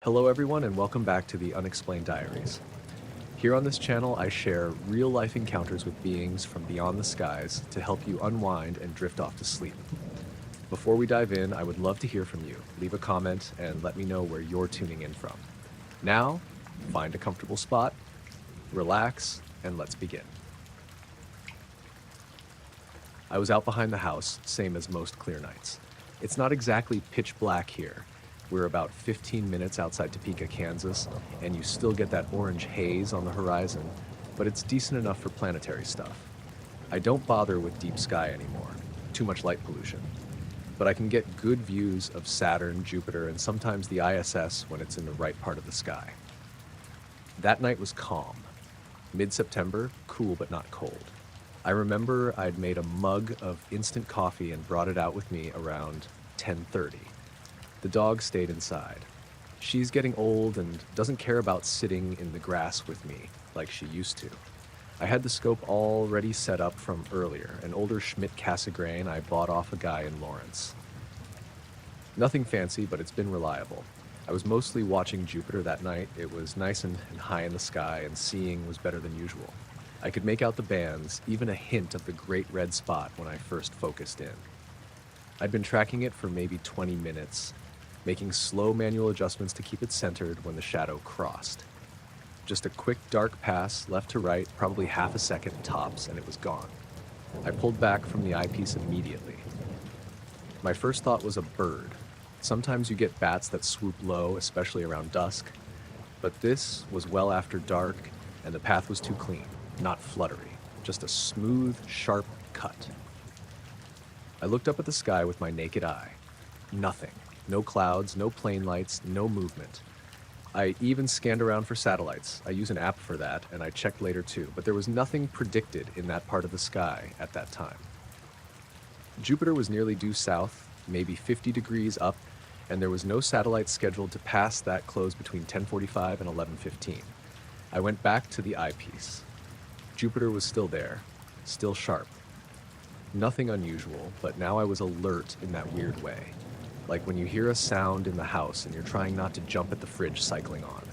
Hello everyone and welcome back to the Unexplained Diaries. Here on this channel I share real-life encounters with beings from beyond the skies to help you unwind and drift off to sleep. Before we dive in, I would love to hear from you. Leave a comment and let me know where you're tuning in from. Now, find a comfortable spot, relax, and let's begin. I was out behind the house, same as most clear nights. It's not exactly pitch black here. We're about 15 minutes outside Topeka, Kansas, and you still get that orange haze on the horizon, but it's decent enough for planetary stuff. I don't bother with deep sky anymore, too much light pollution, but I can get good views of Saturn, Jupiter, and sometimes the ISS when it's in the right part of the sky. That night was calm. Mid-September, cool but not cold. I remember I'd made a mug of instant coffee and brought it out with me around 10:30. The dog stayed inside. She's getting old and doesn't care about sitting in the grass with me like she used to. I had the scope already set up from earlier, an older Schmidt Cassegrain I bought off a guy in Lawrence. Nothing fancy, but it's been reliable. I was mostly watching Jupiter that night. It was nice and high in the sky, and seeing was better than usual. I could make out the bands, even a hint of the great red spot when I first focused in. I'd been tracking it for maybe 20 minutes, making slow manual adjustments to keep it centered when the shadow crossed. Just a quick dark pass left to right, probably half a second tops, and it was gone. I pulled back from the eyepiece immediately. My first thought was a bird. Sometimes you get bats that swoop low, especially around dusk, but this was well after dark, and the path was too clean, not fluttery, just a smooth, sharp cut. I looked up at the sky with my naked eye. Nothing. No clouds, no plane lights, no movement. I even scanned around for satellites. I use an app for that, and I checked later too, but there was nothing predicted in that part of the sky at that time. Jupiter was nearly due south, maybe 50 degrees up, and there was no satellite scheduled to pass that close between 10:45 and 11:15. I went back to the eyepiece. Jupiter was still there, still sharp. Nothing unusual, but now I was alert in that weird way. Like when you hear a sound in the house and you're trying not to jump at the fridge cycling on.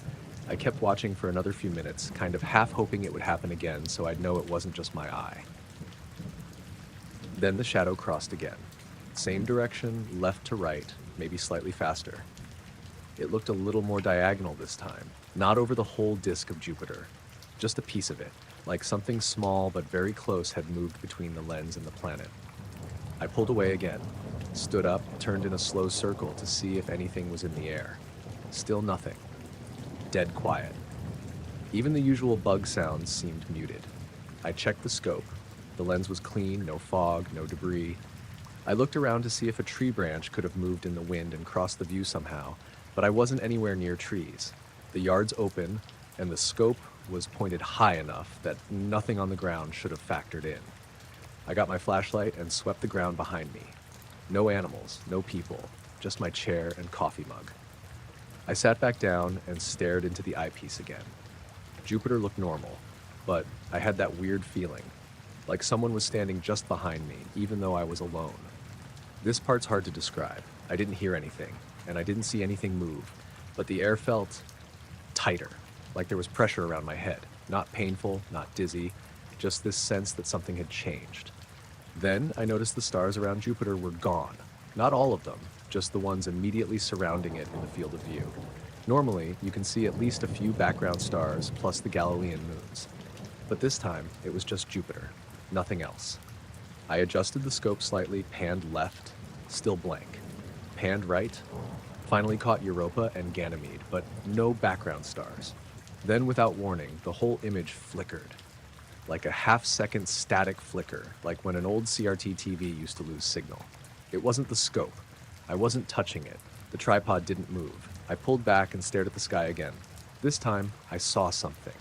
I kept watching for another few minutes, kind of half hoping it would happen again so I'd know it wasn't just my eye. Then the shadow crossed again. Same direction, left to right, maybe slightly faster. It looked a little more diagonal this time, not over the whole disk of Jupiter, just a piece of it, like something small but very close had moved between the lens and the planet. I pulled away again. Stood up, turned in a slow circle to see if anything was in the air. Still nothing. Dead quiet. Even the usual bug sounds seemed muted. I checked the scope. The lens was clean, no fog, no debris. I looked around to see if a tree branch could have moved in the wind and crossed the view somehow, but I wasn't anywhere near trees. The yard's open, and the scope was pointed high enough that nothing on the ground should have factored in. I got my flashlight and swept the ground behind me. No animals, no people, just my chair and coffee mug. I sat back down and stared into the eyepiece again. Jupiter looked normal, but I had that weird feeling, like someone was standing just behind me, even though I was alone. This part's hard to describe. I didn't hear anything, and I didn't see anything move, but the air felt tighter, like there was pressure around my head. Not painful, not dizzy, just this sense that something had changed. Then I noticed the stars around Jupiter were gone. Not all of them, just the ones immediately surrounding it in the field of view. Normally, you can see at least a few background stars plus the Galilean moons. But this time, it was just Jupiter, nothing else. I adjusted the scope slightly, panned left, still blank. Panned right, finally caught Europa and Ganymede, but no background stars. Then without warning, the whole image flickered. Like a half-second static flicker, like when an old CRT TV used to lose signal. It wasn't the scope. I wasn't touching it. The tripod didn't move. I pulled back and stared at the sky again. This time, I saw something.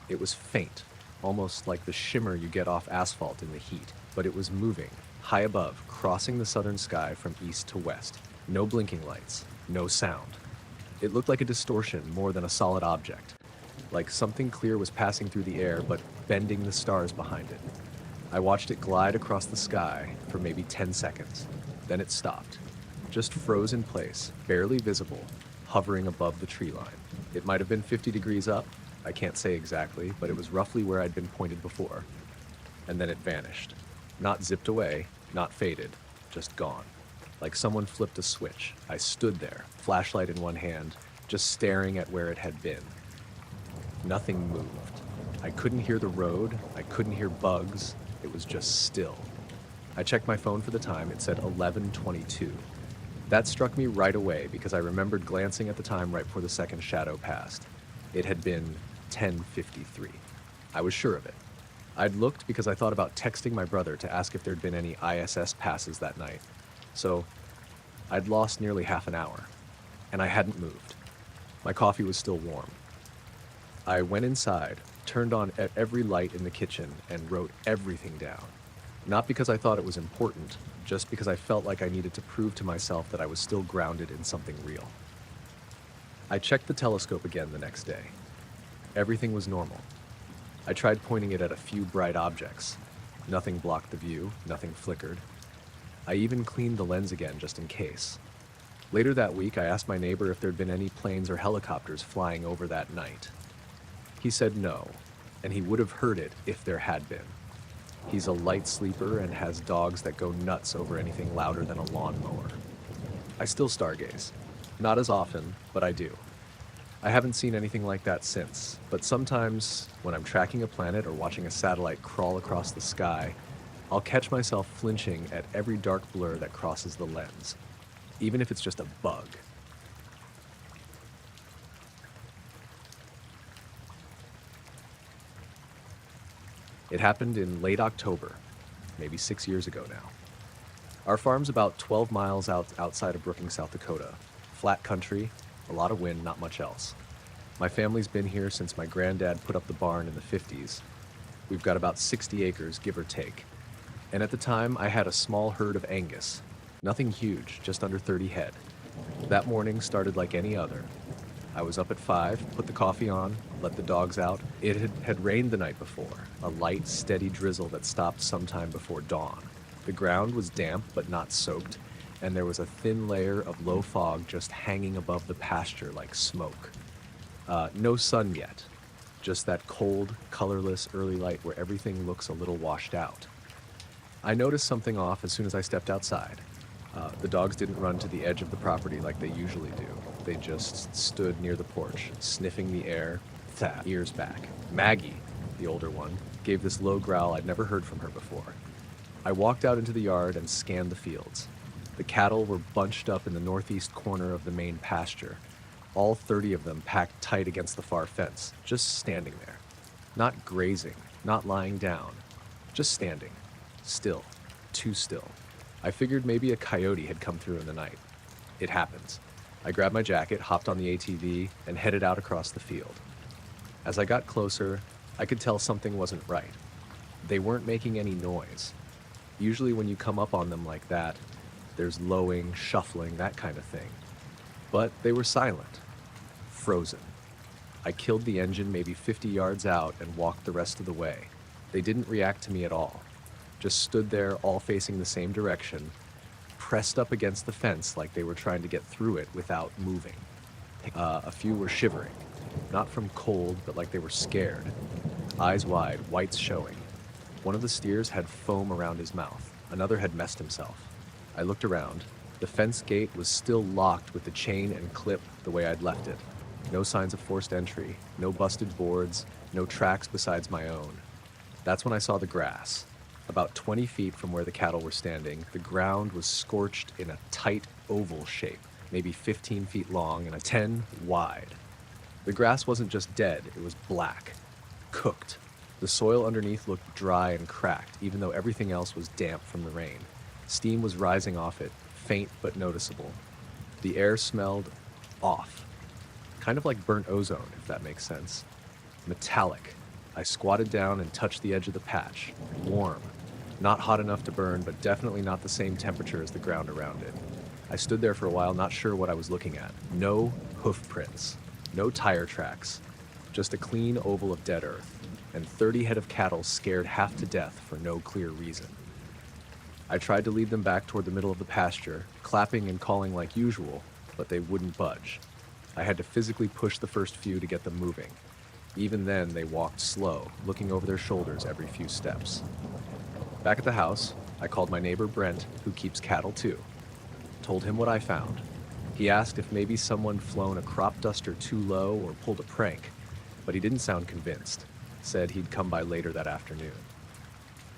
It was faint, almost like the shimmer you get off asphalt in the heat, but it was moving, high above, crossing the southern sky from east to west. No blinking lights, no sound. It looked like a distortion more than a solid object. Like something clear was passing through the air, but bending the stars behind it. I watched it glide across the sky for maybe 10 seconds. Then it stopped. Just froze in place, barely visible, hovering above the tree line. It might have been 50 degrees up, I can't say exactly, but it was roughly where I'd been pointed before. And then it vanished. Not zipped away, not faded, just gone. Like someone flipped a switch. I stood there, flashlight in one hand, just staring at where it had been. Nothing moved. I couldn't hear the road, I couldn't hear bugs, it was just still. I checked my phone for the time, it said 11:22. That struck me right away because I remembered glancing at the time right before the second shadow passed. It had been 10:53. I was sure of it. I'd looked because I thought about texting my brother to ask if there'd been any ISS passes that night. So, I'd lost nearly half an hour, and I hadn't moved. My coffee was still warm. I went inside, turned on every light in the kitchen, and wrote everything down. Not because I thought it was important, just because I felt like I needed to prove to myself that I was still grounded in something real. I checked the telescope again the next day. Everything was normal. I tried pointing it at a few bright objects. Nothing blocked the view, nothing flickered. I even cleaned the lens again just in case. Later that week, I asked my neighbor if there'd been any planes or helicopters flying over that night. He said no, and he would have heard it if there had been. He's a light sleeper and has dogs that go nuts over anything louder than a lawnmower. I still stargaze. Not as often, but I do. I haven't seen anything like that since, but sometimes when I'm tracking a planet or watching a satellite crawl across the sky, I'll catch myself flinching at every dark blur that crosses the lens, even if it's just a bug. It happened in late October, maybe 6 years ago now. Our farm's about 12 miles outside of Brookings, South Dakota. Flat country, a lot of wind, not much else. My family's been here since my granddad put up the barn in the 50s. We've got about 60 acres, give or take. And at the time, I had a small herd of Angus. Nothing huge, just under 30 head. That morning started like any other. I was up at 5, put the coffee on, let the dogs out. It had rained the night before, a light, steady drizzle that stopped sometime before dawn. The ground was damp but not soaked, and there was a thin layer of low fog just hanging above the pasture like smoke. No sun yet, just that cold, colorless early light where everything looks a little washed out. I noticed something off as soon as I stepped outside. The dogs didn't run to the edge of the property like they usually do. They just stood near the porch, sniffing the air, ears back. Maggie, the older one, gave this low growl I'd never heard from her before. I walked out into the yard and scanned the fields. The cattle were bunched up in the northeast corner of the main pasture, all 30 of them packed tight against the far fence, just standing there. Not grazing, not lying down, just standing. Still, too still. I figured maybe a coyote had come through in the night. It happens. I grabbed my jacket, hopped on the ATV, and headed out across the field. As I got closer, I could tell something wasn't right. They weren't making any noise. Usually when you come up on them like that, there's lowing, shuffling, that kind of thing. But they were silent, frozen. I killed the engine maybe 50 yards out and walked the rest of the way. They didn't react to me at all. Just stood there, all facing the same direction, pressed up against the fence like they were trying to get through it without moving. A few were shivering, not from cold, but like they were scared. Eyes wide, whites showing. One of the steers had foam around his mouth. Another had messed himself. I looked around. The fence gate was still locked with the chain and clip the way I'd left it. No signs of forced entry, no busted boards, no tracks besides my own. That's when I saw the grass. About 20 feet from where the cattle were standing, the ground was scorched in a tight oval shape, maybe 15 feet long and 10 wide. The grass wasn't just dead, it was black, cooked. The soil underneath looked dry and cracked, even though everything else was damp from the rain. Steam was rising off it, faint but noticeable. The air smelled off, kind of like burnt ozone, if that makes sense. Metallic. I squatted down and touched the edge of the patch. Warm. Not hot enough to burn, but definitely not the same temperature as the ground around it. I stood there for a while, not sure what I was looking at. No hoof prints. No tire tracks. Just a clean oval of dead earth. And 30 head of cattle scared half to death for no clear reason. I tried to lead them back toward the middle of the pasture, clapping and calling like usual, but they wouldn't budge. I had to physically push the first few to get them moving. Even then, they walked slow, looking over their shoulders every few steps. Back at the house, I called my neighbor Brent, who keeps cattle too. Told him what I found. He asked if maybe someone flown a crop duster too low or pulled a prank, but he didn't sound convinced. Said he'd come by later that afternoon.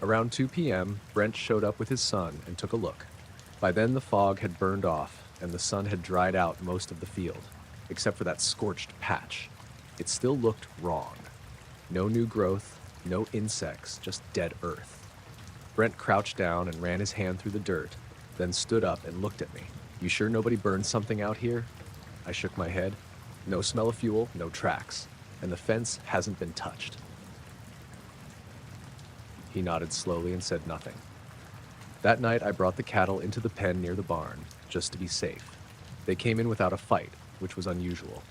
Around 2 p.m., Brent showed up with his son and took a look. By then, the fog had burned off, and the sun had dried out most of the field, except for that scorched patch. It still looked wrong. No new growth, no insects, just dead earth. Brent crouched down and ran his hand through the dirt, then stood up and looked at me. "You sure nobody burned something out here?" I shook my head. "No smell of fuel, no tracks, and the fence hasn't been touched." He nodded slowly and said nothing. That night, I brought the cattle into the pen near the barn, just to be safe. They came in without a fight, which was unusual.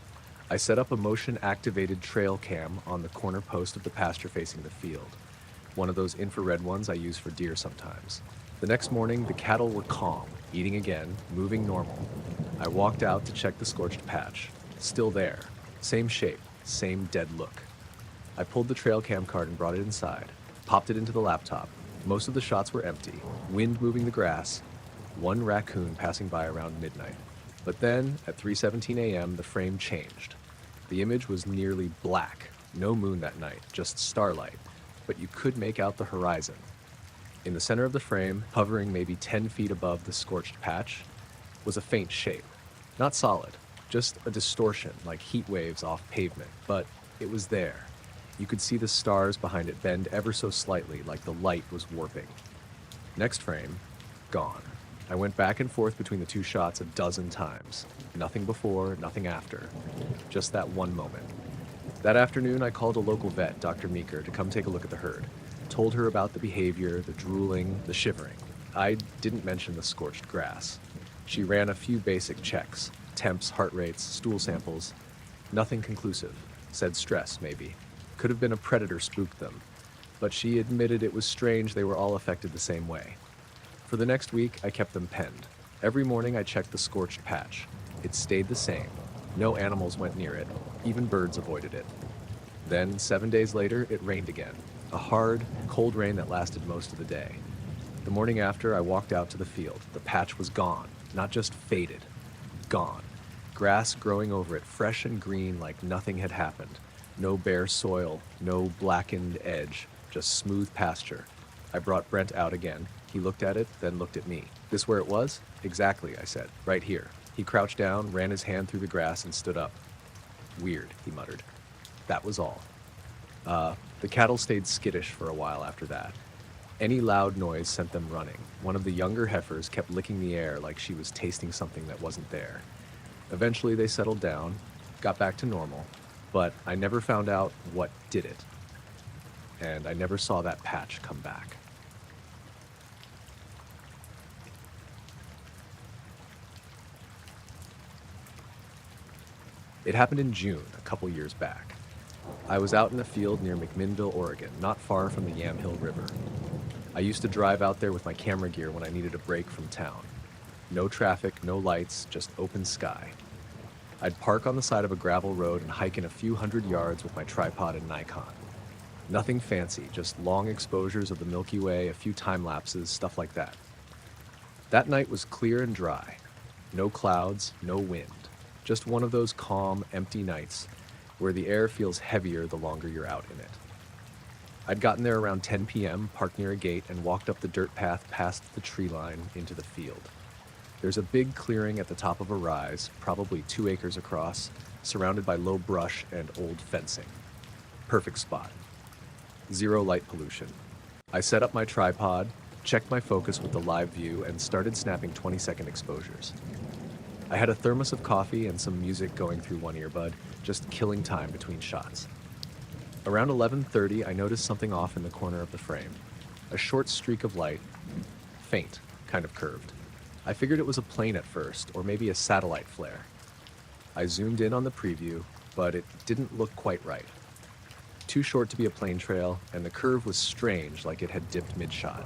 I set up a motion-activated trail cam on the corner post of the pasture facing the field, one of those infrared ones I use for deer sometimes. The next morning, the cattle were calm, eating again, moving normal. I walked out to check the scorched patch. Still there. Same shape, same dead look. I pulled the trail cam card and brought it inside, popped it into the laptop. Most of the shots were empty, wind moving the grass, one raccoon passing by around midnight. But then, at 3:17 a.m., the frame changed. The image was nearly black, no moon that night, just starlight, but you could make out the horizon. In the center of the frame, hovering maybe 10 feet above the scorched patch, was a faint shape. Not solid, just a distortion, like heat waves off pavement, but it was there. You could see the stars behind it bend ever so slightly, like the light was warping. Next frame, gone. I went back and forth between the two shots a dozen times. Nothing before, nothing after. Just that one moment. That afternoon, I called a local vet, Dr. Meeker, to come take a look at the herd. Told her about the behavior, the drooling, the shivering. I didn't mention the scorched grass. She ran a few basic checks. Temps, heart rates, stool samples. Nothing conclusive. Said stress, maybe. Could have been a predator spooked them. But she admitted it was strange they were all affected the same way. For the next week, I kept them penned. Every morning I checked the scorched patch. It stayed the same. No animals went near it. Even birds avoided it. Then, 7 days later, it rained again. A hard, cold rain that lasted most of the day. The morning after, I walked out to the field. The patch was gone. Not just faded. Gone. Grass growing over it, fresh and green like nothing had happened. No bare soil, no blackened edge, just smooth pasture. I brought Brent out again. He looked at it, then looked at me. "This where it was?" "Exactly," I said. "Right here." He crouched down, ran his hand through the grass, and stood up. "Weird," he muttered. That was all. The cattle stayed skittish for a while after that. Any loud noise sent them running. One of the younger heifers kept licking the air like she was tasting something that wasn't there. Eventually they settled down, got back to normal, but I never found out what did it. And I never saw that patch come back. It happened in June, a couple years back. I was out in a field near McMinnville, Oregon, not far from the Yamhill River. I used to drive out there with my camera gear when I needed a break from town. No traffic, no lights, just open sky. I'd park on the side of a gravel road and hike in a few hundred yards with my tripod and Nikon. Nothing fancy, just long exposures of the Milky Way, a few time lapses, stuff like that. That night was clear and dry. No clouds, no wind. Just one of those calm, empty nights where the air feels heavier the longer you're out in it. I'd gotten there around 10 p.m., parked near a gate, and walked up the dirt path past the tree line into the field. There's a big clearing at the top of a rise, probably 2 acres across, surrounded by low brush and old fencing. Perfect spot. Zero light pollution. I set up my tripod, checked my focus with the live view, and started snapping 20-second exposures. I had a thermos of coffee and some music going through one earbud, just killing time between shots. Around 11:30, I noticed something off in the corner of the frame. A short streak of light, faint, kind of curved. I figured it was a plane at first, or maybe a satellite flare. I zoomed in on the preview, but it didn't look quite right. Too short to be a plane trail, and the curve was strange, like it had dipped mid-shot.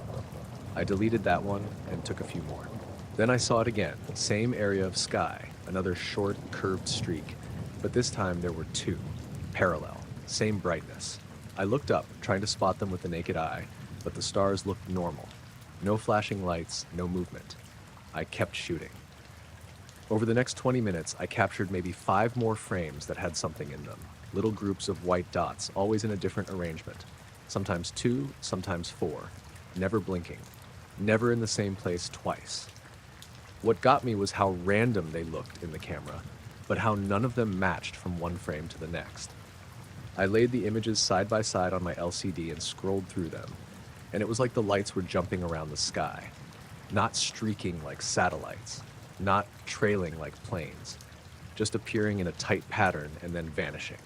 I deleted that one and took a few more. Then I saw it again, same area of sky, another short, curved streak, But this time there were two, parallel, same brightness. I looked up, trying to spot them with the naked eye, but the stars looked normal. No flashing lights, no movement. I kept shooting. Over the next 20 minutes, I captured maybe 5 more frames that had something in them. Little groups of white dots, always in a different arrangement. Sometimes 2, sometimes 4. Never blinking. Never in the same place twice. What got me was how random they looked in the camera, but how none of them matched from one frame to the next. I laid the images side by side on my LCD and scrolled through them, and it was like the lights were jumping around the sky. Not streaking like satellites, not trailing like planes, just appearing in a tight pattern and then vanishing.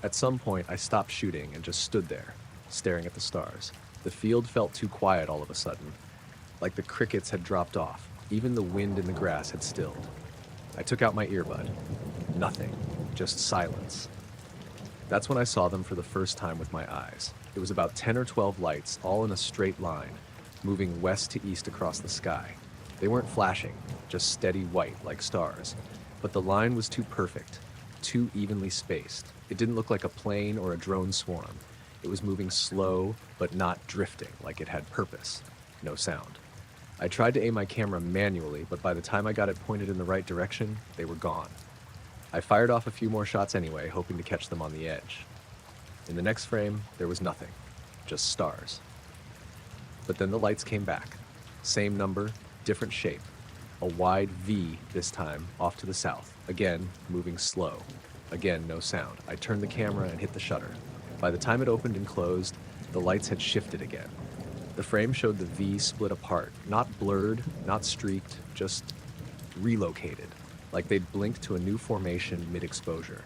At some point, I stopped shooting and just stood there, staring at the stars. The field felt too quiet all of a sudden, like the crickets had dropped off. Even the wind in the grass had stilled. I took out my earbud. Nothing, just silence. That's when I saw them for the first time with my eyes. It was about 10 or 12 lights, all in a straight line, moving west to east across the sky. They weren't flashing, just steady white like stars. But the line was too perfect, too evenly spaced. It didn't look like a plane or a drone swarm. It was moving slow, but not drifting, like it had purpose. No sound. I tried to aim my camera manually, but by the time I got it pointed in the right direction, they were gone. I fired off a few more shots anyway, hoping to catch them on the edge. In the next frame, there was nothing, just stars. But then the lights came back. Same number, different shape. A wide V this time, off to the south. Again, moving slow. Again, no sound. I turned the camera and hit the shutter. By the time it opened and closed, the lights had shifted again. The frame showed the V split apart, not blurred, not streaked, just relocated, like they'd blinked to a new formation mid-exposure.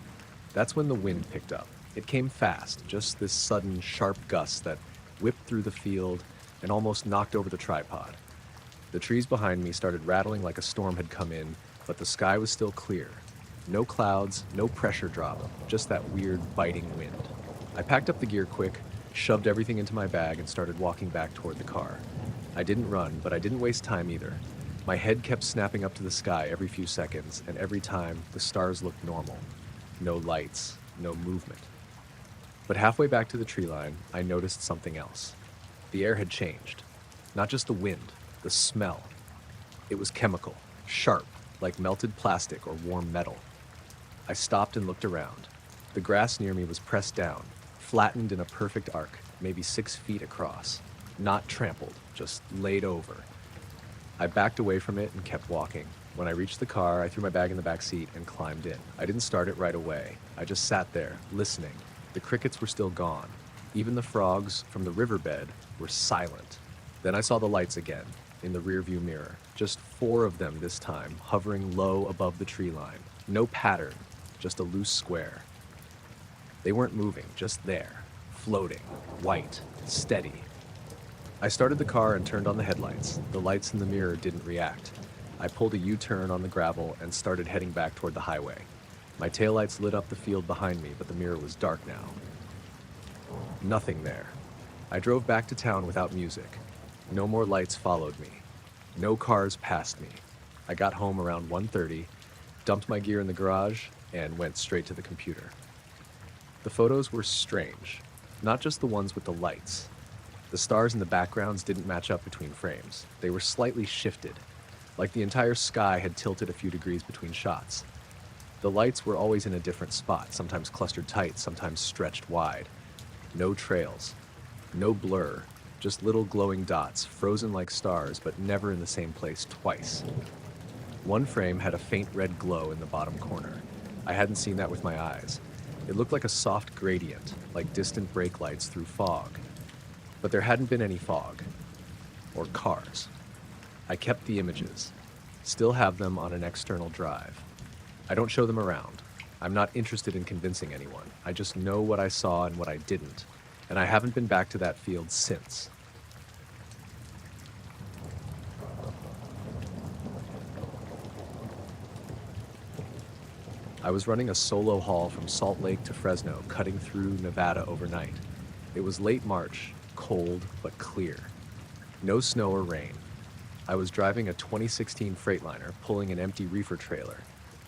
That's when the wind picked up. It came fast, just this sudden, sharp gust that whipped through the field and almost knocked over the tripod. The trees behind me started rattling like a storm had come in, but the sky was still clear. No clouds, no pressure drop, just that weird, biting wind. I packed up the gear quick, shoved everything into my bag, and started walking back toward the car. I didn't run, but I didn't waste time either. My head kept snapping up to the sky every few seconds, and every time, the stars looked normal. No lights, no movement. But halfway back to the tree line, I noticed something else. The air had changed. Not just the wind, the smell. It was chemical, sharp, like melted plastic or warm metal. I stopped and looked around. The grass near me was pressed down, flattened in a perfect arc, maybe 6 feet across. Not trampled, just laid over. I backed away from it and kept walking. When I reached the car, I threw my bag in the back seat and climbed in. I didn't start it right away. I just sat there, listening. The crickets were still gone. Even the frogs from the riverbed were silent. Then I saw the lights again, in the rearview mirror. Just 4 of them this time, hovering low above the tree line. No pattern, just a loose square. They weren't moving, just there, floating, white, steady. I started the car and turned on the headlights. The lights in the mirror didn't react. I pulled a U-turn on the gravel and started heading back toward the highway. My taillights lit up the field behind me, but the mirror was dark now. Nothing there. I drove back to town without music. No more lights followed me. No cars passed me. I got home around 1:30, dumped my gear in the garage, and went straight to the computer. The photos were strange, not just the ones with the lights. The stars in the backgrounds didn't match up between frames. They were slightly shifted, like the entire sky had tilted a few degrees between shots. The lights were always in a different spot, sometimes clustered tight, sometimes stretched wide. No trails, no blur, just little glowing dots, frozen like stars, but never in the same place twice. One frame had a faint red glow in the bottom corner. I hadn't seen that with my eyes. It looked like a soft gradient, like distant brake lights through fog. But there hadn't been any fog. Or cars. I kept the images. Still have them on an external drive. I don't show them around. I'm not interested in convincing anyone. I just know what I saw and what I didn't. And I haven't been back to that field since. I was running a solo haul from Salt Lake to Fresno, cutting through Nevada overnight. It was late March, cold but clear. No snow or rain. I was driving a 2016 Freightliner, pulling an empty reefer trailer.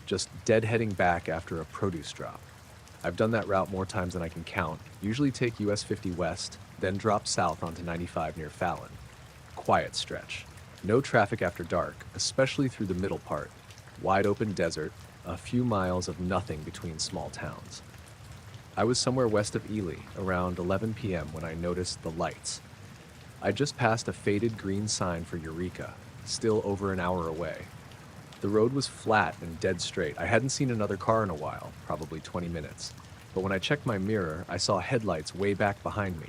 just deadheading back after a produce drop. I've done that route more times than I can count, usually take US 50 west, then drop south onto 95 near Fallon. Quiet stretch. No traffic after dark, especially through the middle part. Wide open desert, a few miles of nothing between small towns. I was somewhere west of Ely, around 11 p.m. when I noticed the lights. I just passed a faded green sign for Eureka, still over an hour away. The road was flat and dead straight. I hadn't seen another car in a while, probably 20 minutes. But when I checked my mirror, I saw headlights way back behind me.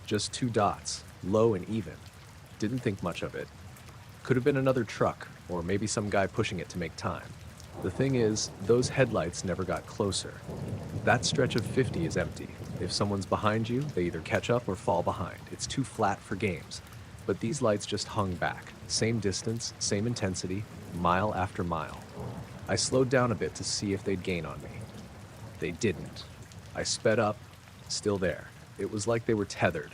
Just two dots, low and even. Didn't think much of it. Could have been another truck, or maybe some guy pushing it to make time. The thing is, those headlights never got closer. That stretch of 50 is empty. If someone's behind you, they either catch up or fall behind. It's too flat for games. But these lights just hung back. Same distance, same intensity, mile after mile. I slowed down a bit to see if they'd gain on me. They didn't. I sped up, still there. It was like they were tethered.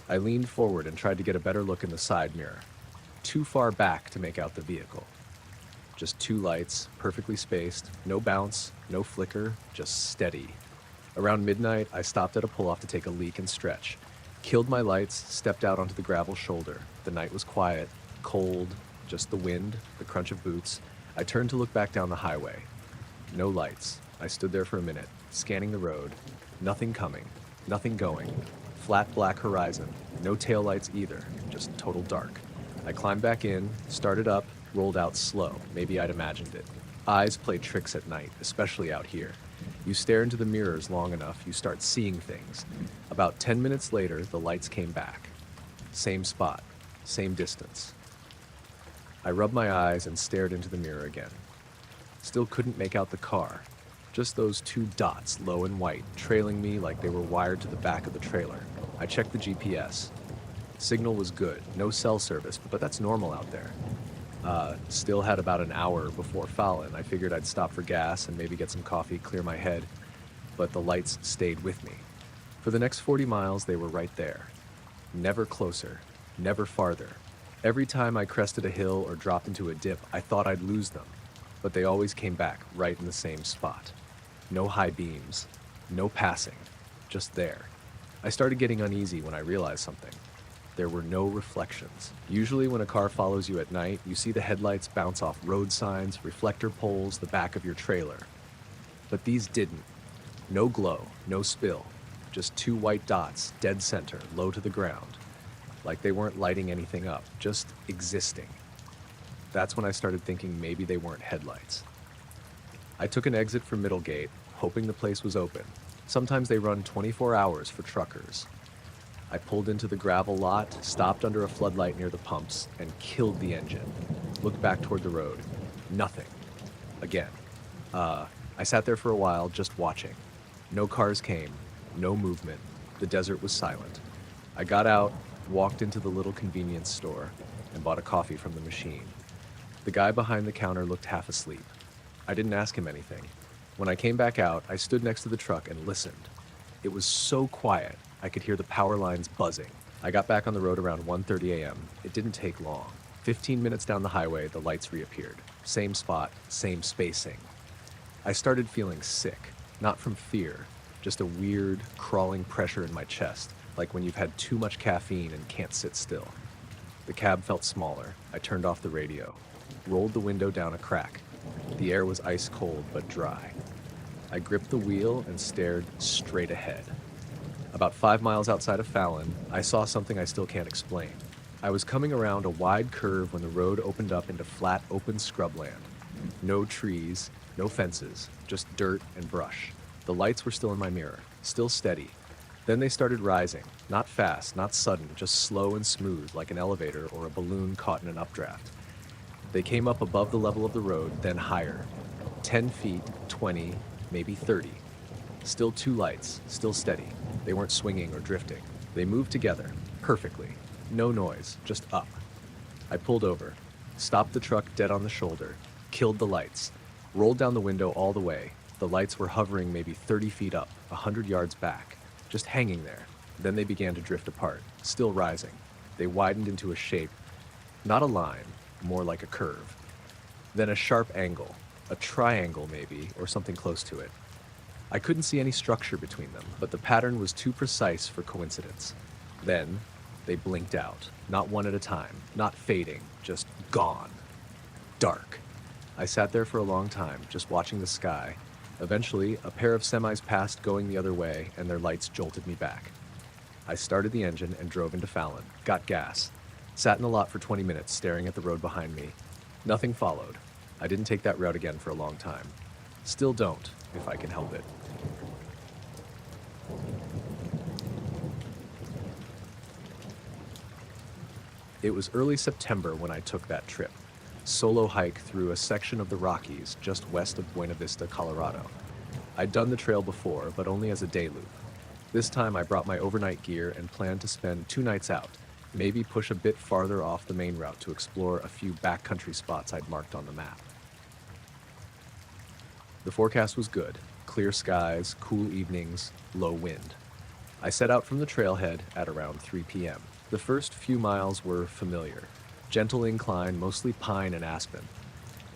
I leaned forward and tried to get a better look in the side mirror. Too far back to make out the vehicle. Just two lights, perfectly spaced, no bounce, no flicker, just steady. Around midnight, I stopped at a pull-off to take a leak and stretch. Killed my lights, stepped out onto the gravel shoulder. The night was quiet, cold, just the wind, the crunch of boots. I turned to look back down the highway. No lights. I stood there for a minute, scanning the road. Nothing coming, nothing going. Flat black horizon, no taillights either, just total dark. I climbed back in, started up, rolled out slow. Maybe I'd imagined it. Eyes play tricks at night, especially out here. You stare into the mirrors long enough, you start seeing things. About 10 minutes later, the lights came back. Same spot, same distance. I rubbed my eyes and stared into the mirror again. Still couldn't make out the car. Just those two dots, low and white, trailing me like they were wired to the back of the trailer. I checked the GPS. Signal was good, no cell service, but that's normal out there. Still had about an hour before Fallon. I figured I'd stop for gas and maybe get some coffee, clear my head, but the lights stayed with me. For the next 40 miles, they were right there. Never closer, never farther. Every time I crested a hill or dropped into a dip, I thought I'd lose them, but they always came back right in the same spot. No high beams, no passing, just there. I started getting uneasy when I realized something. There were no reflections. Usually when a car follows you at night, you see the headlights bounce off road signs, reflector poles, the back of your trailer. But these didn't. No glow, no spill. Just two white dots, dead center, low to the ground. Like they weren't lighting anything up, just existing. That's when I started thinking maybe they weren't headlights. I took an exit for Middlegate, hoping the place was open. Sometimes they run 24 hours for truckers. I pulled into the gravel lot, stopped under a floodlight near the pumps, and killed the engine. Looked back toward the road. Nothing. Again. I sat there for a while, just watching. No cars came, no movement. The desert was silent. I got out, walked into the little convenience store, and bought a coffee from the machine. The guy behind the counter looked half asleep. I didn't ask him anything. When I came back out, I stood next to the truck and listened. It was so quiet, I could hear the power lines buzzing. I got back on the road around 1:30 a.m. It didn't take long. 15 minutes down the highway, the lights reappeared. Same spot, same spacing. I started feeling sick, not from fear, just a weird, crawling pressure in my chest, like when you've had too much caffeine and can't sit still. The cab felt smaller. I turned off the radio, rolled the window down a crack. The air was ice cold but dry. I gripped the wheel and stared straight ahead. About 5 miles outside of Fallon, I saw something I still can't explain. I was coming around a wide curve when the road opened up into flat, open scrubland. No trees, no fences, just dirt and brush. The lights were still in my mirror, still steady. Then they started rising, not fast, not sudden, just slow and smooth like an elevator or a balloon caught in an updraft. They came up above the level of the road, then higher. 10 feet, 20, maybe 30. Still two lights, still steady. They weren't swinging or drifting. They moved together, perfectly. No noise, just up. I pulled over, stopped the truck dead on the shoulder, killed the lights, rolled down the window all the way. The lights were hovering maybe 30 feet up, 100 yards back, just hanging there. Then they began to drift apart, still rising. They widened into a shape, not a line, more like a curve. Then a sharp angle, A triangle, maybe, or something close to it. I couldn't see any structure between them, but the pattern was too precise for coincidence. Then, they blinked out, not one at a time, not fading, just gone. Dark. I sat there for a long time, just watching the sky. Eventually, a pair of semis passed going the other way, and their lights jolted me back. I started the engine and drove into Fallon, got gas, sat in the lot for 20 minutes staring at the road behind me. Nothing followed. I didn't take that route again for a long time. Still don't, if I can help it. It was early September when I took that trip. Solo hike through a section of the Rockies just west of Buena Vista, Colorado. I'd done the trail before, but only as a day loop. This time I brought my overnight gear and planned to spend 2 nights out, maybe push a bit farther off the main route to explore a few backcountry spots I'd marked on the map. The forecast was good. Clear skies, cool evenings, low wind. I set out from the trailhead at around 3 p.m. The first few miles were familiar. Gentle incline, mostly pine and aspen.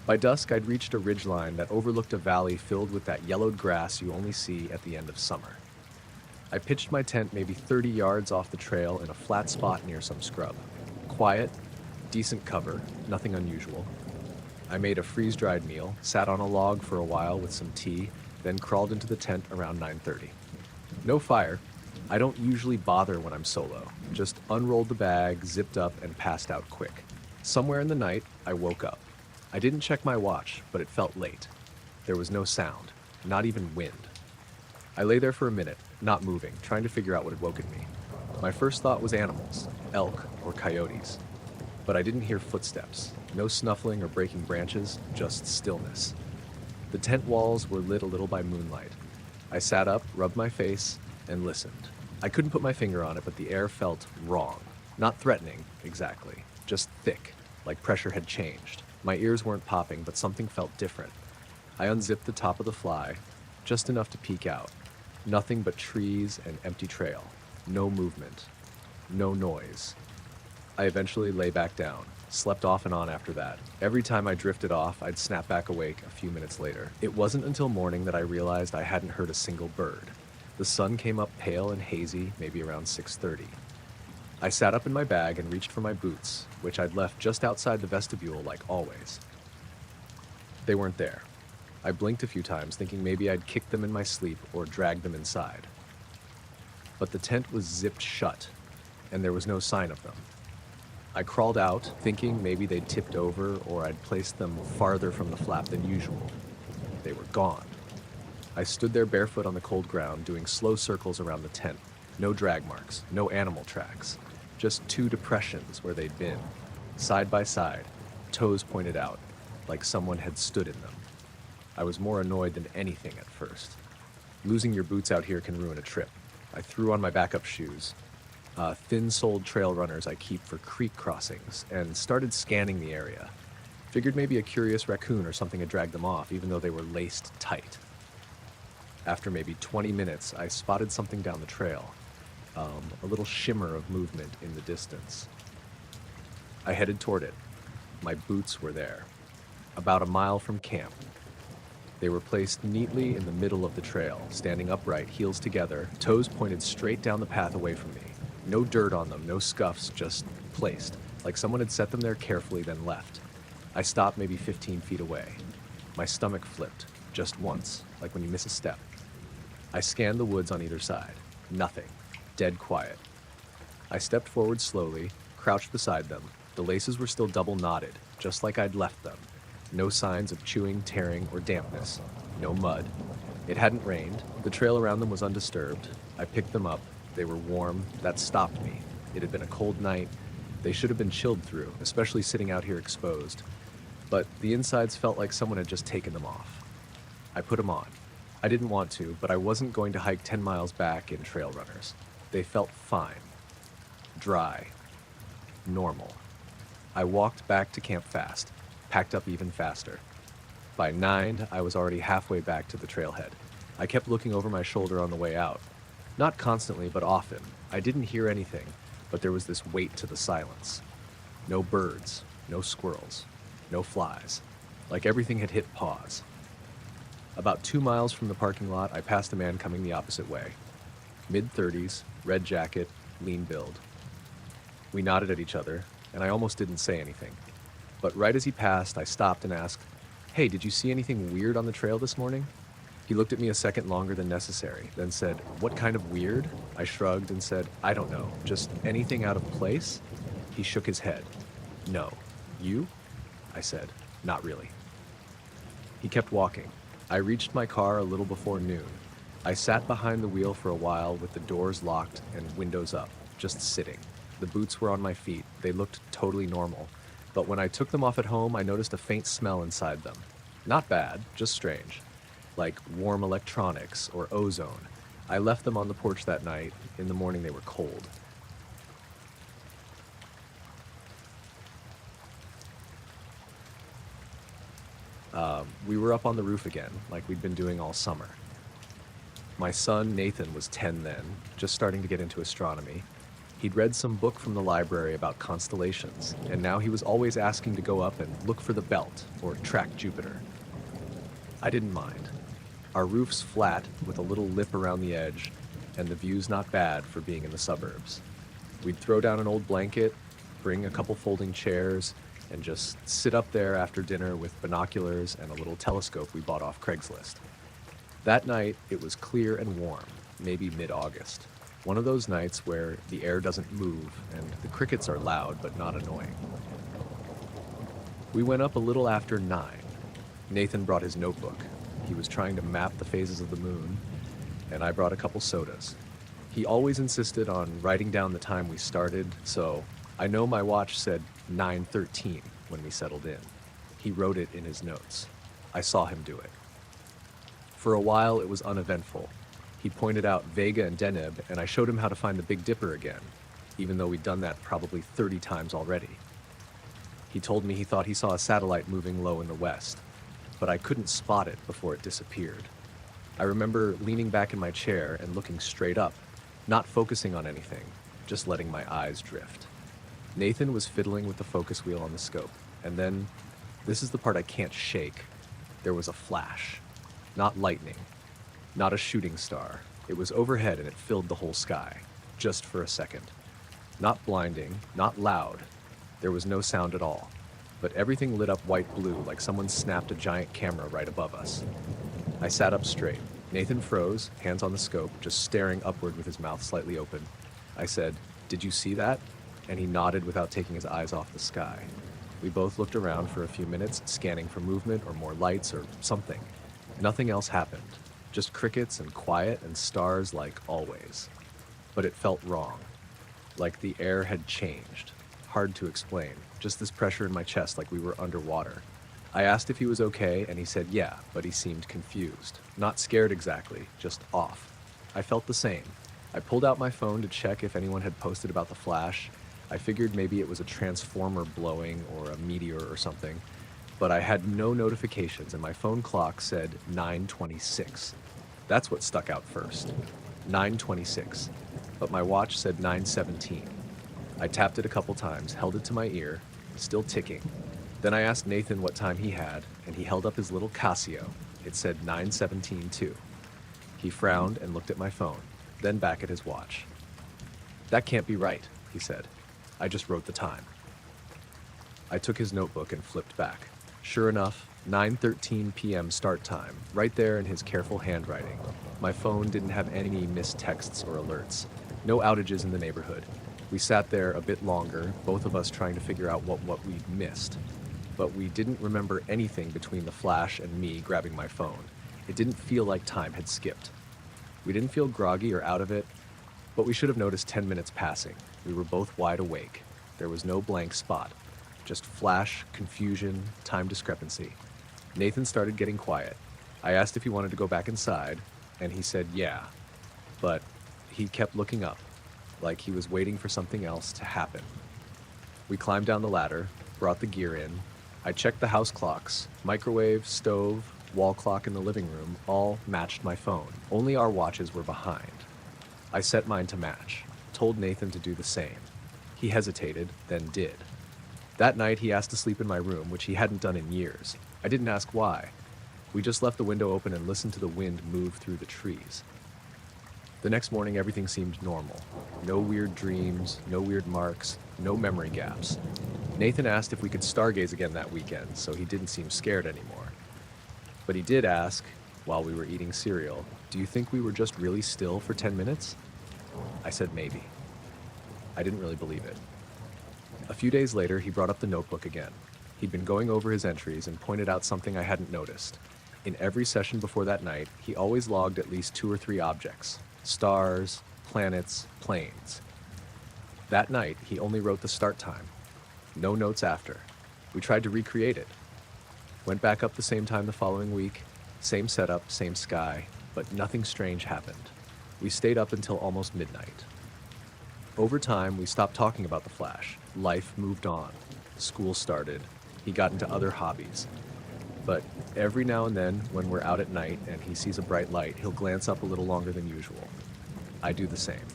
By dusk, I'd reached a ridgeline that overlooked a valley filled with that yellowed grass you only see at the end of summer. I pitched my tent maybe 30 yards off the trail in a flat spot near some scrub. Quiet, decent cover, nothing unusual. I made a freeze-dried meal, sat on a log for a while with some tea, then crawled into the tent around 9:30. No fire. I don't usually bother when I'm solo. Just unrolled the bag, zipped up, and passed out quick. Somewhere in the night, I woke up. I didn't check my watch, but it felt late. There was no sound, not even wind. I lay there for a minute, not moving, trying to figure out what had woken me. My first thought was animals, elk or coyotes. But I didn't hear footsteps. No snuffling or breaking branches, just stillness. The tent walls were lit a little by moonlight. I sat up, rubbed my face, and listened. I couldn't put my finger on it, but the air felt wrong. Not threatening, exactly. Just thick, like pressure had changed. My ears weren't popping, but something felt different. I unzipped the top of the fly, just enough to peek out. Nothing but trees and empty trail. No movement. No noise. I eventually lay back down, slept off and on after that. Every time I drifted off, I'd snap back awake a few minutes later. It wasn't until morning that I realized I hadn't heard a single bird. The sun came up pale and hazy, maybe around 6:30. I sat up in my bag and reached for my boots, which I'd left just outside the vestibule like always. They weren't there. I blinked a few times, thinking maybe I'd kicked them in my sleep or dragged them inside. But the tent was zipped shut, and there was no sign of them. I crawled out, thinking maybe they'd tipped over or I'd placed them farther from the flap than usual. They were gone. I stood there barefoot on the cold ground, doing slow circles around the tent. No drag marks, no animal tracks. Just 2 depressions where they'd been, side by side, toes pointed out, like someone had stood in them. I was more annoyed than anything at first. Losing your boots out here can ruin a trip. I threw on my backup shoes, thin-soled trail runners I keep for creek crossings, and started scanning the area. Figured maybe a curious raccoon or something had dragged them off, even though they were laced tight. After maybe 20 minutes, I spotted something down the trail, a little shimmer of movement in the distance. I headed toward it. My boots were there, about a mile from camp. They were placed neatly in the middle of the trail, standing upright, heels together, toes pointed straight down the path away from me. No dirt on them, no scuffs, just placed, like someone had set them there carefully, then left. I stopped maybe 15 feet away. My stomach flipped, just once, like when you miss a step. I scanned the woods on either side. Nothing. Dead quiet. I stepped forward slowly, crouched beside them. The laces were still double knotted, just like I'd left them. No signs of chewing, tearing, or dampness. No mud. It hadn't rained. The trail around them was undisturbed. I picked them up. They were warm. That stopped me. It had been a cold night. They should have been chilled through, especially sitting out here exposed. But the insides felt like someone had just taken them off. I put them on. I didn't want to, but I wasn't going to hike 10 miles back in trail runners. They felt fine. Dry. Normal. I walked back to camp fast. Packed up even faster. By 9, I was already halfway back to the trailhead. I kept looking over my shoulder on the way out. Not constantly, but often. I didn't hear anything, but there was this weight to the silence. No birds, no squirrels, no flies. like everything had hit pause. About 2 miles from the parking lot, I passed a man coming the opposite way. Mid-30s, red jacket, lean build. We nodded at each other, and I almost didn't say anything. But right as he passed, I stopped and asked, "Hey, did you see anything weird on the trail this morning?" He looked at me a second longer than necessary, then said, "What kind of weird?" I shrugged and said, "I don't know, just anything out of place?" He shook his head. "No. You?" I said, "Not really." He kept walking. I reached my car a little before noon. I sat behind the wheel for a while with the doors locked and windows up, just sitting. The boots were on my feet. They looked totally normal. But when I took them off at home, I noticed a faint smell inside them. Not bad, just strange. Like warm electronics or ozone. I left them on the porch that night. In the morning, they were cold. We were up on the roof again, like we'd been doing all summer. My son, Nathan, was 10 then, just starting to get into astronomy. He'd read some book from the library about constellations, and now he was always asking to go up and look for the belt, or track Jupiter. I didn't mind. Our roof's flat, with a little lip around the edge, and the view's not bad for being in the suburbs. We'd throw down an old blanket, bring a couple folding chairs, and just sit up there after dinner with binoculars and a little telescope we bought off Craigslist. That night, it was clear and warm, maybe mid-August. One of those nights where the air doesn't move and the crickets are loud but not annoying. We went up a little after 9. Nathan brought his notebook. He was trying to map the phases of the moon, and I brought a couple sodas. He always insisted on writing down the time we started, so I know my watch said 9:13 when we settled in. He wrote it in his notes. I saw him do it. For a while, it was uneventful. He pointed out Vega and Deneb, and I showed him how to find the Big Dipper again, even though we'd done that probably 30 times already. He told me he thought he saw a satellite moving low in the west, but I couldn't spot it before it disappeared. I remember leaning back in my chair and looking straight up, not focusing on anything, just letting my eyes drift. Nathan was fiddling with the focus wheel on the scope, and then, this is the part I can't shake, there was a flash. Not lightning, not a shooting star. It was overhead and it filled the whole sky, just for a second. Not blinding, not loud. There was no sound at all, but everything lit up white-blue like someone snapped a giant camera right above us. I sat up straight. Nathan froze, hands on the scope, just staring upward with his mouth slightly open. I said, "Did you see that?" And he nodded without taking his eyes off the sky. We both looked around for a few minutes, scanning for movement or more lights or something. Nothing else happened, just crickets and quiet and stars like always. But it felt wrong, like the air had changed. Hard to explain, just this pressure in my chest like we were underwater. I asked if he was okay, and he said yeah, but he seemed confused. Not scared exactly, just off. I felt the same. I pulled out my phone to check if anyone had posted about the flash. I figured maybe it was a transformer blowing or a meteor or something, but I had no notifications and my phone clock said 9:26. That's what stuck out first. 9:26. But my watch said 9:17. I tapped it a couple times, held it to my ear, still ticking. Then I asked Nathan what time he had, and he held up his little Casio. It said 9:17 too. He frowned and looked at my phone, then back at his watch. "That can't be right," he said. "I just wrote the time." I took his notebook and flipped back. Sure enough, 9:13 p.m. start time, right there in his careful handwriting. My phone didn't have any missed texts or alerts. No outages in the neighborhood. We sat there a bit longer, both of us trying to figure out what we'd missed. But we didn't remember anything between the flash and me grabbing my phone. It didn't feel like time had skipped. We didn't feel groggy or out of it, but we should have noticed 10 minutes passing. We were both wide awake. There was no blank spot. Just flash, confusion, time discrepancy. Nathan started getting quiet. I asked if he wanted to go back inside, and he said yeah. But he kept looking up, like he was waiting for something else to happen. We climbed down the ladder, brought the gear in. I checked the house clocks. Microwave, stove, wall clock in the living room all matched my phone. Only our watches were behind. I set mine to match, told Nathan to do the same. He hesitated, then did. That night, he asked to sleep in my room, which he hadn't done in years. I didn't ask why. We just left the window open and listened to the wind move through the trees. The next morning, everything seemed normal. No weird dreams, no weird marks, no memory gaps. Nathan asked if we could stargaze again that weekend, so he didn't seem scared anymore. But he did ask, while we were eating cereal, "Do you think we were just really still for 10 minutes?" I said maybe. I didn't really believe it. A few days later, he brought up the notebook again. He'd been going over his entries and pointed out something I hadn't noticed. In every session before that night, he always logged at least 2 or 3 objects: stars, planets, planes. That night, he only wrote the start time. No notes after. We tried to recreate it. Went back up the same time the following week, same setup, same sky, but nothing strange happened. We stayed up until almost midnight. Over time, we stopped talking about the flash. Life moved on. School started. He got into other hobbies. But every now and then, when we're out at night and he sees a bright light, he'll glance up a little longer than usual. I do the same.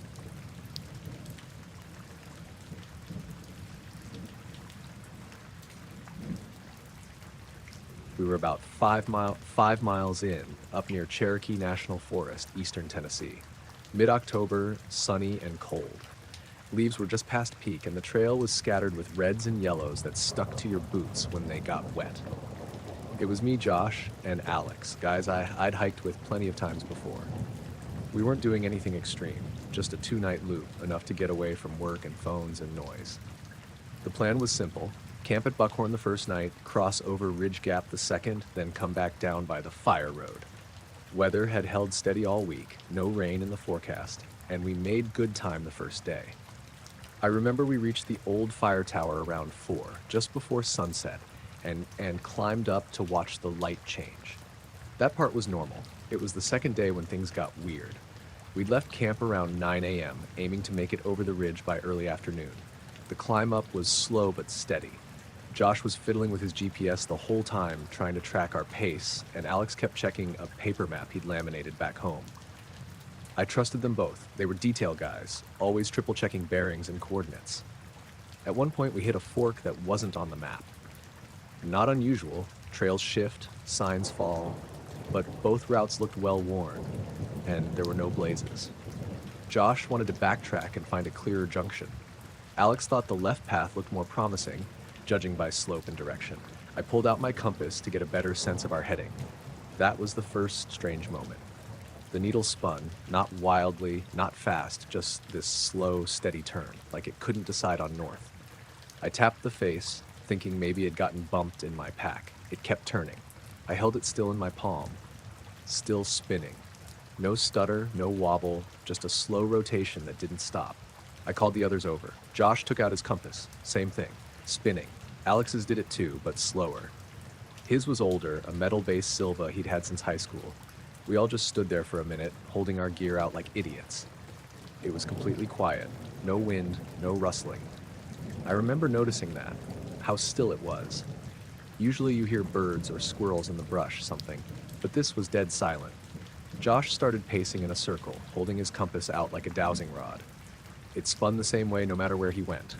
We were about 5 miles in, up near Cherokee National Forest, eastern Tennessee. Mid-October, sunny and cold. Leaves were just past peak, and the trail was scattered with reds and yellows that stuck to your boots when they got wet. It was me, Josh, and Alex, guys I'd hiked with plenty of times before. We weren't doing anything extreme, just a 2-night loop, enough to get away from work and phones and noise. The plan was simple: camp at Buckhorn the first night, cross over Ridge Gap the second, then come back down by the Fire Road. Weather had held steady all week, no rain in the forecast, and we made good time the first day. I remember we reached the old fire tower around 4, just before sunset, and climbed up to watch the light change. That part was normal. It was the second day when things got weird. We'd left camp around 9 a.m., aiming to make it over the ridge by early afternoon. The climb up was slow but steady. Josh was fiddling with his GPS the whole time, trying to track our pace, and Alex kept checking a paper map he'd laminated back home. I trusted them both. They were detail guys, always triple-checking bearings and coordinates. At one point, we hit a fork that wasn't on the map. Not unusual. Trails shift, signs fall, but both routes looked well-worn, and there were no blazes. Josh wanted to backtrack and find a clearer junction. Alex thought the left path looked more promising, judging by slope and direction. I pulled out my compass to get a better sense of our heading. That was the first strange moment. The needle spun, not wildly, not fast, just this slow, steady turn, like it couldn't decide on north. I tapped the face, thinking maybe it had gotten bumped in my pack. It kept turning. I held it still in my palm, still spinning. No stutter, no wobble, just a slow rotation that didn't stop. I called the others over. Josh took out his compass. Same thing, spinning. Alex's did it too, but slower. His was older, a metal-based Silva he'd had since high school. We all just stood there for a minute, holding our gear out like idiots. It was completely quiet. No wind, no rustling. I remember noticing that, how still it was. Usually you hear birds or squirrels in the brush, something, but this was dead silent. Josh started pacing in a circle, holding his compass out like a dowsing rod. It spun the same way no matter where he went.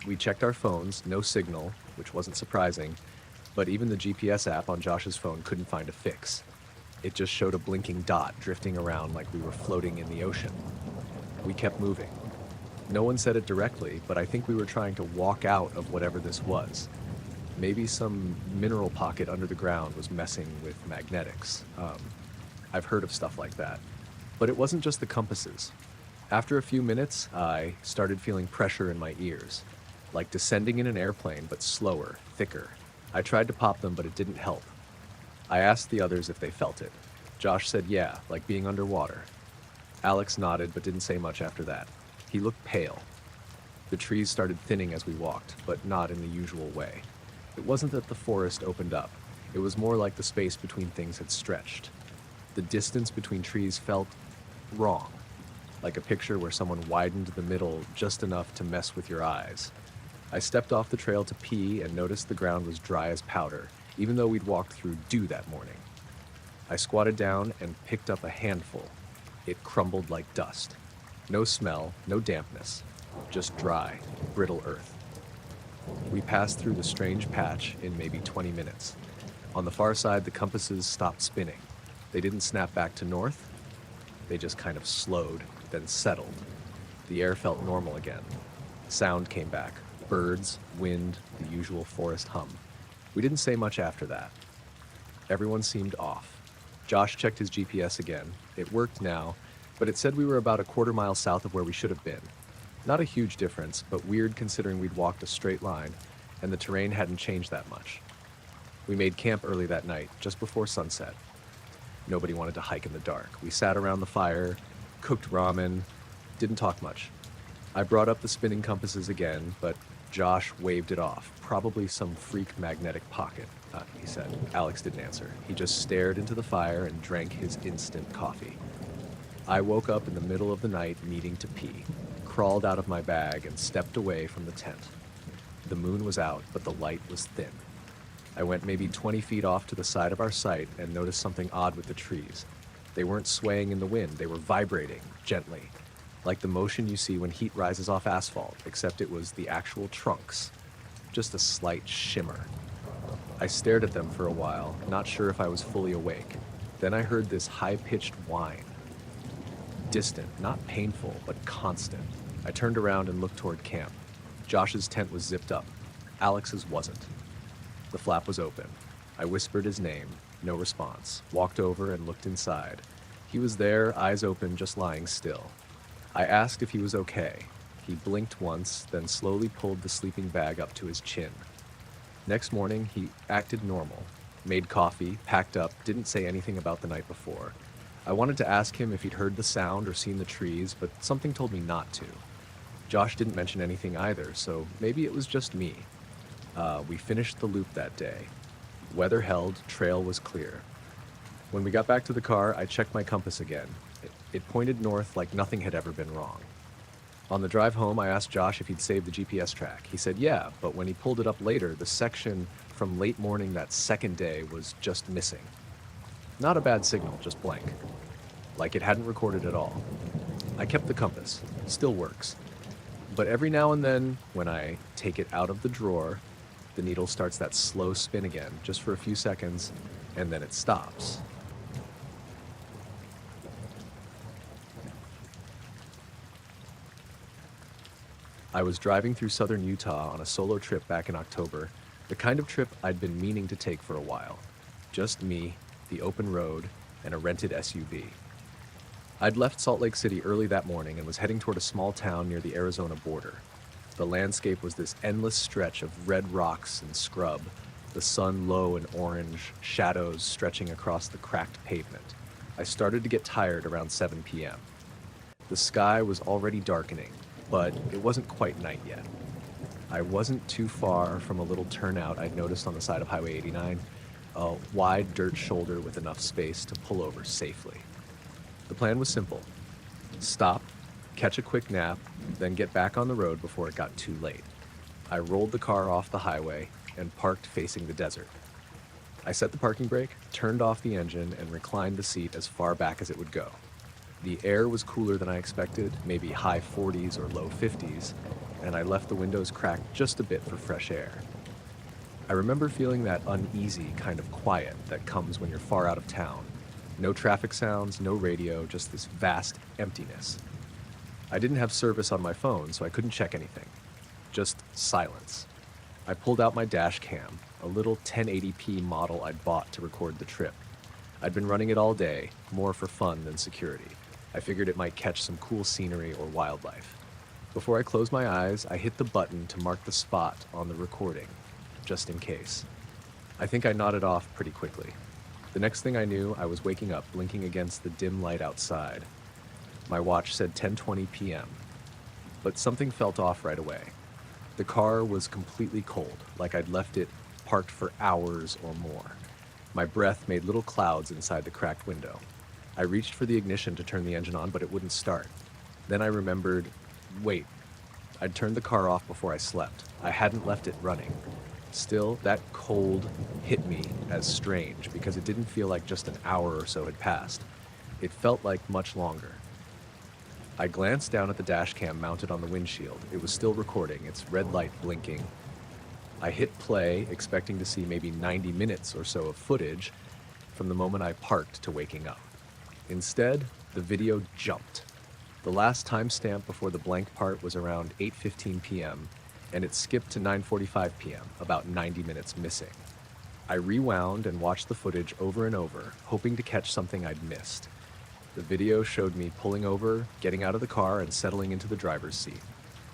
We checked our phones, no signal, which wasn't surprising, but even the GPS app on Josh's phone couldn't find a fix. It just showed a blinking dot drifting around like we were floating in the ocean. We kept moving. No one said it directly, but I think we were trying to walk out of whatever this was. Maybe some mineral pocket under the ground was messing with magnetics. I've heard of stuff like that. But it wasn't just the compasses. After a few minutes, I started feeling pressure in my ears, like descending in an airplane, but slower, thicker. I tried to pop them, but it didn't help. I asked the others if they felt it. Josh said yeah, like being underwater. Alex nodded, but didn't say much after that. He looked pale. The trees started thinning as we walked, but not in the usual way. It wasn't that the forest opened up. It was more like the space between things had stretched. The distance between trees felt wrong, like a picture where someone widened the middle just enough to mess with your eyes. I stepped off the trail to pee and noticed the ground was dry as powder, even though we'd walked through dew that morning. I squatted down and picked up a handful. It crumbled like dust. No smell, no dampness, just dry, brittle earth. We passed through the strange patch in maybe 20 minutes. On the far side, the compasses stopped spinning. They didn't snap back to north, they just kind of slowed, then settled. The air felt normal again. Sound came back. Birds, wind, the usual forest hum. We didn't say much after that. Everyone seemed off. Josh checked his GPS again. It worked now, but it said we were about a quarter-mile south of where we should have been. Not a huge difference, but weird considering we'd walked a straight line, and the terrain hadn't changed that much. We made camp early that night, just before sunset. Nobody wanted to hike in the dark. We sat around the fire, cooked ramen, didn't talk much. I brought up the spinning compasses again, but Josh waved it off. Probably some freak magnetic pocket, he said. Alex didn't answer. He just stared into the fire and drank his instant coffee. I woke up in the middle of the night needing to pee, crawled out of my bag and stepped away from the tent. The moon was out, but the light was thin. I went maybe 20 feet off to the side of our site and noticed something odd with the trees. They weren't swaying in the wind, they were vibrating, gently, like the motion you see when heat rises off asphalt, except it was the actual trunks, just a slight shimmer. I stared at them for a while, not sure if I was fully awake. Then I heard this high-pitched whine. Distant, not painful, but constant. I turned around and looked toward camp. Josh's tent was zipped up. Alex's wasn't. The flap was open. I whispered his name. No response. Walked over and looked inside. He was there, eyes open, just lying still. I asked if he was okay. He blinked once, then slowly pulled the sleeping bag up to his chin. Next morning, he acted normal. Made coffee, packed up, didn't say anything about the night before. I wanted to ask him if he'd heard the sound or seen the trees, but something told me not to. Josh didn't mention anything either, so maybe it was just me. We finished the loop that day. Weather held, trail was clear. When we got back to the car, I checked my compass again. It pointed north like nothing had ever been wrong. On the drive home, I asked Josh if he'd saved the GPS track. He said yeah, but when he pulled it up later, the section from late morning that second day was just missing. Not a bad signal, just blank. Like it hadn't recorded at all. I kept the compass. Still works. But every now and then, when I take it out of the drawer, the needle starts that slow spin again, just for a few seconds, and then it stops. I was driving through southern Utah on a solo trip back in October, the kind of trip I'd been meaning to take for a while. Just me, the open road, and a rented SUV. I'd left Salt Lake City early that morning and was heading toward a small town near the Arizona border. The landscape was this endless stretch of red rocks and scrub, the sun low and orange, shadows stretching across the cracked pavement. I started to get tired around 7 p.m. The sky was already darkening, but it wasn't quite night yet. I wasn't too far from a little turnout I'd noticed on the side of Highway 89, a wide dirt shoulder with enough space to pull over safely. The plan was simple. Stop, catch a quick nap, then get back on the road before it got too late. I rolled the car off the highway and parked facing the desert. I set the parking brake, turned off the engine, and reclined the seat as far back as it would go. The air was cooler than I expected, maybe high 40s or low 50s, and I left the windows cracked just a bit for fresh air. I remember feeling that uneasy kind of quiet that comes when you're far out of town. No traffic sounds, no radio, just this vast emptiness. I didn't have service on my phone, so I couldn't check anything. Just silence. I pulled out my dash cam, a little 1080p model I'd bought to record the trip. I'd been running it all day, more for fun than security. I figured it might catch some cool scenery or wildlife. Before I closed my eyes, I hit the button to mark the spot on the recording, just in case. I think I nodded off pretty quickly. The next thing I knew, I was waking up, blinking against the dim light outside. My watch said 10:20 p.m., but something felt off right away. The car was completely cold, like I'd left it parked for hours or more. My breath made little clouds inside the cracked window. I reached for the ignition to turn the engine on, but it wouldn't start. Then I remembered, wait, I'd turned the car off before I slept. I hadn't left it running. Still, that cold hit me as strange because it didn't feel like just an hour or so had passed. It felt like much longer. I glanced down at the dash cam mounted on the windshield. It was still recording, its red light blinking. I hit play, expecting to see maybe 90 minutes or so of footage from the moment I parked to waking up. Instead, the video jumped. The last timestamp before the blank part was around 8:15 p.m., and it skipped to 9:45 p.m., about 90 minutes missing. I rewound and watched the footage over and over, hoping to catch something I'd missed. The video showed me pulling over, getting out of the car, and settling into the driver's seat.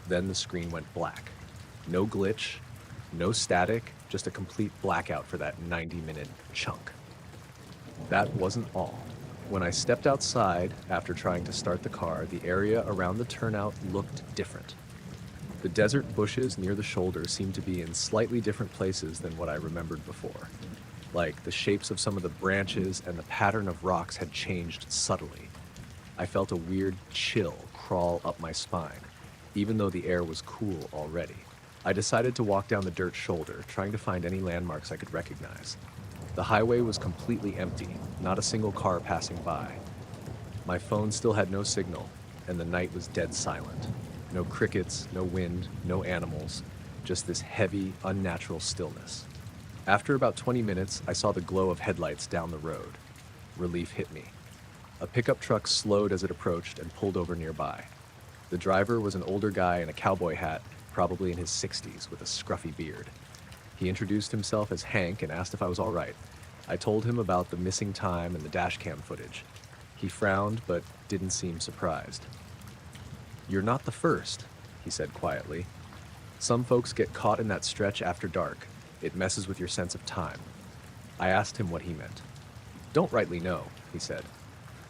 Then the screen went black. No glitch, no static, just a complete blackout for that 90-minute chunk. That wasn't all. When I stepped outside after trying to start the car, the area around the turnout looked different. The desert bushes near the shoulder seemed to be in slightly different places than what I remembered before. Like the shapes of some of the branches and the pattern of rocks had changed subtly. I felt a weird chill crawl up my spine, even though the air was cool already. I decided to walk down the dirt shoulder, trying to find any landmarks I could recognize. The highway was completely empty, not a single car passing by. My phone still had no signal, and the night was dead silent. No crickets, no wind, no animals, just this heavy, unnatural stillness. After about 20 minutes, I saw the glow of headlights down the road. Relief hit me. A pickup truck slowed as it approached and pulled over nearby. The driver was an older guy in a cowboy hat, probably in his 60s, with a scruffy beard. He introduced himself as Hank and asked if I was all right. I told him about the missing time and the dashcam footage. He frowned, but didn't seem surprised. "You're not the first," he said quietly. "Some folks get caught in that stretch after dark. It messes with your sense of time." I asked him what he meant. "Don't rightly know," he said,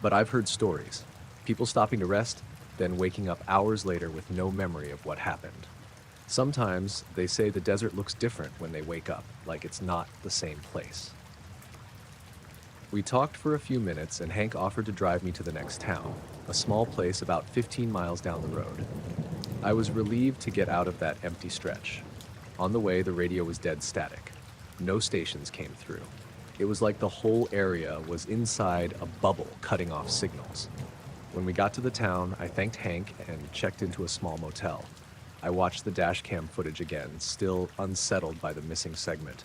"but I've heard stories. People stopping to rest, then waking up hours later with no memory of what happened. Sometimes they say the desert looks different when they wake up, like it's not the same place." We talked for a few minutes, and Hank offered to drive me to the next town, a small place about 15 miles down the road. I was relieved to get out of that empty stretch. On the way, the radio was dead static. No stations came through. It was like the whole area was inside a bubble cutting off signals. When we got to the town, I thanked Hank and checked into a small motel. I watched the dashcam footage again, still unsettled by the missing segment.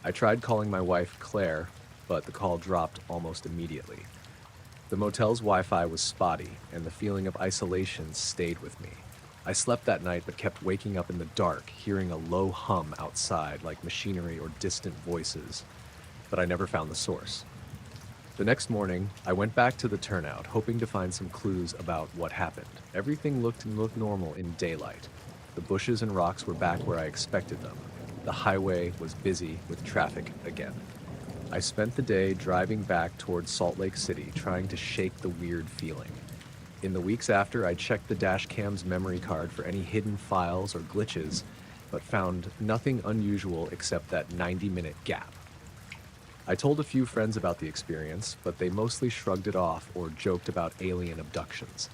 I tried calling my wife, Claire, but the call dropped almost immediately. The motel's Wi-Fi was spotty, and the feeling of isolation stayed with me. I slept that night but kept waking up in the dark, hearing a low hum outside like machinery or distant voices, but I never found the source. The next morning, I went back to the turnout, hoping to find some clues about what happened. Everything looked normal in daylight. The bushes and rocks were back where I expected them. The highway was busy with traffic again. I spent the day driving back towards Salt Lake City, trying to shake the weird feeling. In the weeks after, I checked the dashcam's memory card for any hidden files or glitches, but found nothing unusual except that 90-minute gap. I told a few friends about the experience, but they mostly shrugged it off or joked about alien abductions.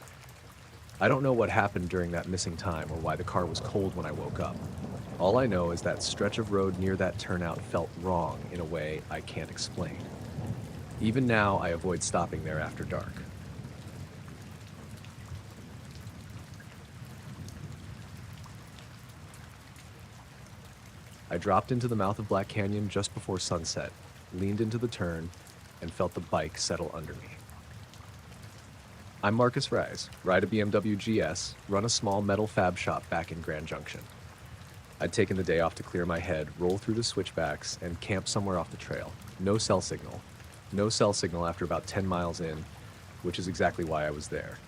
I don't know what happened during that missing time or why the car was cold when I woke up. All I know is that stretch of road near that turnout felt wrong in a way I can't explain. Even now, I avoid stopping there after dark. I dropped into the mouth of Black Canyon just before sunset, leaned into the turn, and felt the bike settle under me. I'm Marcus Rise, ride a BMW GS, run a small metal fab shop back in Grand Junction. I'd taken the day off to clear my head, roll through the switchbacks, and camp somewhere off the trail. No cell signal. No cell signal after about 10 miles in, which is exactly why I was there.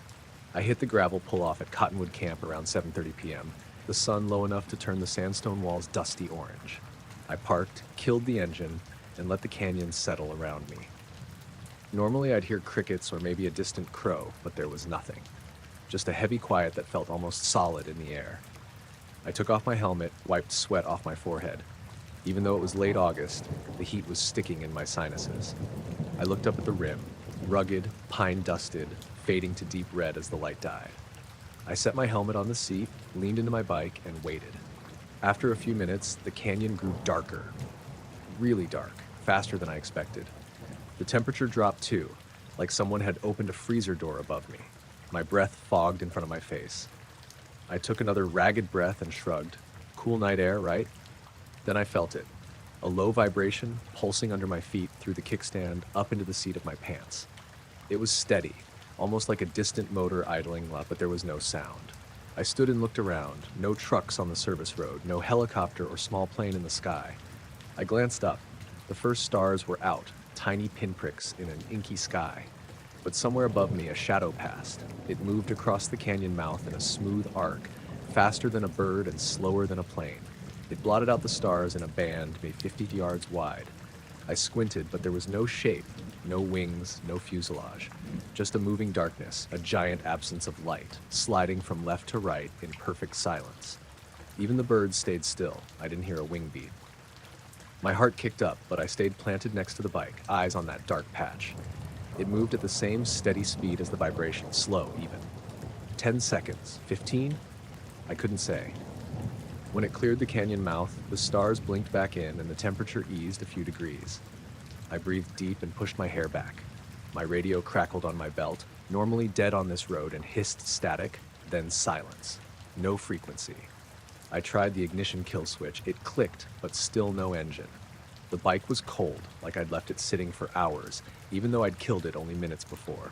I hit the gravel pull-off at Cottonwood Camp around 7:30 p.m., the sun low enough to turn the sandstone walls dusty orange. I parked, killed the engine, and let the canyon settle around me. Normally I'd hear crickets or maybe a distant crow, but there was nothing. Just a heavy quiet that felt almost solid in the air. I took off my helmet, wiped sweat off my forehead. Even though it was late August, the heat was sticking in my sinuses. I looked up at the rim, rugged, pine-dusted, fading to deep red as the light died. I set my helmet on the seat, leaned into my bike, and waited. After a few minutes, the canyon grew darker. Really dark, faster than I expected. The temperature dropped too, like someone had opened a freezer door above me. My breath fogged in front of my face. I took another ragged breath and shrugged. Cool night air, right? Then I felt it, a low vibration pulsing under my feet through the kickstand up into the seat of my pants. It was steady, almost like a distant motor idling, but there was no sound. I stood and looked around. No trucks on the service road, no helicopter or small plane in the sky. I glanced up. The first stars were out, tiny pinpricks in an inky sky. But somewhere above me, a shadow passed. It moved across the canyon mouth in a smooth arc, faster than a bird and slower than a plane. It blotted out the stars in a band maybe 50 yards wide. I squinted, but there was no shape, no wings, no fuselage. Just a moving darkness, a giant absence of light, sliding from left to right in perfect silence. Even the birds stayed still. I didn't hear a wing beat. My heart kicked up, but I stayed planted next to the bike, eyes on that dark patch. It moved at the same steady speed as the vibration, slow even. 10 seconds, 15? I couldn't say. When it cleared the canyon mouth, the stars blinked back in and the temperature eased a few degrees. I breathed deep and pushed my hair back. My radio crackled on my belt, normally dead on this road, and hissed static, then silence. No frequency. I tried the ignition kill switch. It clicked, but still no engine. The bike was cold, like I'd left it sitting for hours, even though I'd killed it only minutes before.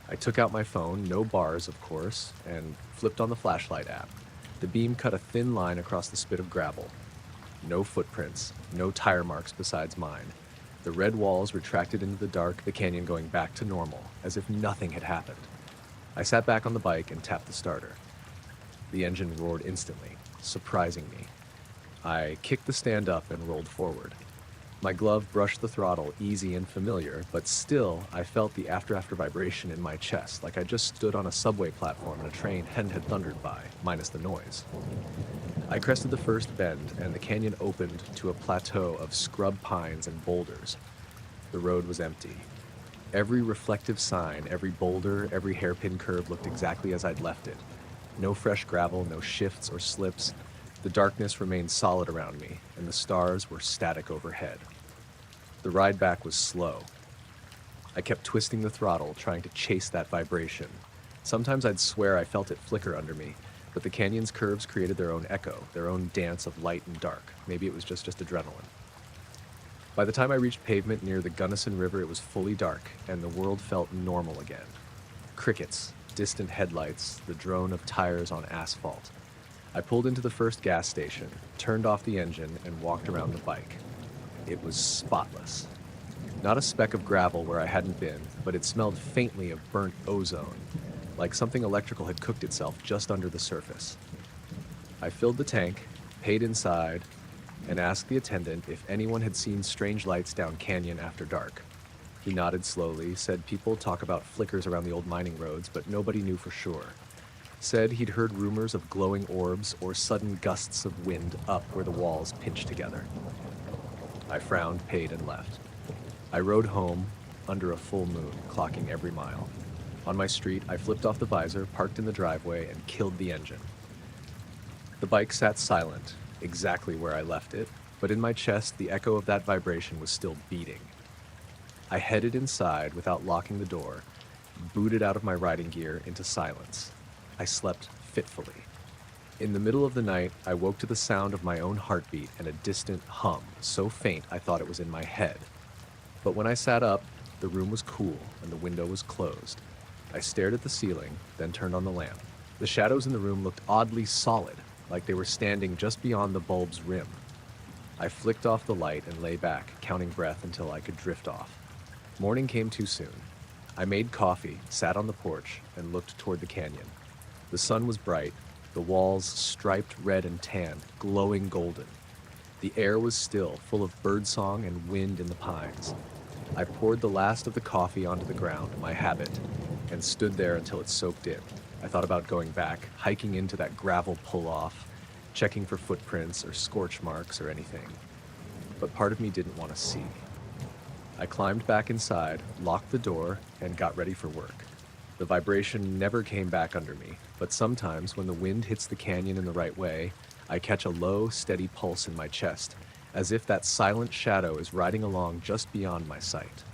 I took out my phone, no bars of course, and flipped on the flashlight app. The beam cut a thin line across the spit of gravel. No footprints, no tire marks besides mine. The red walls retracted into the dark, the canyon going back to normal, as if nothing had happened. I sat back on the bike and tapped the starter. The engine roared instantly, surprising me. I kicked the stand up and rolled forward. My glove brushed the throttle, easy and familiar, but still I felt the after vibration in my chest, like I just stood on a subway platform and a train had thundered by, minus the noise. I crested the first bend, and the canyon opened to a plateau of scrub pines and boulders. The road was empty. Every reflective sign, every boulder, every hairpin curve looked exactly as I'd left it. No fresh gravel, no shifts or slips. The darkness remained solid around me, and the stars were static overhead. The ride back was slow. I kept twisting the throttle, trying to chase that vibration. Sometimes I'd swear I felt it flicker under me, but the canyon's curves created their own echo, their own dance of light and dark. Maybe it was just adrenaline. By the time I reached pavement near the Gunnison River, it was fully dark, and the world felt normal again. Crickets, distant headlights, the drone of tires on asphalt. I pulled into the first gas station, turned off the engine, and walked around the bike. It was spotless. Not a speck of gravel where I hadn't been, but it smelled faintly of burnt ozone, like something electrical had cooked itself just under the surface. I filled the tank, paid inside, and asked the attendant if anyone had seen strange lights down canyon after dark. He nodded slowly, said people talk about flickers around the old mining roads, but nobody knew for sure. Said he'd heard rumors of glowing orbs or sudden gusts of wind up where the walls pinched together. I frowned, paid, and left. I rode home under a full moon, clocking every mile. On my street, I flipped off the visor, parked in the driveway, and killed the engine. The bike sat silent, exactly where I left it, but in my chest, the echo of that vibration was still beating. I headed inside without locking the door, booted out of my riding gear into silence. I slept fitfully. In the middle of the night, I woke to the sound of my own heartbeat and a distant hum, so faint I thought it was in my head. But when I sat up, the room was cool and the window was closed. I stared at the ceiling, then turned on the lamp. The shadows in the room looked oddly solid, like they were standing just beyond the bulb's rim. I flicked off the light and lay back, counting breath until I could drift off. Morning came too soon. I made coffee, sat on the porch, and looked toward the canyon. The sun was bright, the walls striped red and tan, glowing golden. The air was still, full of birdsong and wind in the pines. I poured the last of the coffee onto the ground, my habit, and stood there until it soaked in. I thought about going back, hiking into that gravel pull-off, checking for footprints or scorch marks or anything. But part of me didn't want to see. I climbed back inside, locked the door, and got ready for work. The vibration never came back under me, but sometimes when the wind hits the canyon in the right way, I catch a low, steady pulse in my chest, as if that silent shadow is riding along just beyond my sight.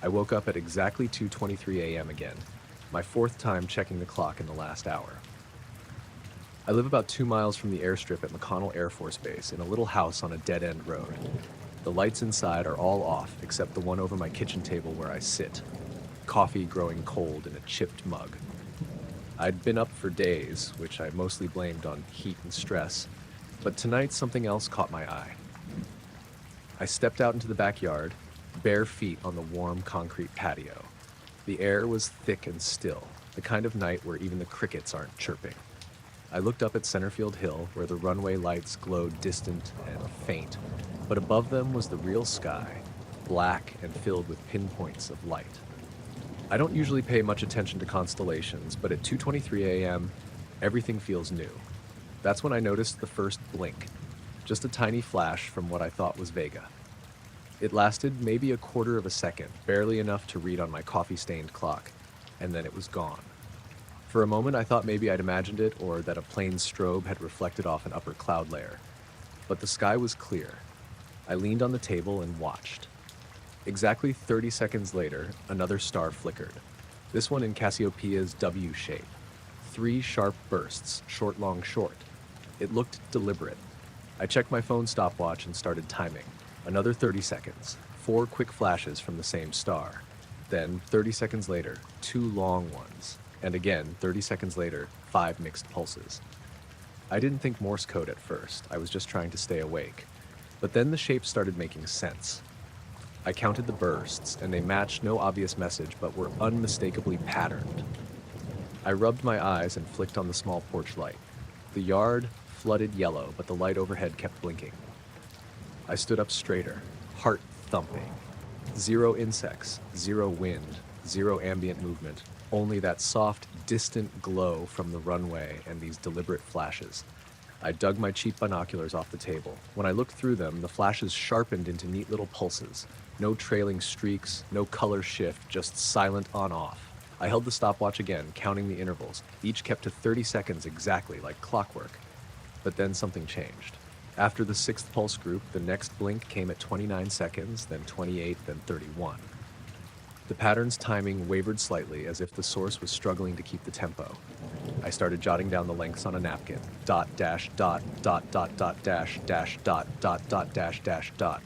I woke up at exactly 2:23 a.m. again, my fourth time checking the clock in the last hour. I live about 2 miles from the airstrip at McConnell Air Force Base in a little house on a dead-end road. The lights inside are all off except the one over my kitchen table where I sit, coffee growing cold in a chipped mug. I'd been up for days, which I mostly blamed on heat and stress, but tonight something else caught my eye. I stepped out into the backyard, bare feet on the warm concrete patio. The air was thick and still, the kind of night where even the crickets aren't chirping. I looked up at Centerfield Hill, where the runway lights glowed distant and faint, but above them was the real sky, black and filled with pinpoints of light. I don't usually pay much attention to constellations, but at 2:23 a.m., everything feels new. That's when I noticed the first blink, just a tiny flash from what I thought was Vega. It lasted maybe a quarter of a second, barely enough to read on my coffee-stained clock, and then it was gone. For a moment, I thought maybe I'd imagined it or that a plane's strobe had reflected off an upper cloud layer. But the sky was clear. I leaned on the table and watched. Exactly 30 seconds later, another star flickered, this one in Cassiopeia's W shape. 3 sharp bursts, short, long, short. It looked deliberate. I checked my phone stopwatch and started timing. Another 30 seconds, 4 quick flashes from the same star. Then, 30 seconds later, 2 long ones. And again, 30 seconds later, 5 mixed pulses. I didn't think Morse code at first. I was just trying to stay awake. But then the shapes started making sense. I counted the bursts, and they matched no obvious message, but were unmistakably patterned. I rubbed my eyes and flicked on the small porch light. The yard flooded yellow, but the light overhead kept blinking. I stood up straighter, heart thumping. 0 insects, 0 wind, 0 ambient movement, only that soft, distant glow from the runway and these deliberate flashes. I dug my cheap binoculars off the table. When I looked through them, the flashes sharpened into neat little pulses. No trailing streaks, no color shift, just silent on-off. I held the stopwatch again, counting the intervals. Each kept to 30 seconds exactly, like clockwork. But then something changed. After the 6th pulse group, the next blink came at 29 seconds, then 28, then 31. The pattern's timing wavered slightly, as if the source was struggling to keep the tempo. I started jotting down the lengths on a napkin. Dot, dash, dot, dot, dot, dot, dash, dot, dot, dot, dash, dot.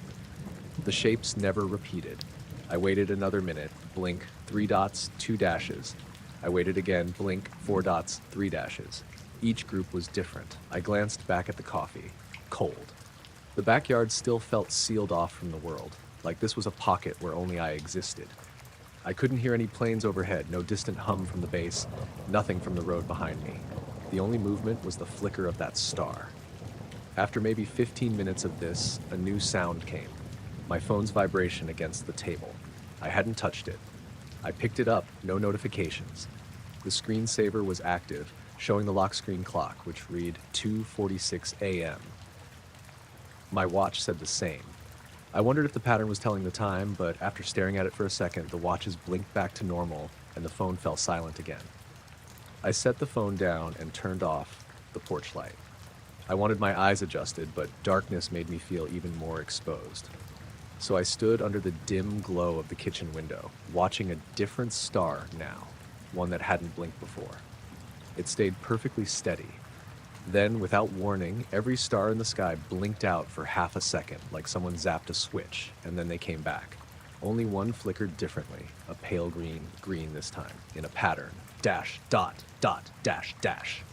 The shapes never repeated. I waited another minute, blink, 3 dots, 2 dashes. I waited again, blink, 4 dots, 3 dashes. Each group was different. I glanced back at the coffee. Cold. The backyard still felt sealed off from the world, like this was a pocket where only I existed. I couldn't hear any planes overhead, no distant hum from the base, nothing from the road behind me. The only movement was the flicker of that star. After maybe 15 minutes of this, a new sound came. My phone's vibration against the table. I hadn't touched it. I picked it up, no notifications. The screensaver was active, showing the lock screen clock, which read 2:46 a.m. My watch said the same. I wondered if the pattern was telling the time, but after staring at it for a second, the watches blinked back to normal and the phone fell silent again. I set the phone down and turned off the porch light. I wanted my eyes adjusted, but darkness made me feel even more exposed. So I stood under the dim glow of the kitchen window, watching a different star now, one that hadn't blinked before. It stayed perfectly steady. Then, without warning, every star in the sky blinked out for half a second, like someone zapped a switch, and then they came back. Only one flickered differently, a pale green this time, in a pattern. Dash, dot, dot, dash, dash.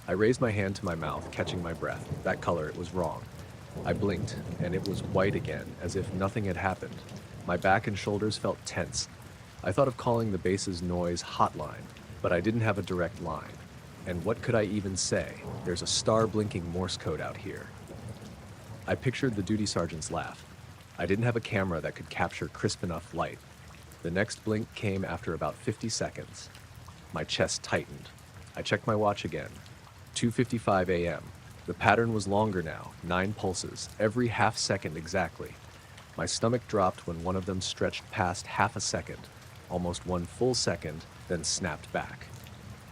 I raised my hand to my mouth, catching my breath. That color, it was wrong. I blinked, and it was white again, as if nothing had happened. My back and shoulders felt tense. I thought of calling the base's noise hotline, but I didn't have a direct line. And what could I even say? There's a star blinking Morse code out here. I pictured the duty sergeant's laugh. I didn't have a camera that could capture crisp enough light. The next blink came after about 50 seconds. My chest tightened. I checked my watch again. 2:55 a.m. The pattern was longer now, 9 pulses, every half second exactly. My stomach dropped when one of them stretched past half a second, almost 1 full second, then snapped back.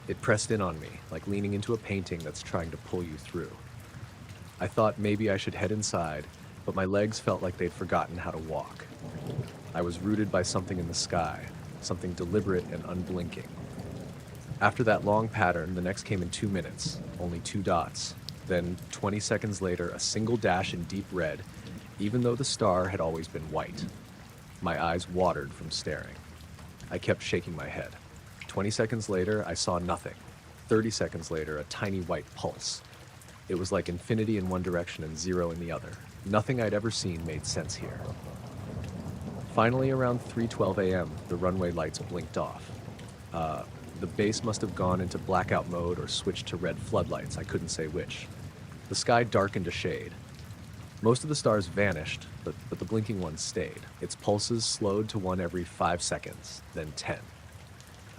It pressed in on me, like leaning into a painting that's trying to pull you through. I thought maybe I should head inside, but my legs felt like they'd forgotten how to walk. I was rooted by something in the sky, something deliberate and unblinking. After that long pattern, the next came in 2 minutes, only 2 dots. Then, 20 seconds later, a single dash in deep red, even though the star had always been white. My eyes watered from staring. I kept shaking my head. 20 seconds later, I saw nothing. 30 seconds later, a tiny white pulse. It was like infinity in one direction and zero in the other. Nothing I'd ever seen made sense here. Finally, around 3:12 a.m., the runway lights blinked off. The base must have gone into blackout mode or switched to red floodlights, I couldn't say which. The sky darkened to shade. Most of the stars vanished, but the blinking one stayed. Its pulses slowed to one every 5 seconds, then 10.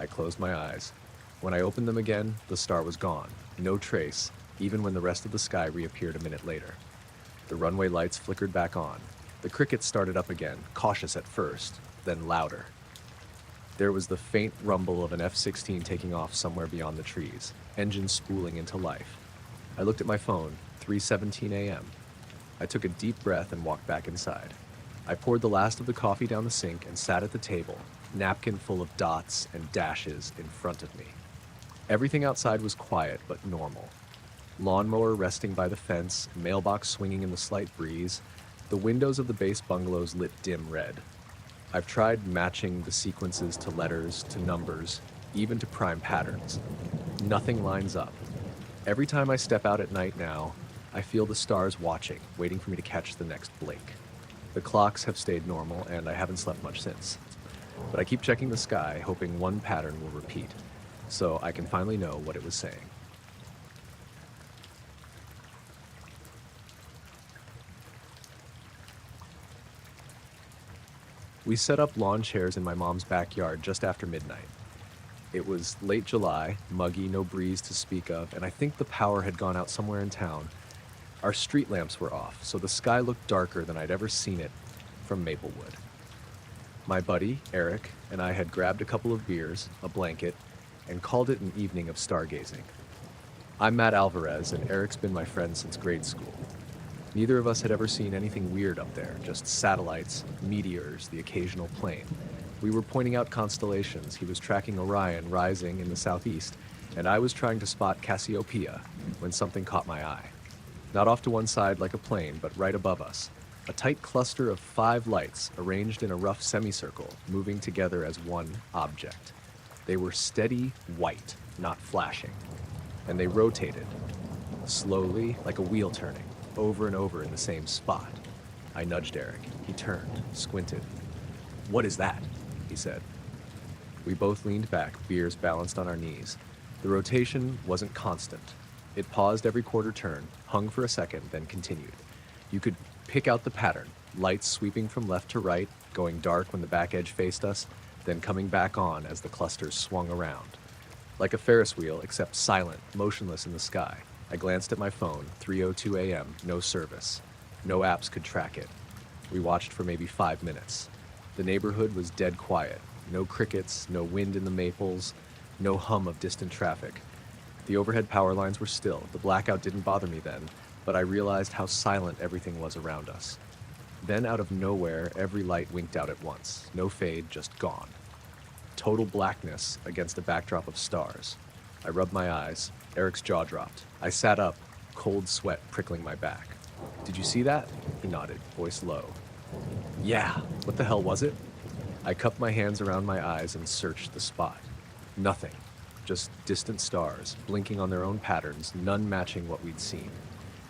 I closed my eyes. When I opened them again, the star was gone. No trace, even when the rest of the sky reappeared a minute later. The runway lights flickered back on. The crickets started up again, cautious at first, then louder. There was the faint rumble of an F-16 taking off somewhere beyond the trees, engines spooling into life. I looked at my phone, 3:17 a.m. I took a deep breath and walked back inside. I poured the last of the coffee down the sink and sat at the table, napkin full of dots and dashes in front of me. Everything outside was quiet but normal. Lawnmower resting by the fence, mailbox swinging in the slight breeze. The windows of the base bungalows lit dim red. I've tried matching the sequences to letters, to numbers, even to prime patterns. Nothing lines up. Every time I step out at night now, I feel the stars watching, waiting for me to catch the next blink. The clocks have stayed normal, and I haven't slept much since. But I keep checking the sky, hoping one pattern will repeat, so I can finally know what it was saying. We set up lawn chairs in my mom's backyard just after midnight. It was late July, muggy, no breeze to speak of, and I think the power had gone out somewhere in town. Our street lamps were off, so the sky looked darker than I'd ever seen it from Maplewood. My buddy, Eric, and I had grabbed a couple of beers, a blanket, and called it an evening of stargazing. I'm Matt Alvarez, and Eric's been my friend since grade school. Neither of us had ever seen anything weird up there, just satellites, meteors, the occasional plane. We were pointing out constellations. He was tracking Orion rising in the southeast, and I was trying to spot Cassiopeia when something caught my eye. Not off to one side like a plane, but right above us. A tight cluster of 5 lights arranged in a rough semicircle, moving together as one object. They were steady white, not flashing. And they rotated, slowly, like a wheel turning, over and over in the same spot. I nudged Eric. He turned, squinted. "What is that?" he said. We both leaned back, beers balanced on our knees. The rotation wasn't constant. It paused every quarter turn, hung for a second, then continued. You could pick out the pattern, lights sweeping from left to right, going dark when the back edge faced us, then coming back on as the clusters swung around. Like a Ferris wheel, except silent, motionless in the sky. I glanced at my phone, 3:02 a.m., no service. No apps could track it. We watched for maybe 5 minutes. The neighborhood was dead quiet. No crickets, no wind in the maples, no hum of distant traffic. The overhead power lines were still. The blackout didn't bother me then, but I realized how silent everything was around us. Then out of nowhere, every light winked out at once. No fade, just gone. Total blackness against a backdrop of stars. I rubbed my eyes. Eric's jaw dropped. I sat up, cold sweat prickling my back. "Did you see that?" He nodded, voice low. "Yeah, what the hell was it?" I cupped my hands around my eyes and searched the spot. Nothing. Just distant stars, blinking on their own patterns, none matching what we'd seen.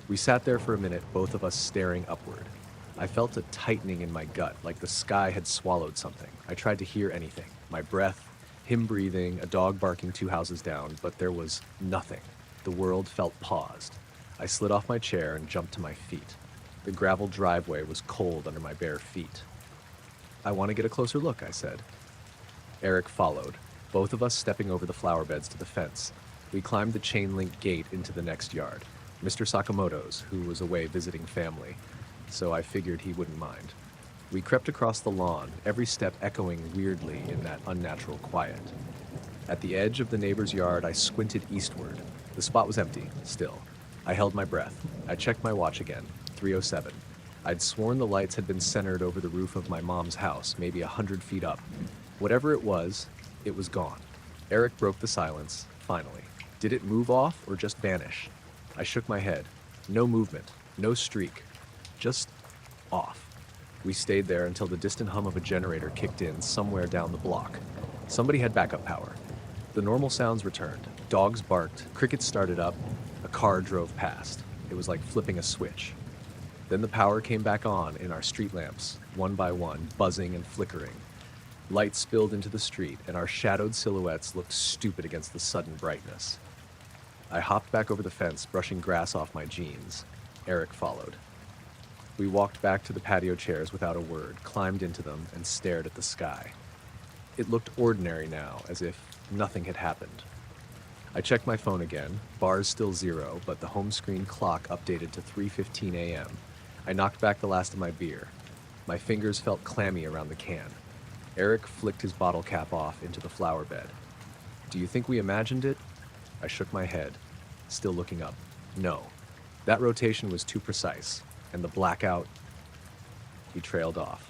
We sat there for a minute, both of us staring upward. I felt a tightening in my gut, like the sky had swallowed something. I tried to hear anything. My breath, him breathing, a dog barking 2 houses down, but there was nothing. The world felt paused. I slid off my chair and jumped to my feet. The gravel driveway was cold under my bare feet. "I want to get a closer look," I said. Eric followed, both of us stepping over the flower beds to the fence. We climbed the chain-link gate into the next yard, Mr. Sakamoto's, who was away visiting family, so I figured he wouldn't mind. We crept across the lawn, every step echoing weirdly in that unnatural quiet. At the edge of the neighbor's yard, I squinted eastward. The spot was empty, still. I held my breath. I checked my watch again, 3:07. I'd sworn the lights had been centered over the roof of my mom's house, maybe 100 feet up. Whatever it was gone. Eric broke the silence, finally. Did it move off or just vanish? I shook my head. No movement, no streak, just off. We stayed there until the distant hum of a generator kicked in somewhere down the block. Somebody had backup power. The normal sounds returned. Dogs barked, crickets started up, a car drove past. It was like flipping a switch. Then the power came back on in our street lamps, one by one, buzzing and flickering. Light spilled into the street, and our shadowed silhouettes looked stupid against the sudden brightness. I hopped back over the fence, brushing grass off my jeans. Eric followed. We walked back to the patio chairs without a word, climbed into them, and stared at the sky. It looked ordinary now, as if nothing had happened. I checked my phone again, bars still 0, but the home screen clock updated to 3:15 a.m. I knocked back the last of my beer. My fingers felt clammy around the can. Eric flicked his bottle cap off into the flower bed. Do you think we imagined it? I shook my head, still looking up. No. That rotation was too precise, and the blackout... He trailed off.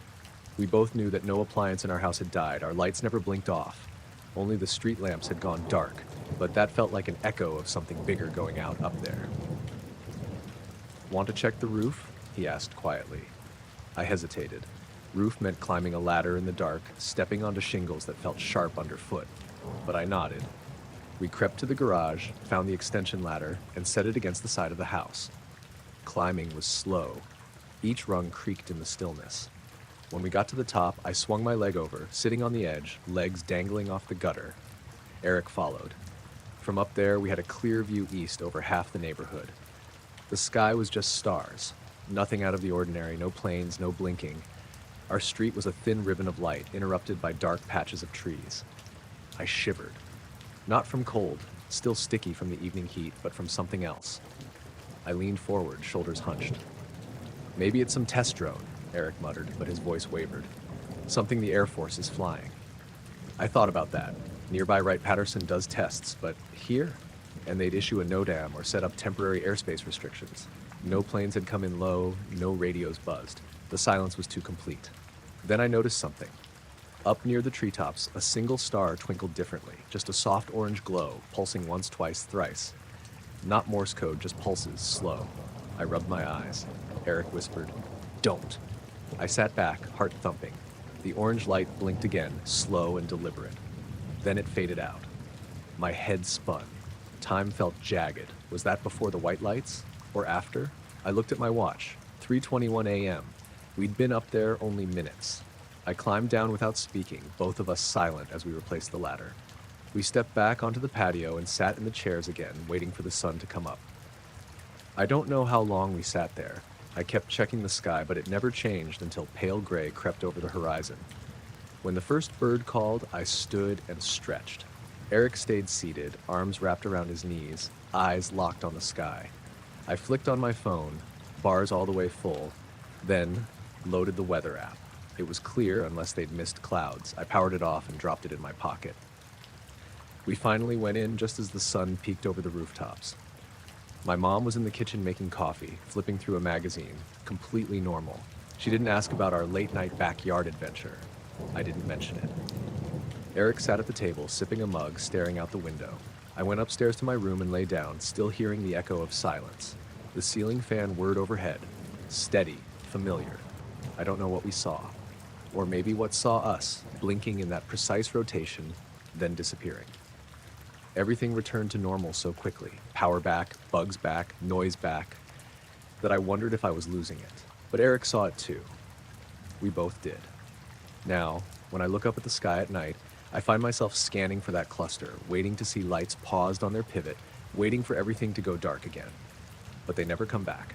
We both knew that no appliance in our house had died. Our lights never blinked off. Only the street lamps had gone dark, but that felt like an echo of something bigger going out up there. Want to check the roof? He asked quietly. I hesitated. Roof meant climbing a ladder in the dark, stepping onto shingles that felt sharp underfoot. But I nodded. We crept to the garage, found the extension ladder, and set it against the side of the house. Climbing was slow. Each rung creaked in the stillness. When we got to the top, I swung my leg over, sitting on the edge, legs dangling off the gutter. Eric followed. From up there, we had a clear view east over half the neighborhood. The sky was just stars. Nothing out of the ordinary, no planes, no blinking. Our street was a thin ribbon of light, interrupted by dark patches of trees. I shivered. Not from cold, still sticky from the evening heat, but from something else. I leaned forward, shoulders hunched. Maybe it's some test drone, Eric muttered, but his voice wavered. Something the Air Force is flying. I thought about that. Nearby Wright-Patterson does tests, but here? And they'd issue a NODAM or set up temporary airspace restrictions. No planes had come in low, no radios buzzed. The silence was too complete. Then I noticed something. Up near the treetops, a single star twinkled differently, just a soft orange glow, pulsing once, twice, thrice. Not Morse code, just pulses, slow. I rubbed my eyes. Eric whispered, "Don't." I sat back, heart thumping. The orange light blinked again, slow and deliberate. Then it faded out. My head spun. Time felt jagged. Was that before the white lights? Or after? I looked at my watch. 3:21 a.m. We'd been up there only minutes. I climbed down without speaking, both of us silent as we replaced the ladder. We stepped back onto the patio and sat in the chairs again, waiting for the sun to come up. I don't know how long we sat there. I kept checking the sky, but it never changed until pale gray crept over the horizon. When the first bird called, I stood and stretched. Eric stayed seated, arms wrapped around his knees, eyes locked on the sky. I flicked on my phone, bars all the way full, then loaded the weather app. It was clear unless they'd missed clouds. I powered it off and dropped it in my pocket. We finally went in just as the sun peeked over the rooftops. My mom was in the kitchen making coffee, flipping through a magazine, completely normal. She didn't ask about our late-night backyard adventure. I didn't mention it. Eric sat at the table, sipping a mug, staring out the window. I went upstairs to my room and lay down, still hearing the echo of silence. The ceiling fan whirred overhead. Steady, familiar. I don't know what we saw. Or maybe what saw us, blinking in that precise rotation, then disappearing. Everything returned to normal so quickly. Power back, bugs back, noise back, that I wondered if I was losing it. But Eric saw it too. We both did. Now, when I look up at the sky at night, I find myself scanning for that cluster, waiting to see lights paused on their pivot, waiting for everything to go dark again. But they never come back.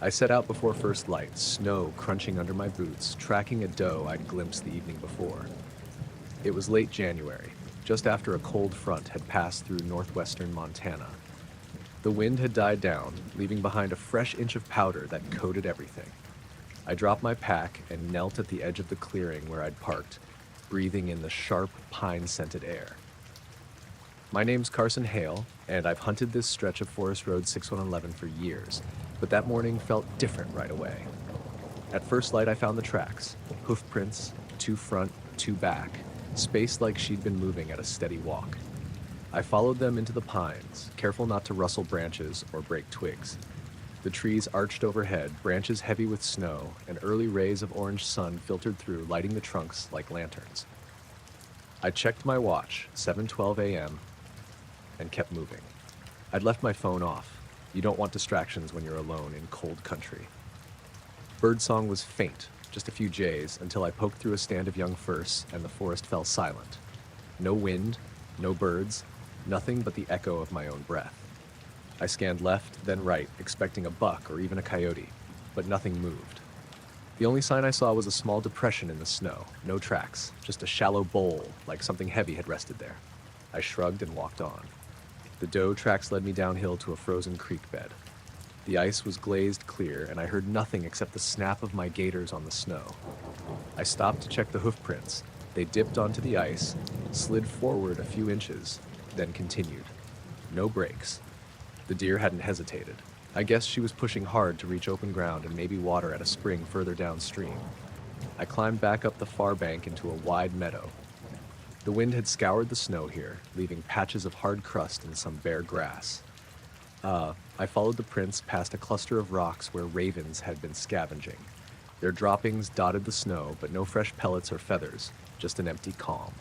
I set out before first light, snow crunching under my boots, tracking a doe I'd glimpsed the evening before. It was late January, just after a cold front had passed through northwestern Montana. The wind had died down, leaving behind a fresh inch of powder that coated everything. I dropped my pack and knelt at the edge of the clearing where I'd parked, breathing in the sharp, pine-scented air. My name's Carson Hale, and I've hunted this stretch of Forest Road 6111 for years, but that morning felt different right away. At first light, I found the tracks, hoof prints, two front, two back, spaced like she'd been moving at a steady walk. I followed them into the pines, careful not to rustle branches or break twigs. The trees arched overhead, branches heavy with snow, and early rays of orange sun filtered through, lighting the trunks like lanterns. I checked my watch, 7:12 a.m., and kept moving. I'd left my phone off. You don't want distractions when you're alone in cold country. Birdsong was faint, just a few jays, until I poked through a stand of young firs and the forest fell silent. No wind, no birds, nothing but the echo of my own breath. I scanned left, then right, expecting a buck or even a coyote, but nothing moved. The only sign I saw was a small depression in the snow, no tracks, just a shallow bowl like something heavy had rested there. I shrugged and walked on. The doe tracks led me downhill to a frozen creek bed. The ice was glazed clear, and I heard nothing except the snap of my gaiters on the snow. I stopped to check the hoof prints. They dipped onto the ice, slid forward a few inches, then continued. No breaks. The deer hadn't hesitated. I guess she was pushing hard to reach open ground and maybe water at a spring further downstream. I climbed back up the far bank into a wide meadow. The wind had scoured the snow here, leaving patches of hard crust and some bare grass. I followed the prints past a cluster of rocks where ravens had been scavenging. Their droppings dotted the snow, but no fresh pellets or feathers, just an empty calm.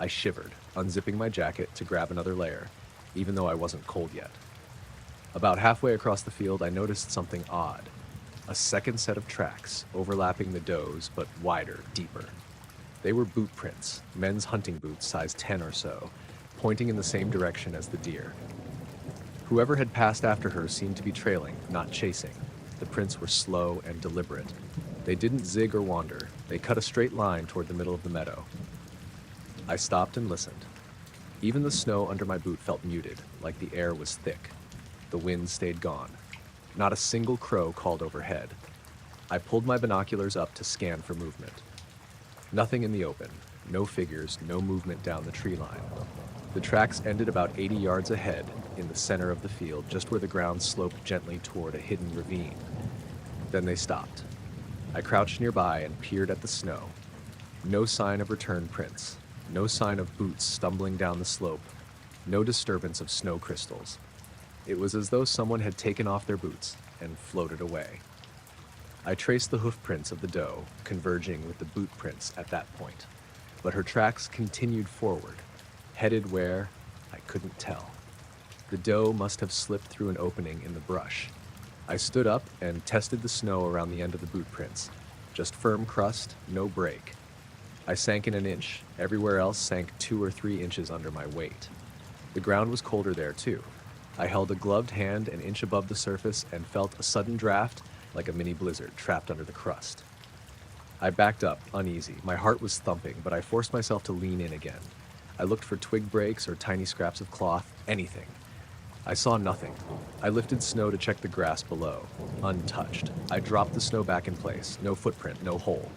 I shivered, unzipping my jacket to grab another layer, even though I wasn't cold yet. About halfway across the field, I noticed something odd. A second set of tracks, overlapping the does, but wider, deeper. They were boot prints, men's hunting boots, size 10 or so, pointing in the same direction as the deer. Whoever had passed after her seemed to be trailing, not chasing. The prints were slow and deliberate. They didn't zig or wander. They cut a straight line toward the middle of the meadow. I stopped and listened. Even the snow under my boot felt muted, like the air was thick. The wind stayed gone. Not a single crow called overhead. I pulled my binoculars up to scan for movement. Nothing in the open. No figures, no movement down the tree line. The tracks ended about 80 yards ahead, in the center of the field, just where the ground sloped gently toward a hidden ravine. Then they stopped. I crouched nearby and peered at the snow. No sign of return prints. No sign of boots stumbling down the slope. No disturbance of snow crystals. It was as though someone had taken off their boots and floated away. I traced the hoof prints of the doe, converging with the boot prints at that point. But her tracks continued forward, headed where, I couldn't tell. The doe must have slipped through an opening in the brush. I stood up and tested the snow around the end of the boot prints. Just firm crust, no break. I sank in an inch. Everywhere else sank 2 or 3 inches under my weight. The ground was colder there, too. I held a gloved hand an inch above the surface and felt a sudden draft like a mini blizzard trapped under the crust. I backed up, uneasy. My heart was thumping, but I forced myself to lean in again. I looked for twig breaks or tiny scraps of cloth, anything. I saw nothing. I lifted snow to check the grass below. Untouched. I dropped the snow back in place. No footprint, no hole.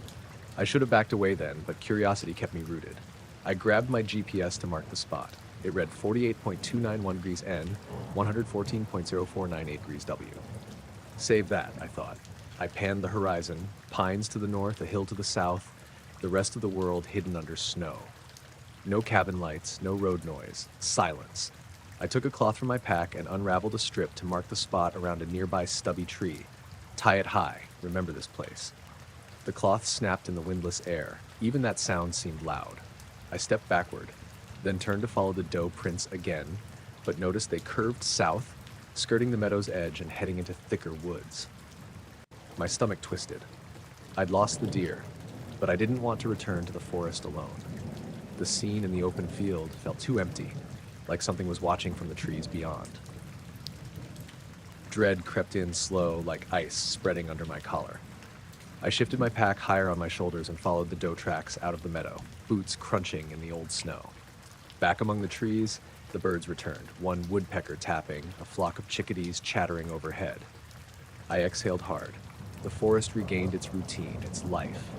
I should have backed away then, but curiosity kept me rooted. I grabbed my GPS to mark the spot. It read 48.291 degrees N, 114.0498 degrees W. Save that, I thought. I panned the horizon, pines to the north, a hill to the south, the rest of the world hidden under snow. No cabin lights, no road noise, silence. I took a cloth from my pack and unraveled a strip to mark the spot around a nearby stubby tree. Tie it high, remember this place. The cloth snapped in the windless air. Even that sound seemed loud. I stepped backward, then turned to follow the doe prints again, but noticed they curved south, skirting the meadow's edge and heading into thicker woods. My stomach twisted. I'd lost the deer, but I didn't want to return to the forest alone. The scene in the open field felt too empty, like something was watching from the trees beyond. Dread crept in slow, like ice spreading under my collar. I shifted my pack higher on my shoulders and followed the doe tracks out of the meadow, boots crunching in the old snow. Back among the trees, the birds returned, one woodpecker tapping, a flock of chickadees chattering overhead. I exhaled hard. The forest regained its routine, its life.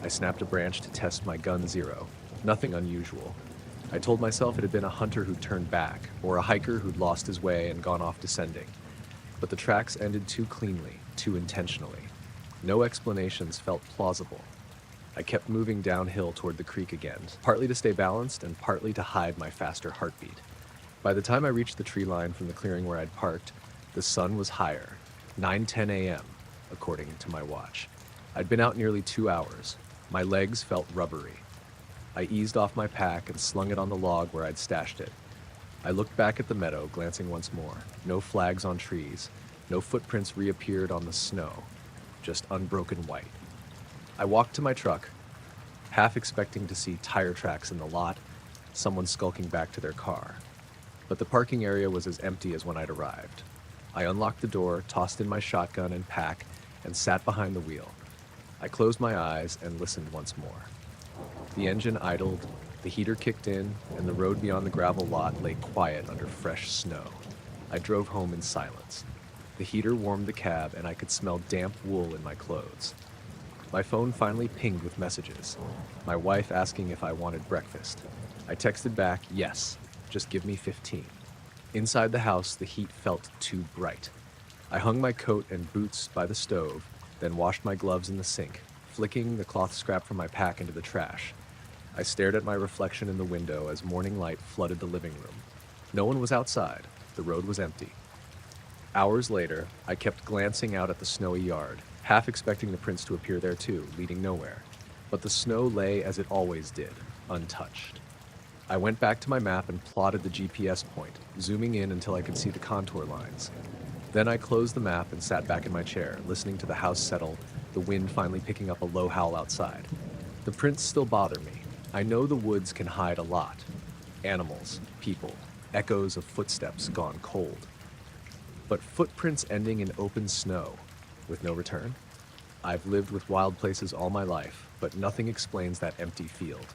I snapped a branch to test my gun zero. Nothing unusual. I told myself it had been a hunter who'd turned back, or a hiker who'd lost his way and gone off descending. But the tracks ended too cleanly, too intentionally. No explanations felt plausible. I kept moving downhill toward the creek again, partly to stay balanced and partly to hide my faster heartbeat. By the time I reached the tree line from the clearing where I'd parked, the sun was higher, 9:10 a.m., according to my watch. I'd been out nearly 2 hours. My legs felt rubbery. I eased off my pack and slung it on the log where I'd stashed it. I looked back at the meadow, glancing once more. No flags on trees. No footprints reappeared on the snow. Just unbroken white. I walked to my truck, half expecting to see tire tracks in the lot, someone skulking back to their car. But the parking area was as empty as when I'd arrived. I unlocked the door, tossed in my shotgun and pack, and sat behind the wheel. I closed my eyes and listened once more. The engine idled, the heater kicked in, and the road beyond the gravel lot lay quiet under fresh snow. I drove home in silence. The heater warmed the cab, and I could smell damp wool in my clothes. My phone finally pinged with messages. My wife asking if I wanted breakfast. I texted back, yes, just give me 15. Inside the house, the heat felt too bright. I hung my coat and boots by the stove, then washed my gloves in the sink, flicking the cloth scrap from my pack into the trash. I stared at my reflection in the window as morning light flooded the living room. No one was outside. The road was empty. Hours later, I kept glancing out at the snowy yard, half expecting the prints to appear there too, leading nowhere. But the snow lay as it always did, untouched. I went back to my map and plotted the GPS point, zooming in until I could see the contour lines. Then I closed the map and sat back in my chair, listening to the house settle, the wind finally picking up a low howl outside. The prints still bother me. I know the woods can hide a lot. Animals, people, echoes of footsteps gone cold. But footprints ending in open snow, with no return? I've lived with wild places all my life, but nothing explains that empty field.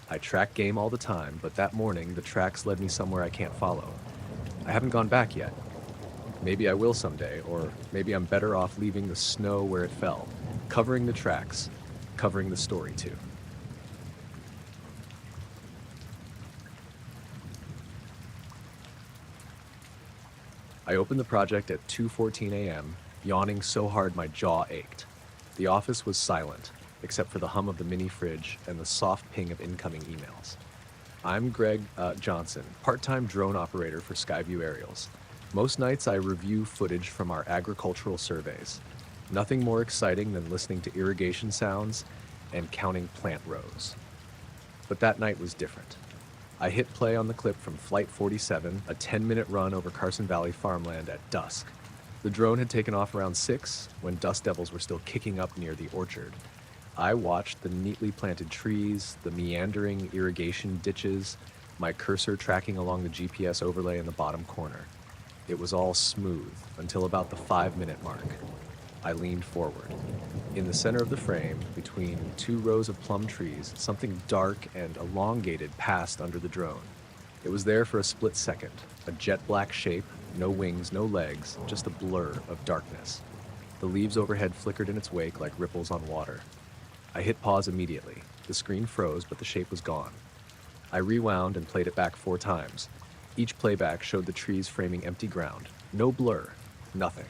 I track game all the time, but that morning the tracks led me somewhere I can't follow. I haven't gone back yet. Maybe I will someday, or maybe I'm better off leaving the snow where it fell, covering the tracks, covering the story too. I opened the project at 2:14 a.m., yawning so hard my jaw ached. The office was silent, except for the hum of the mini fridge and the soft ping of incoming emails. I'm Greg Johnson, part-time drone operator for Skyview Aerials. Most nights I review footage from our agricultural surveys. Nothing more exciting than listening to irrigation sounds and counting plant rows. But that night was different. I hit play on the clip from Flight 47, a 10-minute run over Carson Valley farmland at dusk. The drone had taken off around 6, when dust devils were still kicking up near the orchard. I watched the neatly planted trees, the meandering irrigation ditches, my cursor tracking along the GPS overlay in the bottom corner. It was all smooth until about the 5-minute mark. I leaned forward. In the center of the frame, between 2 rows of plum trees, something dark and elongated passed under the drone. It was there for a split second, a jet black shape, no wings, no legs, just a blur of darkness. The leaves overhead flickered in its wake like ripples on water. I hit pause immediately. The screen froze, but the shape was gone. I rewound and played it back 4 times. Each playback showed the trees framing empty ground. No blur. Nothing.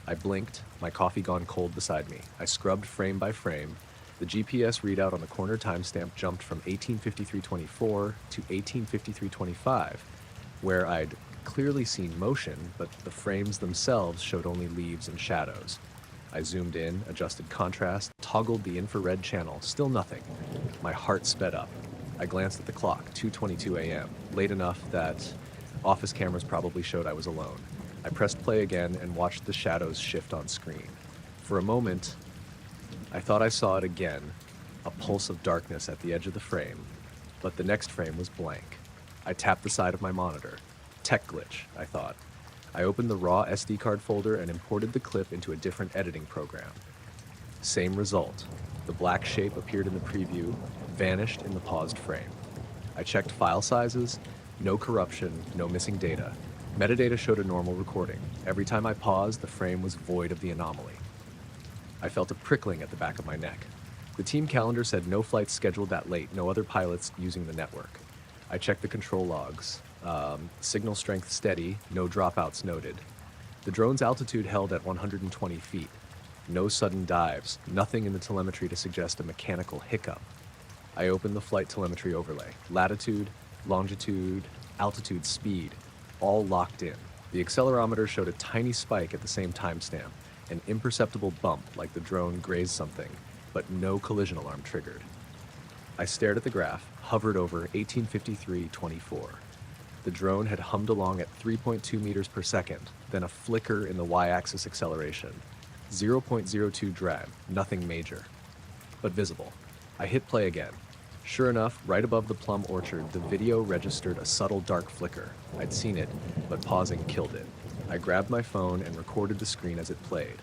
I blinked, my coffee gone cold beside me. I scrubbed frame by frame. The GPS readout on the corner timestamp jumped from 1853.24 to 1853.25, where I'd clearly seen motion, but the frames themselves showed only leaves and shadows. I zoomed in, adjusted contrast, toggled the infrared channel, still nothing. My heart sped up. I glanced at the clock, 2:22 a.m., late enough that office cameras probably showed I was alone. I pressed play again and watched the shadows shift on screen. For a moment, I thought I saw it again, a pulse of darkness at the edge of the frame, but the next frame was blank. I tapped the side of my monitor. Tech glitch, I thought. I opened the raw SD card folder and imported the clip into a different editing program. Same result. The black shape appeared in the preview, vanished in the paused frame. I checked file sizes, no corruption, no missing data. Metadata showed a normal recording. Every time I paused, the frame was void of the anomaly. I felt a prickling at the back of my neck. The team calendar said no flights scheduled that late, no other pilots using the network. I checked the control logs. Signal strength steady, no dropouts noted. The drone's altitude held at 120 feet. No sudden dives, nothing in the telemetry to suggest a mechanical hiccup. I opened the flight telemetry overlay. Latitude, longitude, altitude, speed, all locked in. The accelerometer showed a tiny spike at the same timestamp, an imperceptible bump like the drone grazed something, but no collision alarm triggered. I stared at the graph, hovered over 1853.24. The drone had hummed along at 3.2 meters per second, then a flicker in the y-axis acceleration. 0.02 drag, nothing major, but visible. I hit play again. Sure enough, right above the plum orchard, the video registered a subtle dark flicker. I'd seen it, but pausing killed it. I grabbed my phone and recorded the screen as it played,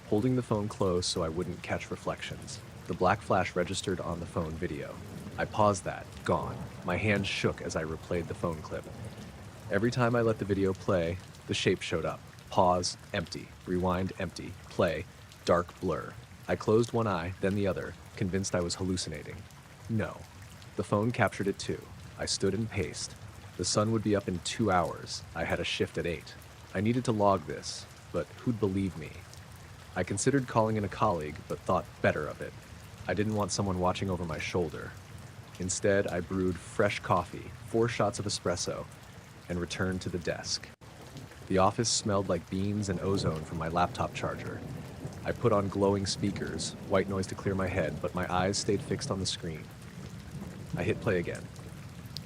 holding the phone close so I wouldn't catch reflections. The black flash registered on the phone video. I paused that, gone. My hand shook as I replayed the phone clip. Every time I let the video play, the shape showed up. Pause, empty. Rewind, empty. Play, dark blur. I closed one eye, then the other, convinced I was hallucinating. No. The phone captured it too. I stood and paced. The sun would be up in 2 hours. I had a shift at 8. I needed to log this, but who'd believe me? I considered calling in a colleague, but thought better of it. I didn't want someone watching over my shoulder. Instead, I brewed fresh coffee, 4 shots of espresso, and returned to the desk. The office smelled like beans and ozone from my laptop charger. I put on glowing speakers, white noise to clear my head, but my eyes stayed fixed on the screen. I hit play again.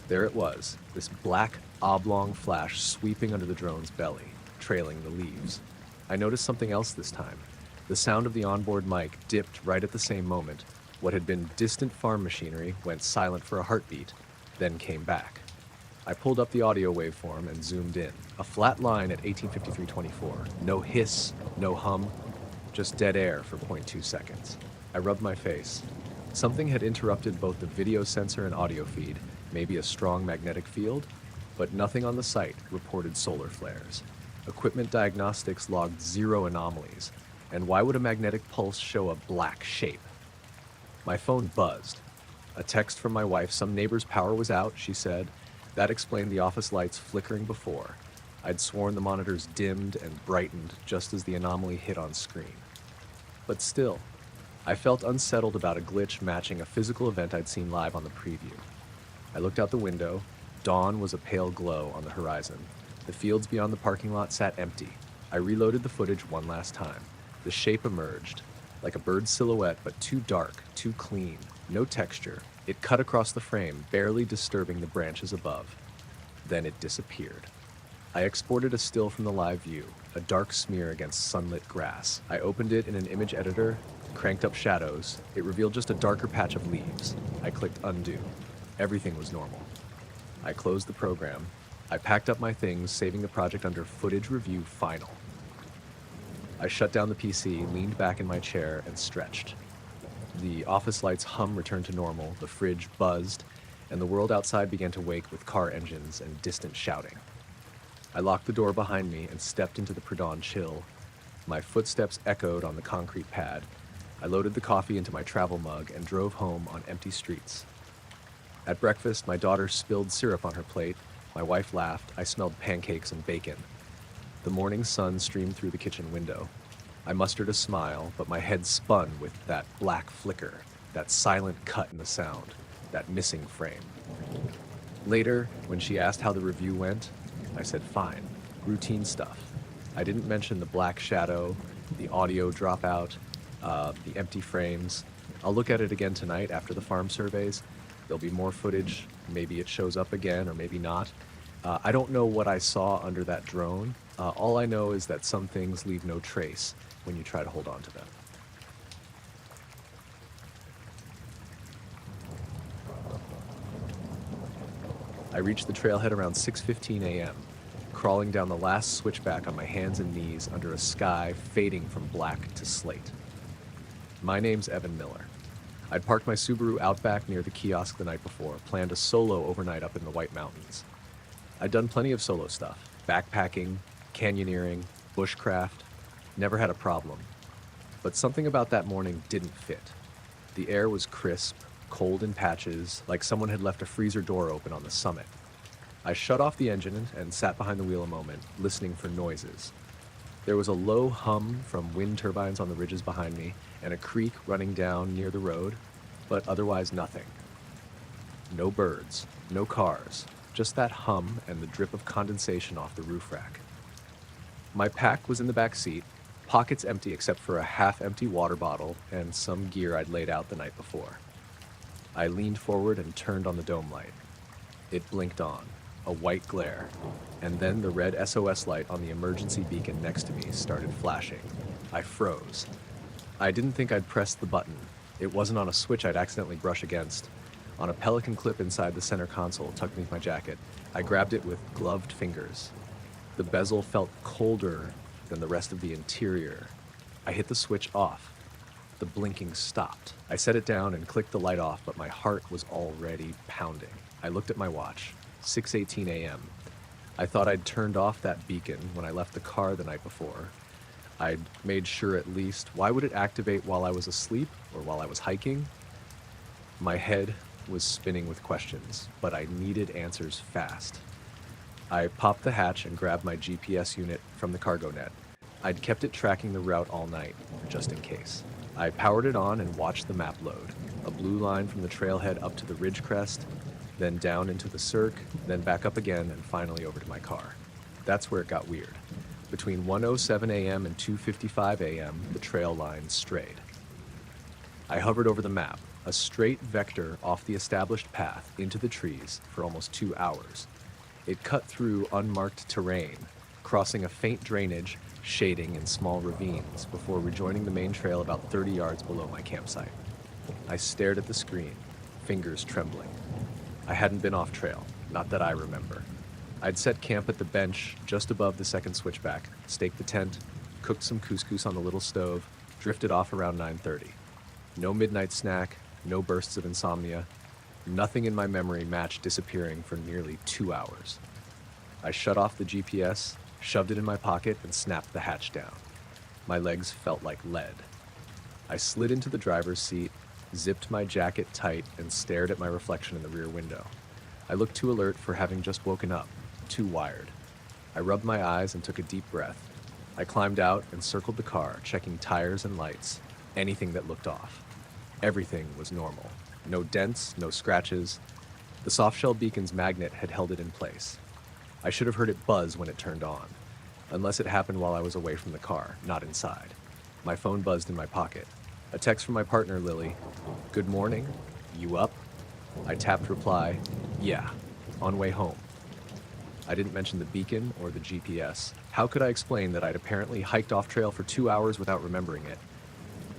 There it was, this black, oblong flash sweeping under the drone's belly, trailing the leaves. I noticed something else this time. The sound of the onboard mic dipped right at the same moment. What had been distant farm machinery went silent for a heartbeat, then came back. I pulled up the audio waveform and zoomed in. A flat line at 1853.24. No hiss, no hum, just dead air for 0.2 seconds. I rubbed my face. Something had interrupted both the video sensor and audio feed, maybe a strong magnetic field, but nothing on the site reported solar flares. Equipment diagnostics logged 0 anomalies, and why would a magnetic pulse show a black shape? My phone buzzed. A text from my wife, some neighbor's power was out, she said. That explained the office lights flickering before. I'd sworn the monitors dimmed and brightened just as the anomaly hit on screen. But still, I felt unsettled about a glitch matching a physical event I'd seen live on the preview. I looked out the window. Dawn was a pale glow on the horizon. The fields beyond the parking lot sat empty. I reloaded the footage one last time. The shape emerged, like a bird's silhouette, but too dark, too clean, no texture. It cut across the frame, barely disturbing the branches above. Then it disappeared. I exported a still from the live view, a dark smear against sunlit grass. I opened it in an image editor, cranked up shadows. It revealed just a darker patch of leaves. I clicked undo. Everything was normal. I closed the program. I packed up my things, saving the project under Footage Review Final. I shut down the PC, leaned back in my chair, and stretched. The office light's hum returned to normal, the fridge buzzed, and the world outside began to wake with car engines and distant shouting. I locked the door behind me and stepped into the pre-dawn chill. My footsteps echoed on the concrete pad. I loaded the coffee into my travel mug and drove home on empty streets. At breakfast, my daughter spilled syrup on her plate. My wife laughed. I smelled pancakes and bacon. The morning sun streamed through the kitchen window. I mustered a smile, but my head spun with that black flicker, that silent cut in the sound, that missing frame. Later, when she asked how the review went, I said fine, routine stuff. I didn't mention the black shadow, the audio dropout, the empty frames. I'll look at it again tonight after the farm surveys. There'll be more footage. Maybe it shows up again or maybe not. I don't know what I saw under that drone. All I know is that some things leave no trace when you try to hold on to them. I reached the trailhead around 6:15 a.m., crawling down the last switchback on my hands and knees under a sky fading from black to slate. My name's Evan Miller. I'd parked my Subaru Outback near the kiosk the night before, planned a solo overnight up in the White Mountains. I'd done plenty of solo stuff, backpacking, canyoneering, bushcraft, never had a problem. But something about that morning didn't fit. The air was crisp, cold in patches, like someone had left a freezer door open on the summit. I shut off the engine and sat behind the wheel a moment, listening for noises. There was a low hum from wind turbines on the ridges behind me and a creek running down near the road, but otherwise nothing. No birds, no cars, just that hum and the drip of condensation off the roof rack. My pack was in the back seat, pockets empty except for a half-empty water bottle and some gear I'd laid out the night before. I leaned forward and turned on the dome light. It blinked on, a white glare, and then the red SOS light on the emergency beacon next to me started flashing. I froze. I didn't think I'd pressed the button. It wasn't on a switch I'd accidentally brush against. On a Pelican clip inside the center console tucked beneath my jacket, I grabbed it with gloved fingers. The bezel felt colder than the rest of the interior. I hit the switch off. The blinking stopped. I set it down and clicked the light off, but my heart was already pounding. I looked at my watch, 6:18 a.m. I thought I'd turned off that beacon when I left the car the night before. I'd made sure at least. Why would it activate while I was asleep or while I was hiking? My head was spinning with questions, but I needed answers fast. I popped the hatch and grabbed my GPS unit from the cargo net. I'd kept it tracking the route all night, just in case. I powered it on and watched the map load. A blue line from the trailhead up to the ridge crest, then down into the cirque, then back up again, and finally over to my car. That's where it got weird. Between 1:07 a.m. and 2:55 a.m., the trail line strayed. I hovered over the map, a straight vector off the established path into the trees for almost 2 hours. It cut through unmarked terrain, crossing a faint drainage, shading in small ravines, before rejoining the main trail about 30 yards below my campsite. I stared at the screen, fingers trembling. I hadn't been off trail, not that I remember. I'd set camp at the bench just above the second switchback, staked the tent, cooked some couscous on the little stove, drifted off around 9:30. No midnight snack, no bursts of insomnia. Nothing in my memory matched disappearing for nearly 2 hours. I shut off the GPS, shoved it in my pocket, and snapped the hatch down. My legs felt like lead. I slid into the driver's seat, zipped my jacket tight, and stared at my reflection in the rear window. I looked too alert for having just woken up, too wired. I rubbed my eyes and took a deep breath. I climbed out and circled the car, checking tires and lights, anything that looked off. Everything was normal. No dents, no scratches. The softshell beacon's magnet had held it in place. I should have heard it buzz when it turned on, unless it happened while I was away from the car, not inside. My phone buzzed in my pocket. A text from my partner, Lily. "Good morning. You up?" I tapped reply. "Yeah. On way home." I didn't mention the beacon or the GPS. How could I explain that I'd apparently hiked off trail for 2 hours without remembering it?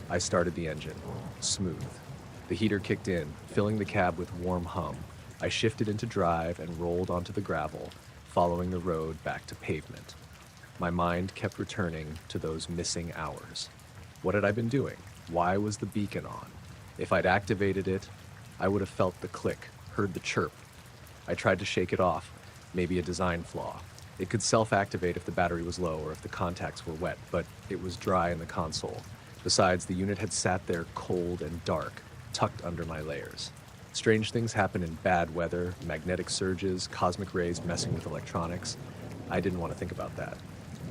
I started the engine. Smooth. The heater kicked in, filling the cab with warm hum. I shifted into drive and rolled onto the gravel, following the road back to pavement. My mind kept returning to those missing hours. What had I been doing? Why was the beacon on? If I'd activated it, I would have felt the click, heard the chirp. I tried to shake it off, maybe a design flaw. It could self-activate if the battery was low or if the contacts were wet, but it was dry in the console. Besides, the unit had sat there cold and dark, tucked under my layers. Strange things happen in bad weather, magnetic surges, cosmic rays messing with electronics. I didn't want to think about that.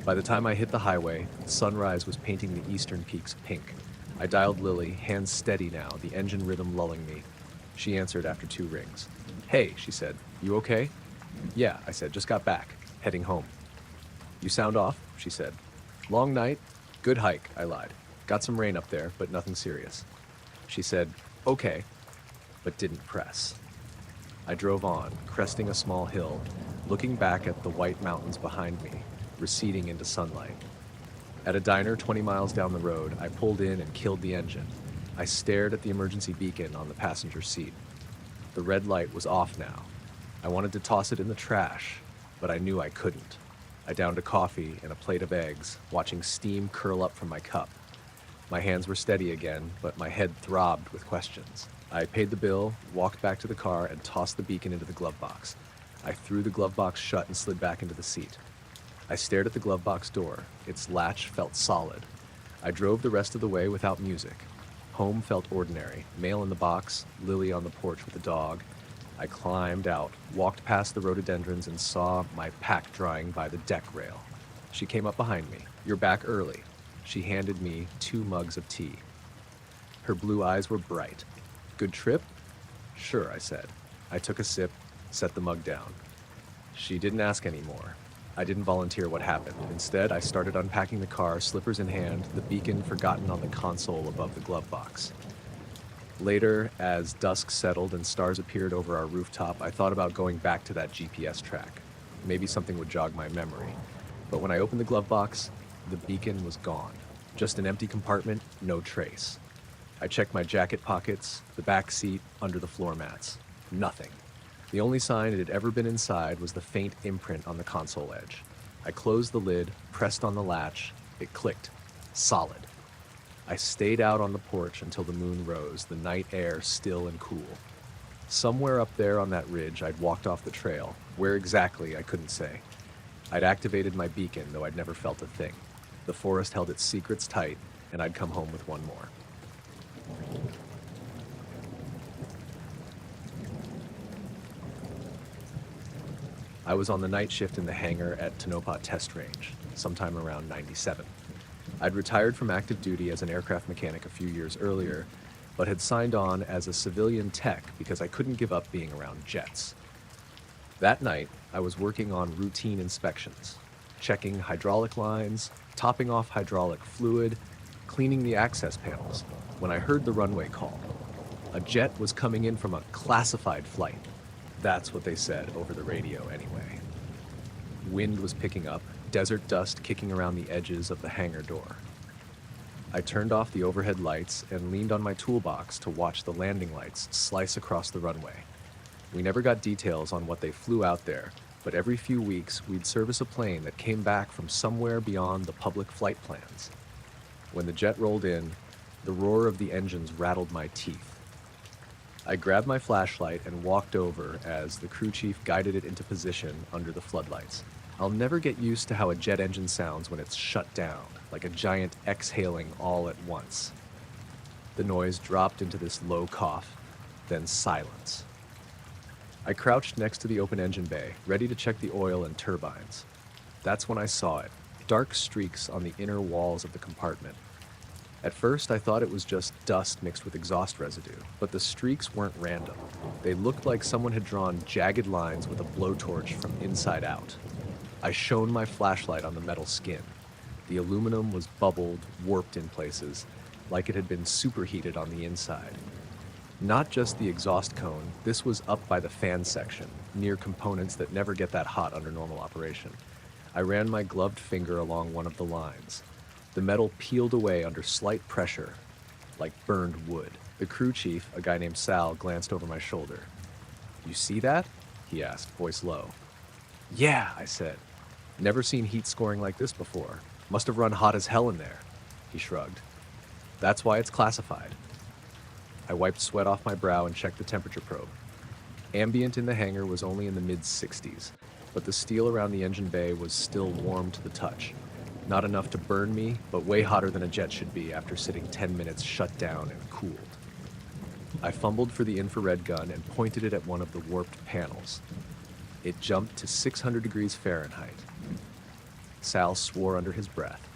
By the time I hit the highway, sunrise was painting the eastern peaks pink. I dialed Lily, hands steady now, the engine rhythm lulling me. She answered after 2 rings. "Hey," she said, "you okay?" "Yeah," I said, "just got back, heading home." "You sound off," she said. "Long night? Good hike," I lied. "Got some rain up there, but nothing serious." She said, "Okay," but didn't press. I drove on, cresting a small hill, looking back at the white mountains behind me, receding into sunlight. At a diner 20 miles down the road, I pulled in and killed the engine. I stared at the emergency beacon on the passenger seat. The red light was off now. I wanted to toss it in the trash, but I knew I couldn't. I downed a coffee and a plate of eggs, watching steam curl up from my cup. My hands were steady again, but my head throbbed with questions. I paid the bill, walked back to the car, and tossed the beacon into the glove box. I threw the glove box shut and slid back into the seat. I stared at the glove box door. Its latch felt solid. I drove the rest of the way without music. Home felt ordinary. Mail in the box, Lily on the porch with the dog. I climbed out, walked past the rhododendrons, and saw my pack drying by the deck rail. She came up behind me. "You're back early." She handed me 2 mugs of tea. Her blue eyes were bright. "Good trip?" "Sure," I said. I took a sip, set the mug down. She didn't ask any more. I didn't volunteer what happened. Instead, I started unpacking the car, slippers in hand, the beacon forgotten on the console above the glove box. Later, as dusk settled and stars appeared over our rooftop, I thought about going back to that GPS track. Maybe something would jog my memory. But when I opened the glove box, the beacon was gone. Just an empty compartment, no trace. I checked my jacket pockets, the back seat, under the floor mats. Nothing. The only sign it had ever been inside was the faint imprint on the console edge. I closed the lid, pressed on the latch. It clicked. Solid. I stayed out on the porch until the moon rose, the night air still and cool. Somewhere up there on that ridge, I'd walked off the trail. Where exactly, I couldn't say. I'd activated my beacon, though I'd never felt a thing. The forest held its secrets tight, and I'd come home with one more. I was on the night shift in the hangar at Tonopah Test Range, sometime around '97. I'd retired from active duty as an aircraft mechanic a few years earlier, but had signed on as a civilian tech because I couldn't give up being around jets. That night, I was working on routine inspections, checking hydraulic lines, topping off hydraulic fluid, cleaning the access panels, when I heard the runway call. A jet was coming in from a classified flight. That's what they said over the radio anyway. Wind was picking up, desert dust kicking around the edges of the hangar door. I turned off the overhead lights and leaned on my toolbox to watch the landing lights slice across the runway. We never got details on what they flew out there, but every few weeks we'd service a plane that came back from somewhere beyond the public flight plans. When the jet rolled in, the roar of the engines rattled my teeth. I grabbed my flashlight and walked over as the crew chief guided it into position under the floodlights. I'll never get used to how a jet engine sounds when it's shut down, like a giant exhaling all at once. The noise dropped into this low cough, then silence. I crouched next to the open engine bay, ready to check the oil and turbines. That's when I saw it, dark streaks on the inner walls of the compartment. At first, I thought it was just dust mixed with exhaust residue, but the streaks weren't random. They looked like someone had drawn jagged lines with a blowtorch from inside out. I shone my flashlight on the metal skin. The aluminum was bubbled, warped in places, like it had been superheated on the inside. Not just the exhaust cone, this was up by the fan section, near components that never get that hot under normal operation. I ran my gloved finger along one of the lines. The metal peeled away under slight pressure, like burned wood. The crew chief, a guy named Sal, glanced over my shoulder. "You see that?" he asked, voice low. "Yeah," I said. "Never seen heat scoring like this before. Must have run hot as hell in there." He shrugged. "That's why it's classified." I wiped sweat off my brow and checked the temperature probe. Ambient in the hangar was only in the mid-60s, but the steel around the engine bay was still warm to the touch. Not enough to burn me, but way hotter than a jet should be after sitting 10 minutes shut down and cooled. I fumbled for the infrared gun and pointed it at one of the warped panels. It jumped to 600 degrees Fahrenheit. Sal swore under his breath.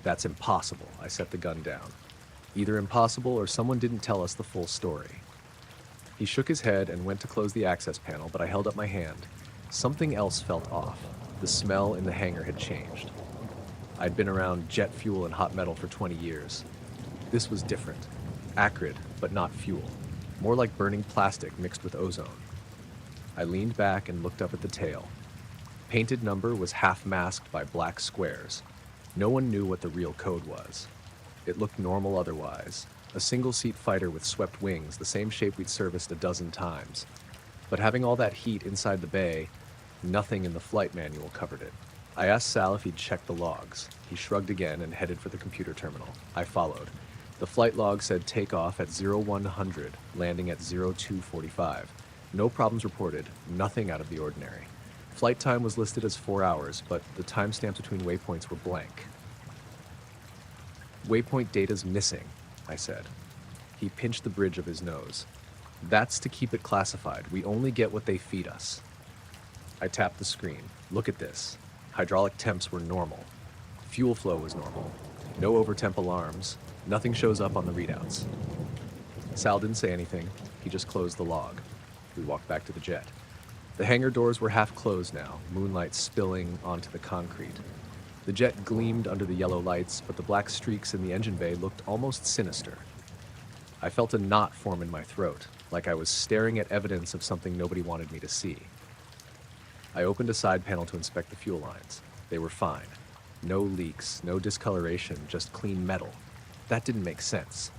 "That's impossible," I set the gun down. Either impossible or someone didn't tell us the full story. He shook his head and went to close the access panel, but I held up my hand. Something else felt off. The smell in the hangar had changed. I'd been around jet fuel and hot metal for 20 years. This was different. Acrid, but not fuel. More like burning plastic mixed with ozone. I leaned back and looked up at the tail. Painted number was half masked by black squares. No one knew what the real code was. It looked normal otherwise. A single-seat fighter with swept wings, the same shape we'd serviced a dozen times. But having all that heat inside the bay, nothing in the flight manual covered it. I asked Sal if he'd checked the logs. He shrugged again and headed for the computer terminal. I followed. The flight log said takeoff at 0100, landing at 0245. No problems reported, nothing out of the ordinary. Flight time was listed as 4 hours, but the timestamps between waypoints were blank. Waypoint data's missing. I said. He pinched the bridge of his nose. That's to keep it classified. We only get what they feed us. I tapped the screen. Look at this. Hydraulic temps were normal. Fuel flow was normal. No overtemp alarms. Nothing shows up on the readouts. Sal didn't say anything. He just closed the log. We walked back to the jet. The hangar doors were half closed now, moonlight spilling onto the concrete. The jet gleamed under the yellow lights, but the black streaks in the engine bay looked almost sinister. I felt a knot form in my throat, like I was staring at evidence of something nobody wanted me to see. I opened a side panel to inspect the fuel lines. They were fine. No leaks, no discoloration, just clean metal. That didn't make sense.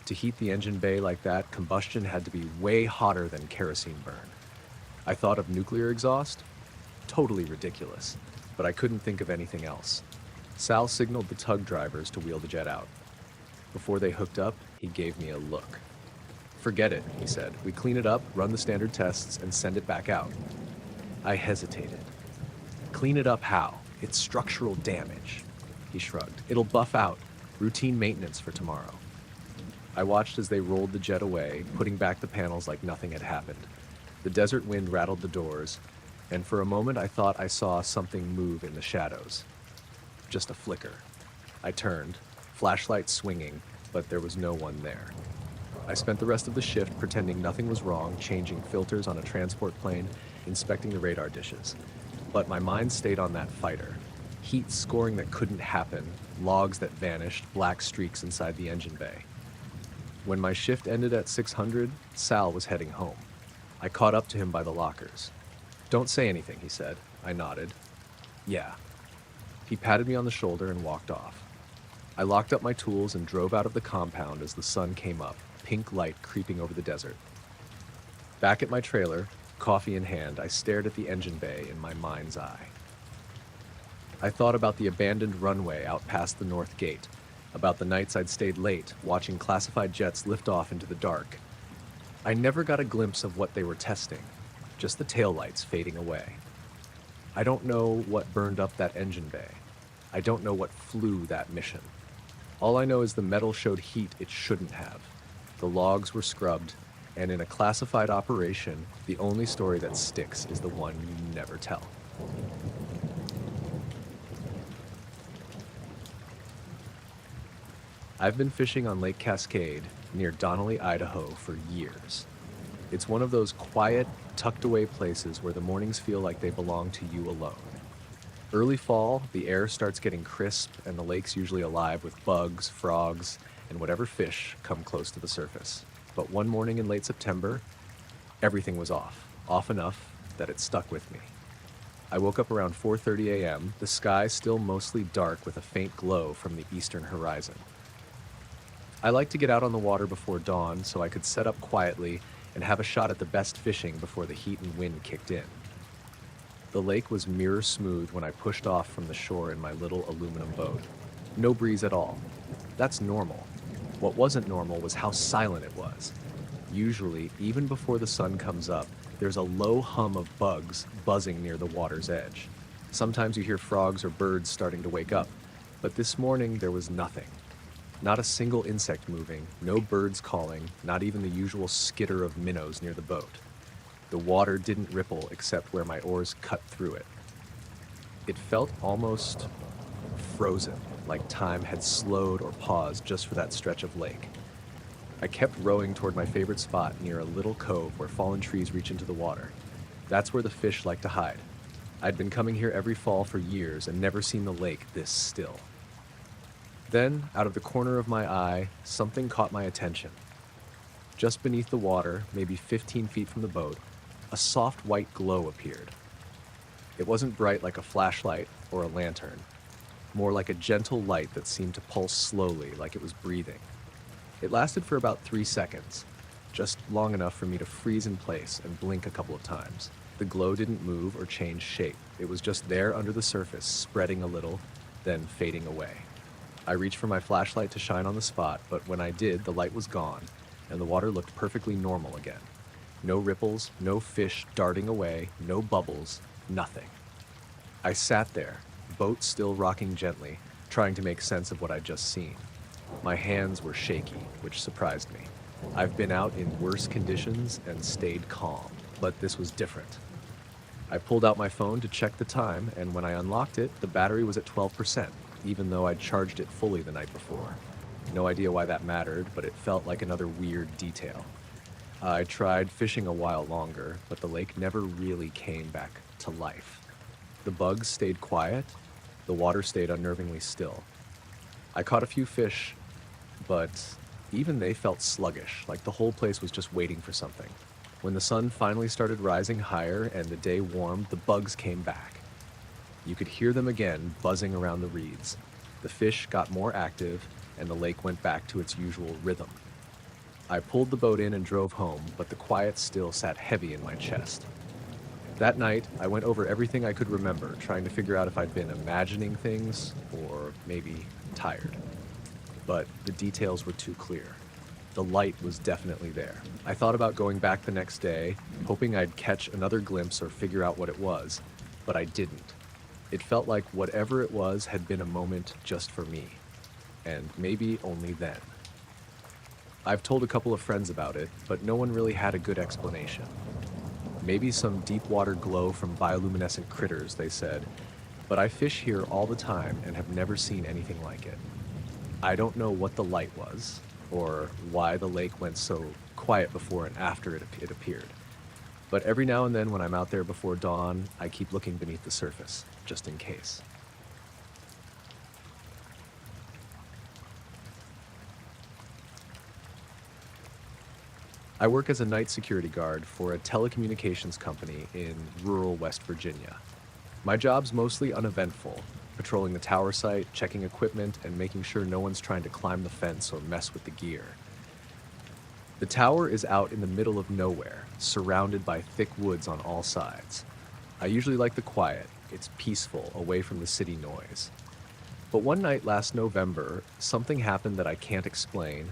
To heat the engine bay like that, combustion had to be way hotter than kerosene burn. I thought of nuclear exhaust. Totally ridiculous, but I couldn't think of anything else. Sal signaled the tug drivers to wheel the jet out. Before they hooked up, he gave me a look. Forget it, he said. We clean it up, run the standard tests, and send it back out. I hesitated. Clean it up how? It's structural damage. He shrugged. It'll buff out. Routine maintenance for tomorrow. I watched as they rolled the jet away, putting back the panels like nothing had happened. The desert wind rattled the doors, and for a moment I thought I saw something move in the shadows. Just a flicker. I turned, flashlight swinging, but there was no one there. I spent the rest of the shift pretending nothing was wrong, changing filters on a transport plane, inspecting the radar dishes. But my mind stayed on that fighter. Heat scoring that couldn't happen, logs that vanished, black streaks inside the engine bay. When my shift ended at 600, Sal was heading home. I caught up to him by the lockers. "Don't say anything," he said. I nodded. "Yeah." He patted me on the shoulder and walked off. I locked up my tools and drove out of the compound as the sun came up, pink light creeping over the desert. Back at my trailer, coffee in hand, I stared at the engine bay in my mind's eye. I thought about the abandoned runway out past the north gate, about the nights I'd stayed late, watching classified jets lift off into the dark. I never got a glimpse of what they were testing, just the taillights fading away. I don't know what burned up that engine bay. I don't know what flew that mission. All I know is the metal showed heat it shouldn't have. The logs were scrubbed, and in a classified operation, the only story that sticks is the one you never tell. I've been fishing on Lake Cascade near Donnelly, Idaho for years. It's one of those quiet, tucked away places where the mornings feel like they belong to you alone. Early fall, the air starts getting crisp and the lake's usually alive with bugs, frogs, and whatever fish come close to the surface. But one morning in late September, everything was off enough that it stuck with me. I woke up around 4:30 a.m., the sky still mostly dark with a faint glow from the eastern horizon. I like to get out on the water before dawn so I could set up quietly and have a shot at the best fishing before the heat and wind kicked in. The lake was mirror smooth when I pushed off from the shore in my little aluminum boat. No breeze at all. That's normal. What wasn't normal was how silent it was. Usually, even before the sun comes up, there's a low hum of bugs buzzing near the water's edge. Sometimes you hear frogs or birds starting to wake up, but this morning there was nothing. Not a single insect moving, no birds calling, not even the usual skitter of minnows near the boat. The water didn't ripple except where my oars cut through it. It felt almost frozen, like time had slowed or paused just for that stretch of lake. I kept rowing toward my favorite spot near a little cove where fallen trees reach into the water. That's where the fish like to hide. I'd been coming here every fall for years and never seen the lake this still. Then, out of the corner of my eye, something caught my attention. Just beneath the water, maybe 15 feet from the boat, a soft white glow appeared. It wasn't bright like a flashlight or a lantern, more like a gentle light that seemed to pulse slowly, like it was breathing. It lasted for about 3 seconds, just long enough for me to freeze in place and blink a couple of times. The glow didn't move or change shape. It was just there under the surface, spreading a little, then fading away. I reached for my flashlight to shine on the spot, but when I did, the light was gone, and the water looked perfectly normal again. No ripples, no fish darting away, no bubbles, nothing. I sat there, boat still rocking gently, trying to make sense of what I'd just seen. My hands were shaky, which surprised me. I've been out in worse conditions and stayed calm, but this was different. I pulled out my phone to check the time, and when I unlocked it, the battery was at 12%, even though I'd charged it fully the night before. No idea why that mattered, but it felt like another weird detail. I tried fishing a while longer, but the lake never really came back to life. The bugs stayed quiet, the water stayed unnervingly still. I caught a few fish, but even they felt sluggish, like the whole place was just waiting for something. When the sun finally started rising higher and the day warmed, the bugs came back. You could hear them again buzzing around the reeds. The fish got more active, and the lake went back to its usual rhythm. I pulled the boat in and drove home, but the quiet still sat heavy in my chest. That night, I went over everything I could remember, trying to figure out if I'd been imagining things or maybe tired. But the details were too clear. The light was definitely there. I thought about going back the next day, hoping I'd catch another glimpse or figure out what it was, but I didn't. It felt like whatever it was had been a moment just for me, and maybe only then. I've told a couple of friends about it, but no one really had a good explanation. Maybe some deep water glow from bioluminescent critters, they said, but I fish here all the time and have never seen anything like it. I don't know what the light was, or why the lake went so quiet before and after it appeared. But every now and then when I'm out there before dawn, I keep looking beneath the surface, just in case. I work as a night security guard for a telecommunications company in rural West Virginia. My job's mostly uneventful, patrolling the tower site, checking equipment, and making sure no one's trying to climb the fence or mess with the gear. The tower is out in the middle of nowhere, surrounded by thick woods on all sides. I usually like the quiet. It's peaceful, away from the city noise. But one night last November, something happened that I can't explain,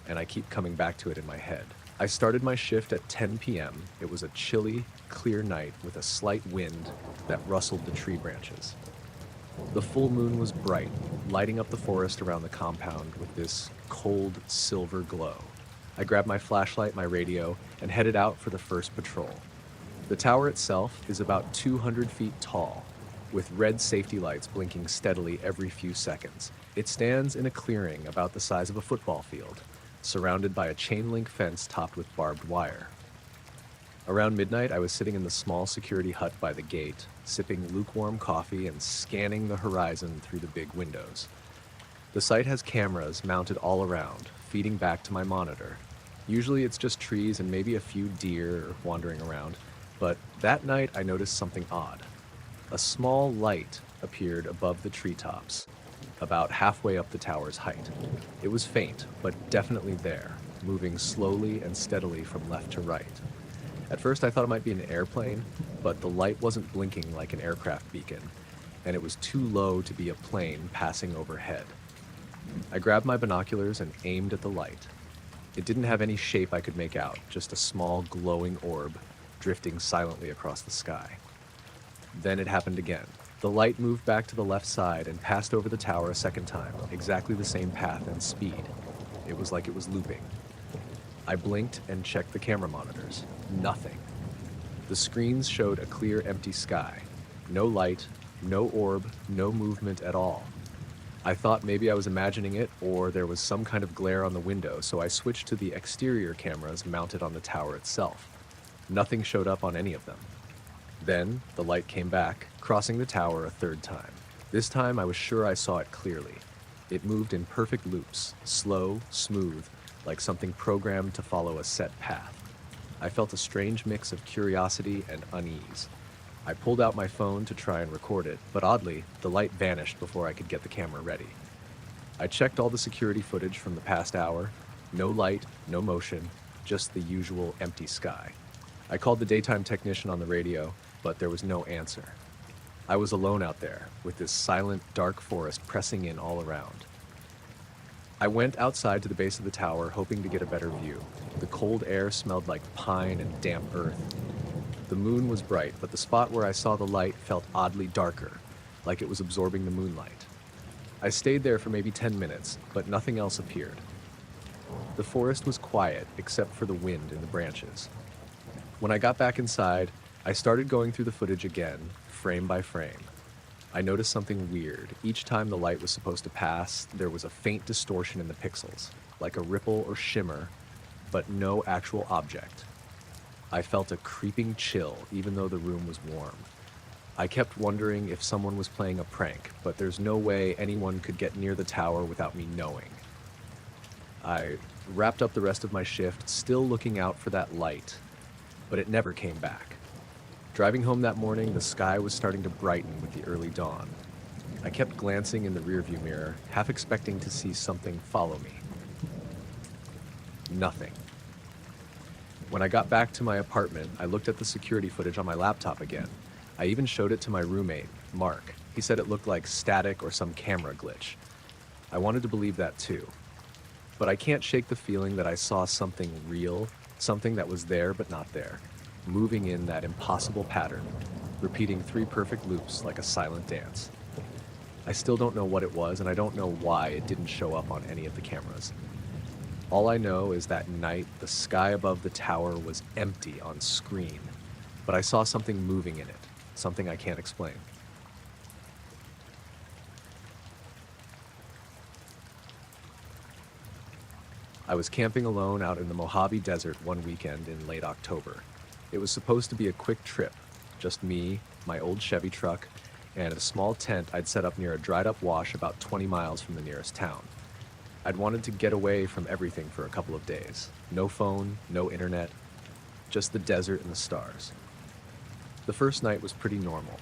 and I keep coming back to it in my head. I started my shift at 10 p.m. It was a chilly, clear night with a slight wind that rustled the tree branches. The full moon was bright, lighting up the forest around the compound with this cold silver glow. I grabbed my flashlight, my radio, and headed out for the first patrol. The tower itself is about 200 feet tall, with red safety lights blinking steadily every few seconds. It stands in a clearing about the size of a football field, surrounded by a chain-link fence topped with barbed wire. Around midnight, I was sitting in the small security hut by the gate, sipping lukewarm coffee and scanning the horizon through the big windows. The site has cameras mounted all around, feeding back to my monitor. Usually it's just trees and maybe a few deer wandering around, but that night I noticed something odd. A small light appeared above the treetops, about halfway up the tower's height. It was faint, but definitely there, moving slowly and steadily from left to right. At first I thought it might be an airplane, but the light wasn't blinking like an aircraft beacon, and it was too low to be a plane passing overhead. I grabbed my binoculars and aimed at the light. It didn't have any shape I could make out, just a small glowing orb drifting silently across the sky. Then it happened again. The light moved back to the left side and passed over the tower a second time, exactly the same path and speed. It was like it was looping. I blinked and checked the camera monitors. Nothing. The screens showed a clear, empty sky. No light, no orb, no movement at all. I thought maybe I was imagining it, or there was some kind of glare on the window, so I switched to the exterior cameras mounted on the tower itself. Nothing showed up on any of them. Then, the light came back, crossing the tower a third time. This time I was sure I saw it clearly. It moved in perfect loops, slow, smooth, like something programmed to follow a set path. I felt a strange mix of curiosity and unease. I pulled out my phone to try and record it, but oddly, the light vanished before I could get the camera ready. I checked all the security footage from the past hour. No light, no motion, just the usual empty sky. I called the daytime technician on the radio, but there was no answer. I was alone out there, with this silent, dark forest pressing in all around. I went outside to the base of the tower, hoping to get a better view. The cold air smelled like pine and damp earth. The moon was bright, but the spot where I saw the light felt oddly darker, like it was absorbing the moonlight. I stayed there for maybe 10 minutes, but nothing else appeared. The forest was quiet except for the wind in the branches. When I got back inside, I started going through the footage again, frame by frame. I noticed something weird. Each time the light was supposed to pass, there was a faint distortion in the pixels, like a ripple or shimmer, but no actual object. I felt a creeping chill, even though the room was warm. I kept wondering if someone was playing a prank, but there's no way anyone could get near the tower without me knowing. I wrapped up the rest of my shift, still looking out for that light, but it never came back. Driving home that morning, the sky was starting to brighten with the early dawn. I kept glancing in the rearview mirror, half expecting to see something follow me. Nothing. When I got back to my apartment, I looked at the security footage on my laptop again. I even showed it to my roommate, Mark. He said it looked like static or some camera glitch. I wanted to believe that too. But I can't shake the feeling that I saw something real, something that was there but not there, moving in that impossible pattern, repeating 3 perfect loops like a silent dance. I still don't know what it was, and I don't know why it didn't show up on any of the cameras. All I know is that night, the sky above the tower was empty on screen, but I saw something moving in it, something I can't explain. I was camping alone out in the Mojave Desert one weekend in late October. It was supposed to be a quick trip, just me, my old Chevy truck, and a small tent I'd set up near a dried-up wash about 20 miles from the nearest town. I'd wanted to get away from everything for a couple of days. No phone, no internet, just the desert and the stars. The first night was pretty normal.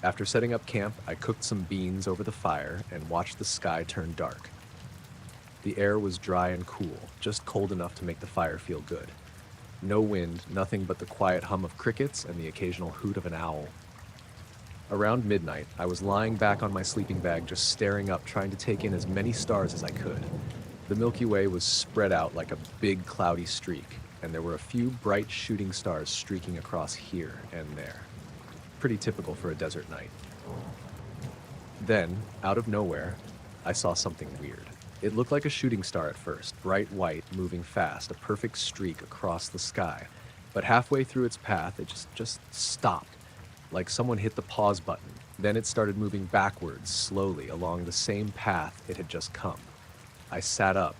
After setting up camp, I cooked some beans over the fire and watched the sky turn dark. The air was dry and cool, just cold enough to make the fire feel good. No wind, nothing but the quiet hum of crickets and the occasional hoot of an owl. Around midnight, I was lying back on my sleeping bag just staring up, trying to take in as many stars as I could. The Milky Way was spread out like a big cloudy streak, and there were a few bright shooting stars streaking across here and there. Pretty typical for a desert night. Then, out of nowhere, I saw something weird. It looked like a shooting star at first, bright white, moving fast, a perfect streak across the sky. But halfway through its path, it just stopped, like someone hit the pause button. Then it started moving backwards, slowly, along the same path it had just come. I sat up,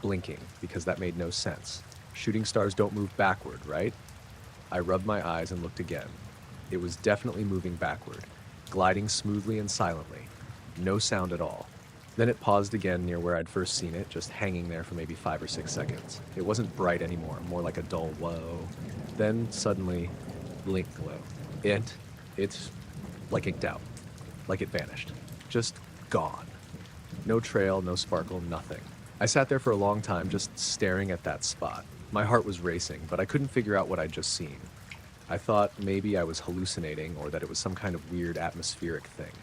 blinking, because that made no sense. Shooting stars don't move backward, right? I rubbed my eyes and looked again. It was definitely moving backward, gliding smoothly and silently. No sound at all. Then it paused again near where I'd first seen it, just hanging there for maybe 5 or 6 seconds. It wasn't bright anymore, more like a dull whoa. Then suddenly, blink glow. It's like inked out, like it vanished. Just gone. No trail, no sparkle, nothing. I sat there for a long time just staring at that spot. My heart was racing, but I couldn't figure out what I'd just seen. I thought maybe I was hallucinating or that it was some kind of weird atmospheric thing.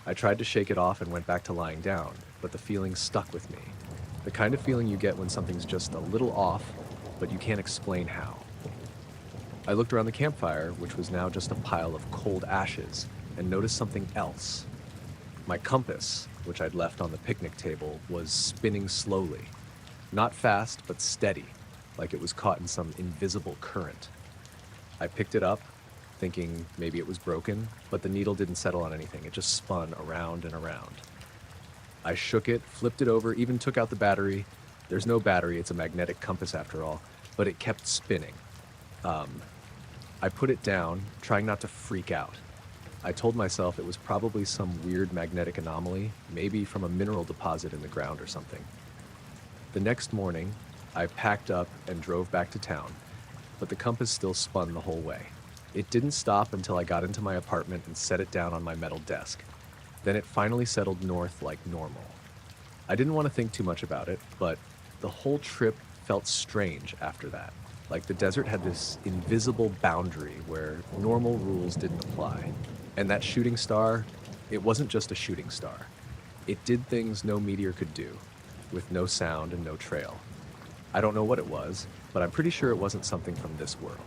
I tried to shake it off and went back to lying down, but the feeling stuck with me. The kind of feeling you get when something's just a little off, but you can't explain how. I looked around the campfire, which was now just a pile of cold ashes, and noticed something else. My compass, which I'd left on the picnic table, was spinning slowly. Not fast, but steady, like it was caught in some invisible current. I picked it up, thinking maybe it was broken, but the needle didn't settle on anything. It just spun around and around. I shook it, flipped it over, even took out the battery. There's no battery, it's a magnetic compass after all, but it kept spinning. I put it down, trying not to freak out. I told myself it was probably some weird magnetic anomaly, maybe from a mineral deposit in the ground or something. The next morning, I packed up and drove back to town, but the compass still spun the whole way. It didn't stop until I got into my apartment and set it down on my metal desk. Then it finally settled north like normal. I didn't want to think too much about it, but the whole trip felt strange after that. Like the desert had this invisible boundary where normal rules didn't apply. And that shooting star, it wasn't just a shooting star. It did things no meteor could do, with no sound and no trail. I don't know what it was, but I'm pretty sure it wasn't something from this world.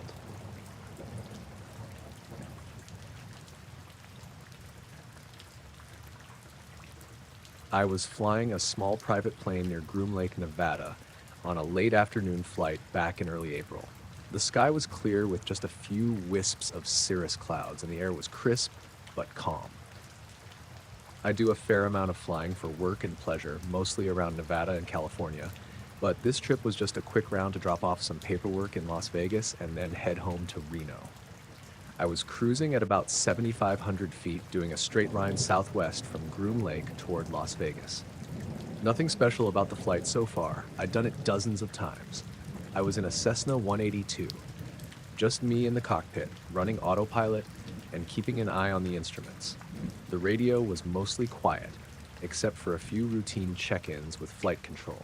I was flying a small private plane near Groom Lake, Nevada, on a late afternoon flight back in early April. The sky was clear with just a few wisps of cirrus clouds, and the air was crisp but calm. I do a fair amount of flying for work and pleasure, mostly around Nevada and California, but this trip was just a quick round to drop off some paperwork in Las Vegas and then head home to Reno. I was cruising at about 7,500 feet, doing a straight line southwest from Groom Lake toward Las Vegas. Nothing special about the flight so far. I'd done it dozens of times. I was in a Cessna 182, just me in the cockpit, running autopilot and keeping an eye on the instruments. The radio was mostly quiet, except for a few routine check-ins with flight control.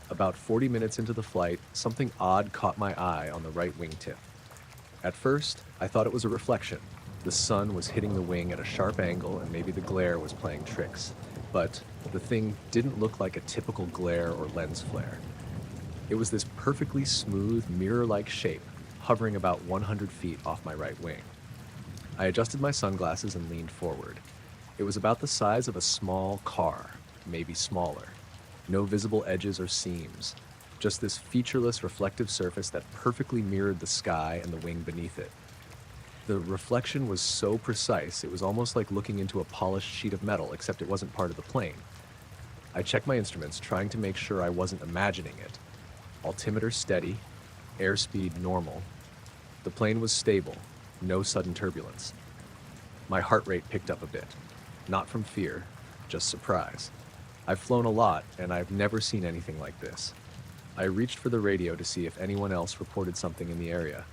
About 40 minutes into the flight, something odd caught my eye on the right wingtip. At first, I thought it was a reflection. The sun was hitting the wing at a sharp angle and maybe the glare was playing tricks. But the thing didn't look like a typical glare or lens flare. It was this perfectly smooth, mirror-like shape, hovering about 100 feet off my right wing. I adjusted my sunglasses and leaned forward. It was about the size of a small car, maybe smaller. No visible edges or seams, just this featureless reflective surface that perfectly mirrored the sky and the wing beneath it. The reflection was so precise, it was almost like looking into a polished sheet of metal, except it wasn't part of the plane. I checked my instruments, trying to make sure I wasn't imagining it. Altimeter steady, airspeed normal. The plane was stable, no sudden turbulence. My heart rate picked up a bit, not from fear, just surprise. I've flown a lot, and I've never seen anything like this. I reached for the radio to see if anyone else reported something in the area.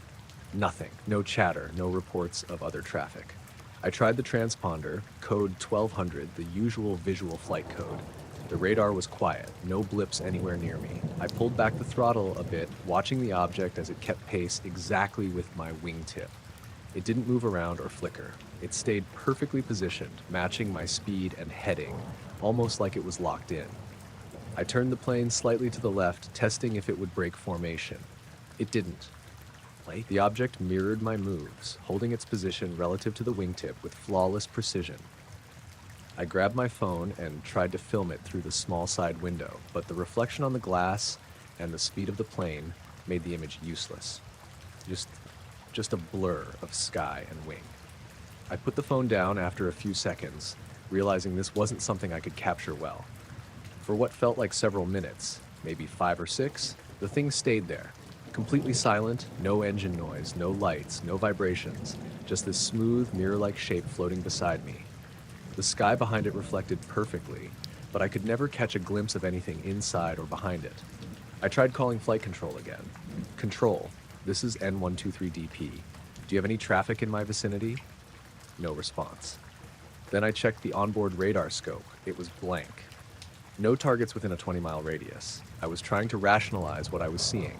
Nothing, no chatter, no reports of other traffic. I tried the transponder, code 1200, the usual visual flight code. The radar was quiet, no blips anywhere near me. I pulled back the throttle a bit, watching the object as it kept pace exactly with my wingtip. It didn't move around or flicker. It stayed perfectly positioned, matching my speed and heading, almost like it was locked in. I turned the plane slightly to the left, testing if it would break formation. It didn't. The object mirrored my moves, holding its position relative to the wingtip with flawless precision. I grabbed my phone and tried to film it through the small side window, but the reflection on the glass and the speed of the plane made the image useless. Just a blur of sky and wing. I put the phone down after a few seconds, realizing this wasn't something I could capture well. For what felt like several minutes, maybe 5 or 6, the thing stayed there, completely silent, no engine noise, no lights, no vibrations, just this smooth, mirror-like shape floating beside me. The sky behind it reflected perfectly, but I could never catch a glimpse of anything inside or behind it. I tried calling flight control again. Control, this is N123DP. Do you have any traffic in my vicinity? No response. Then I checked the onboard radar scope. It was blank. No targets within a 20-mile radius. I was trying to rationalize what I was seeing.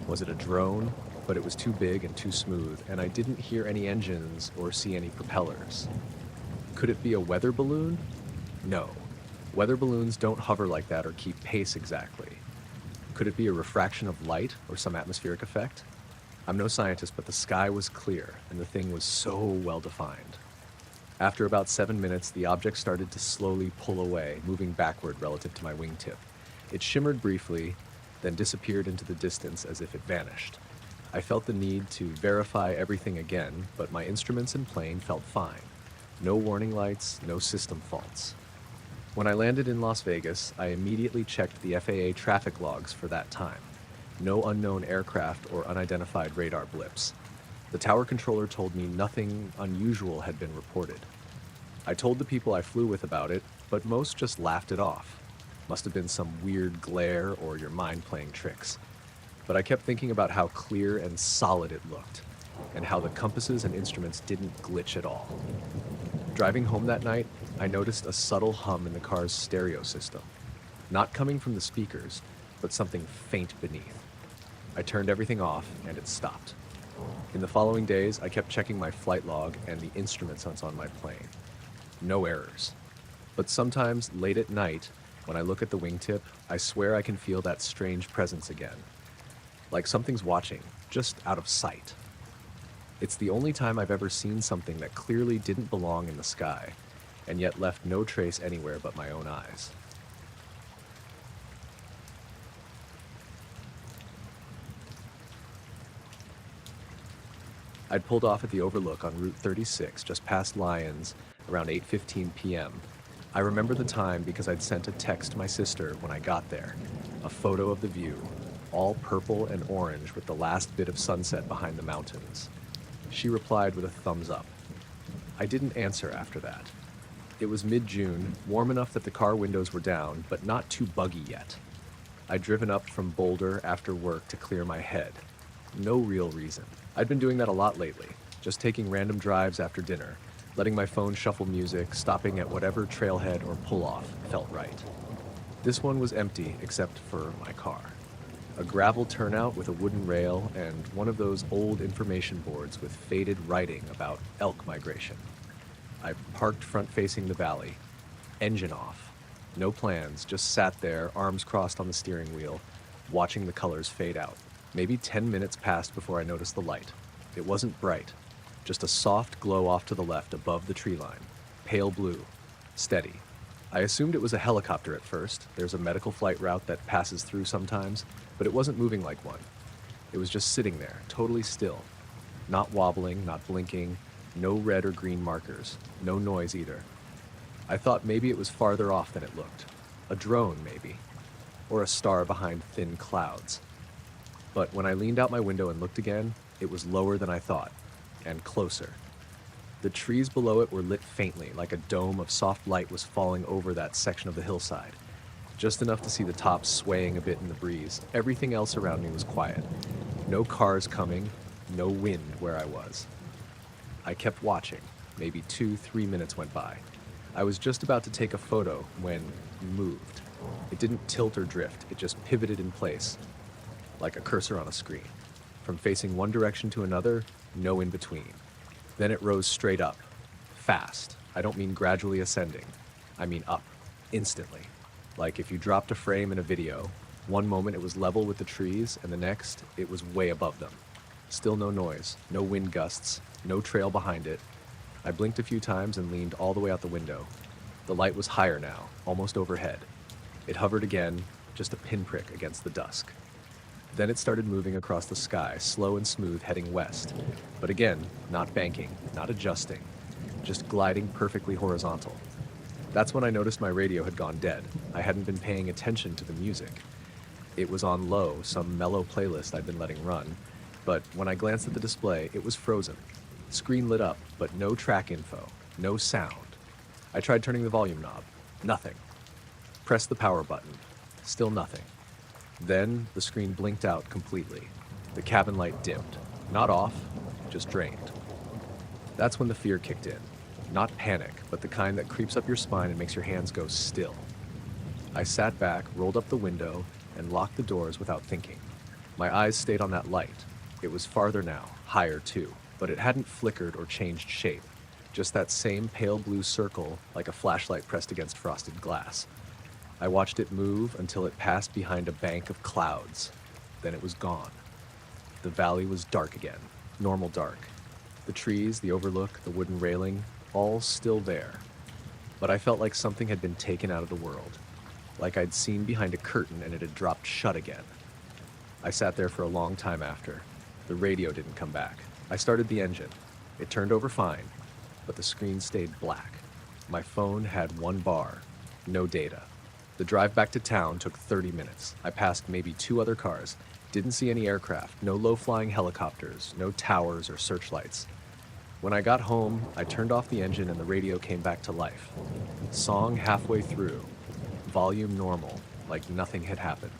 Was it a drone? But it was too big and too smooth, and I didn't hear any engines or see any propellers. Could it be a weather balloon? No. Weather balloons don't hover like that or keep pace exactly. Could it be a refraction of light or some atmospheric effect? I'm no scientist, but the sky was clear, and the thing was so well defined. After about 7 minutes, the object started to slowly pull away, moving backward relative to my wingtip. It shimmered briefly, then disappeared into the distance as if it vanished. I felt the need to verify everything again, but my instruments and plane felt fine. No warning lights, no system faults. When I landed in Las Vegas, I immediately checked the FAA traffic logs for that time. No unknown aircraft or unidentified radar blips. The tower controller told me nothing unusual had been reported. I told the people I flew with about it, but most just laughed it off. Must have been some weird glare or your mind playing tricks. But I kept thinking about how clear and solid it looked, and how the compasses and instruments didn't glitch at all. Driving home that night, I noticed a subtle hum in the car's stereo system. Not coming from the speakers, but something faint beneath. I turned everything off, and it stopped. In the following days, I kept checking my flight log and the instrument sensors on my plane. No errors. But sometimes, late at night, when I look at the wingtip, I swear I can feel that strange presence again. Like something's watching, just out of sight. It's the only time I've ever seen something that clearly didn't belong in the sky. and yet left no trace anywhere but my own eyes. I'd pulled off at the overlook on Route 36 just past Lyons around 8:15 p.m. I remember the time because I'd sent a text to my sister when I got there, a photo of the view, all purple and orange with the last bit of sunset behind the mountains. She replied with a thumbs up. I didn't answer after that. It was mid-June, warm enough that the car windows were down, but not too buggy yet. I'd driven up from Boulder after work to clear my head. No real reason. I'd been doing that a lot lately, just taking random drives after dinner, letting my phone shuffle music, stopping at whatever trailhead or pull-off felt right. This one was empty except for my car. A gravel turnout with a wooden rail and one of those old information boards with faded writing about elk migration. I parked front-facing the valley, engine off. No plans, just sat there, arms crossed on the steering wheel, watching the colors fade out. Maybe 10 minutes passed before I noticed the light. It wasn't bright, just a soft glow off to the left above the tree line. Pale blue, steady. I assumed it was a helicopter at first. There's a medical flight route that passes through sometimes, but it wasn't moving like one. It was just sitting there, totally still. Not wobbling, not blinking, no red or green markers, no noise either. I thought maybe it was farther off than it looked. A drone, maybe. Or a star behind thin clouds. But when I leaned out my window and looked again, it was lower than I thought, and closer. The trees below it were lit faintly, like a dome of soft light was falling over that section of the hillside. Just enough to see the tops swaying a bit in the breeze. Everything else around me was quiet. No cars coming, no wind where I was. I kept watching. Maybe 2-3 minutes went by. I was just about to take a photo when it moved. It didn't tilt or drift, it just pivoted in place, like a cursor on a screen. From facing one direction to another, no in between. Then it rose straight up, fast. I don't mean gradually ascending. I mean up, instantly. Like if you dropped a frame in a video, one moment it was level with the trees, and the next, it was way above them. Still no noise, no wind gusts, no trail behind it. I blinked a few times and leaned all the way out the window. The light was higher now, almost overhead. It hovered again, just a pinprick against the dusk. Then it started moving across the sky, slow and smooth, heading west. But again, not banking, not adjusting, just gliding perfectly horizontal. That's when I noticed my radio had gone dead. I hadn't been paying attention to the music. It was on low, some mellow playlist I'd been letting run, but when I glanced at the display, it was frozen. Screen lit up, but no track info, no sound. I tried turning the volume knob. Nothing. Pressed the power button. Still nothing. Then the screen blinked out completely. The cabin light dimmed. Not off, just drained. That's when the fear kicked in. Not panic, but the kind that creeps up your spine and makes your hands go still. I sat back, rolled up the window, and locked the doors without thinking. My eyes stayed on that light. It was farther now, higher too, but it hadn't flickered or changed shape. Just that same pale blue circle, like a flashlight pressed against frosted glass. I watched it move until it passed behind a bank of clouds. Then it was gone. The valley was dark again, normal dark. The trees, the overlook, the wooden railing, all still there. But I felt like something had been taken out of the world. Like I'd seen behind a curtain and it had dropped shut again. I sat there for a long time after. The radio didn't come back. I started the engine. It turned over fine, but the screen stayed black. My phone had one bar, no data. The drive back to town took 30 minutes. I passed maybe 2 other cars. Didn't see any aircraft, no low-flying helicopters, no towers or searchlights. When I got home, I turned off the engine and the radio came back to life. Song halfway through. Volume normal, like nothing had happened.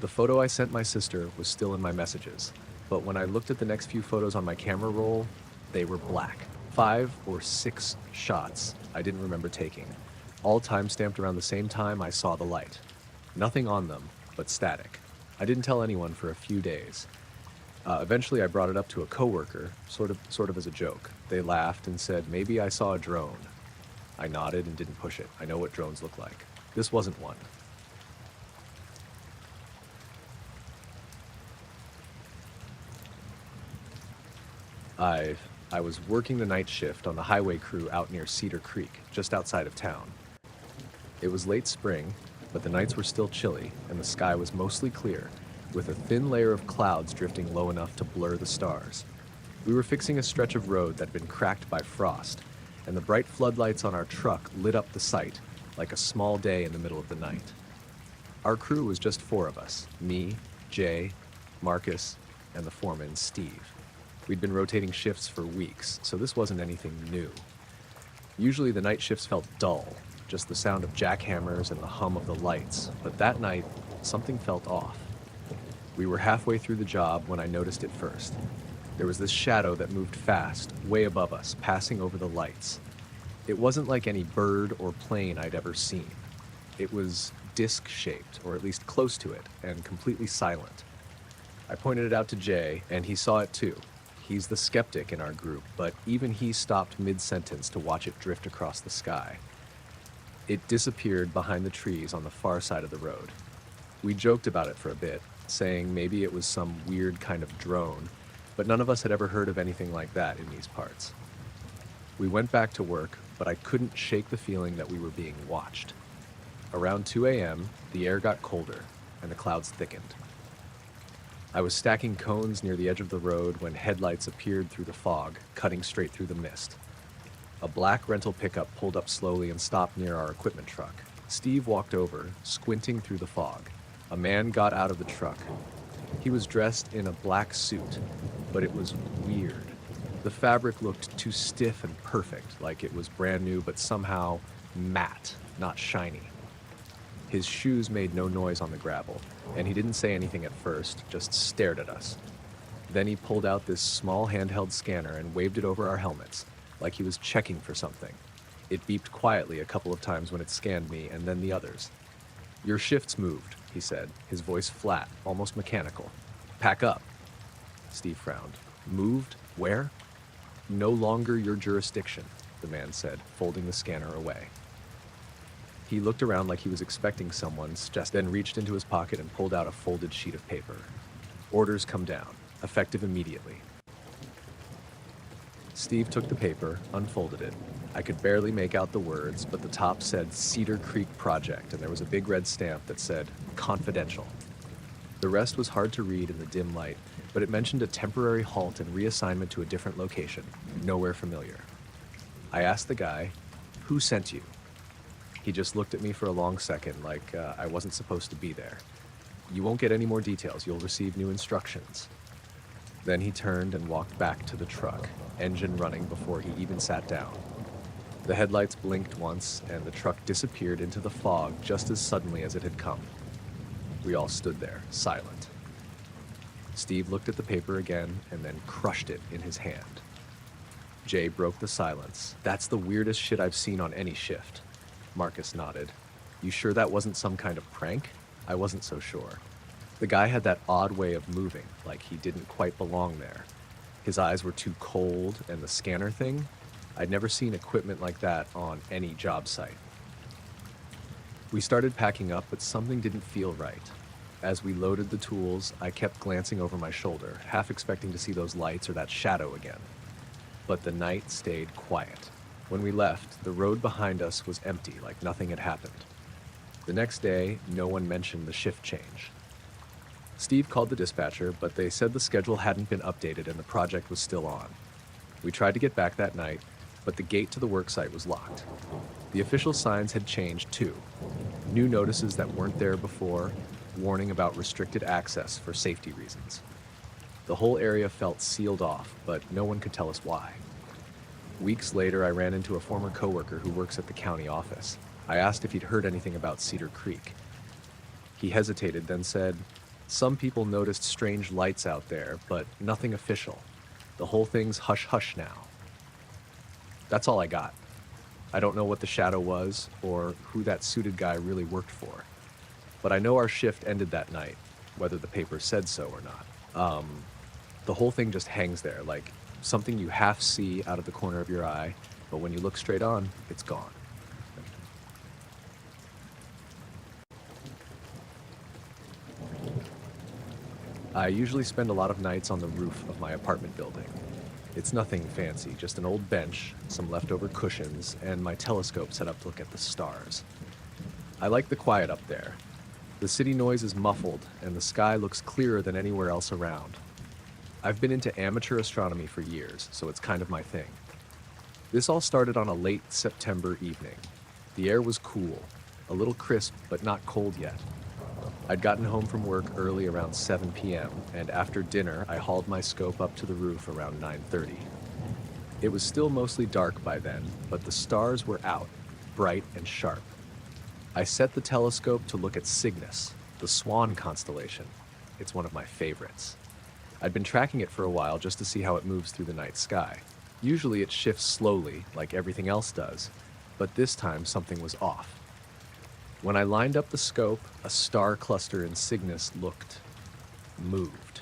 The photo I sent my sister was still in my messages, but when I looked at the next few photos on my camera roll, they were black. 5 or 6 shots I didn't remember taking. All time-stamped around the same time I saw the light. Nothing on them, but static. I didn't tell anyone for a few days. Eventually I brought it up to a coworker, sort of as a joke. They laughed and said, maybe I saw a drone. I nodded and didn't push it. I know what drones look like. This wasn't one. I've I was working the night shift on the highway crew out near Cedar Creek, just outside of town. It was late spring, but the nights were still chilly, and the sky was mostly clear, with a thin layer of clouds drifting low enough to blur the stars. We were fixing a stretch of road that had been cracked by frost, and the bright floodlights on our truck lit up the site like a small day in the middle of the night. Our crew was just 4 of us: me, Jay, Marcus, and the foreman, Steve. We'd been rotating shifts for weeks, so this wasn't anything new. Usually the night shifts felt dull, just the sound of jackhammers and the hum of the lights, but that night, something felt off. We were halfway through the job when I noticed it first. There was this shadow that moved fast, way above us, passing over the lights. It wasn't like any bird or plane I'd ever seen. It was disc-shaped, or at least close to it, and completely silent. I pointed it out to Jay, and he saw it too. He's the skeptic in our group, but even he stopped mid-sentence to watch it drift across the sky. It disappeared behind the trees on the far side of the road. We joked about it for a bit, saying maybe it was some weird kind of drone, but none of us had ever heard of anything like that in these parts. We went back to work, but I couldn't shake the feeling that we were being watched. Around 2 a.m., the air got colder, and the clouds thickened. I was stacking cones near the edge of the road when headlights appeared through the fog, cutting straight through the mist. A black rental pickup pulled up slowly and stopped near our equipment truck. Steve walked over, squinting through the fog. A man got out of the truck. He was dressed in a black suit, but it was weird. The fabric looked too stiff and perfect, like it was brand new but somehow matte, not shiny. His shoes made no noise on the gravel, and he didn't say anything at first, just stared at us. Then he pulled out this small handheld scanner and waved it over our helmets, like he was checking for something. It beeped quietly a couple of times when it scanned me and then the others. "Your shift's moved," he said, his voice flat, almost mechanical. "Pack up." Steve frowned. "Moved? Where?" "No longer your jurisdiction," the man said, folding the scanner away. He looked around like he was expecting someone's, just then reached into his pocket and pulled out a folded sheet of paper. "Orders come down, effective immediately." Steve took the paper, unfolded it. I could barely make out the words, but the top said Cedar Creek Project, and there was a big red stamp that said confidential. The rest was hard to read in the dim light, but it mentioned a temporary halt and reassignment to a different location, nowhere familiar. I asked the guy, "Who sent you?" He just looked at me for a long second, like I wasn't supposed to be there. "You won't get any more details. You'll receive new instructions." Then he turned and walked back to the truck, engine running before he even sat down. The headlights blinked once, and the truck disappeared into the fog just as suddenly as it had come. We all stood there, silent. Steve looked at the paper again and then crushed it in his hand. Jay broke the silence. "That's the weirdest shit I've seen on any shift." Marcus nodded. "You sure that wasn't some kind of prank?" I wasn't so sure. The guy had that odd way of moving, like he didn't quite belong there. His eyes were too cold, and the scanner thing? I'd never seen equipment like that on any job site. We started packing up, but something didn't feel right. As we loaded the tools, I kept glancing over my shoulder, half expecting to see those lights or that shadow again. But the night stayed quiet. When we left, the road behind us was empty, like nothing had happened. The next day, no one mentioned the shift change. Steve called the dispatcher, but they said the schedule hadn't been updated and the project was still on. We tried to get back that night, but the gate to the worksite was locked. The official signs had changed too. New notices that weren't there before, warning about restricted access for safety reasons. The whole area felt sealed off, but no one could tell us why. Weeks later, I ran into a former coworker who works at the county office. I asked if he'd heard anything about Cedar Creek. He hesitated, then said, "Some people noticed strange lights out there, but nothing official. The whole thing's hush-hush now." That's all I got. I don't know what the shadow was or who that suited guy really worked for. But I know our shift ended that night, whether the paper said so or not. The whole thing just hangs there, like something you half see out of the corner of your eye, but when you look straight on, it's gone. I usually spend a lot of nights on the roof of my apartment building. It's nothing fancy, just an old bench, some leftover cushions, and my telescope set up to look at the stars. I like the quiet up there. The city noise is muffled, and the sky looks clearer than anywhere else around. I've been into amateur astronomy for years, so it's kind of my thing. This all started on a late September evening. The air was cool, a little crisp, but not cold yet. I'd gotten home from work early around 7 p.m., and after dinner, I hauled my scope up to the roof around 9:30. It was still mostly dark by then, but the stars were out, bright and sharp. I set the telescope to look at Cygnus, the Swan constellation. It's one of my favorites. I'd been tracking it for a while just to see how it moves through the night sky. Usually it shifts slowly, like everything else does, but this time something was off. When I lined up the scope, a star cluster in Cygnus moved,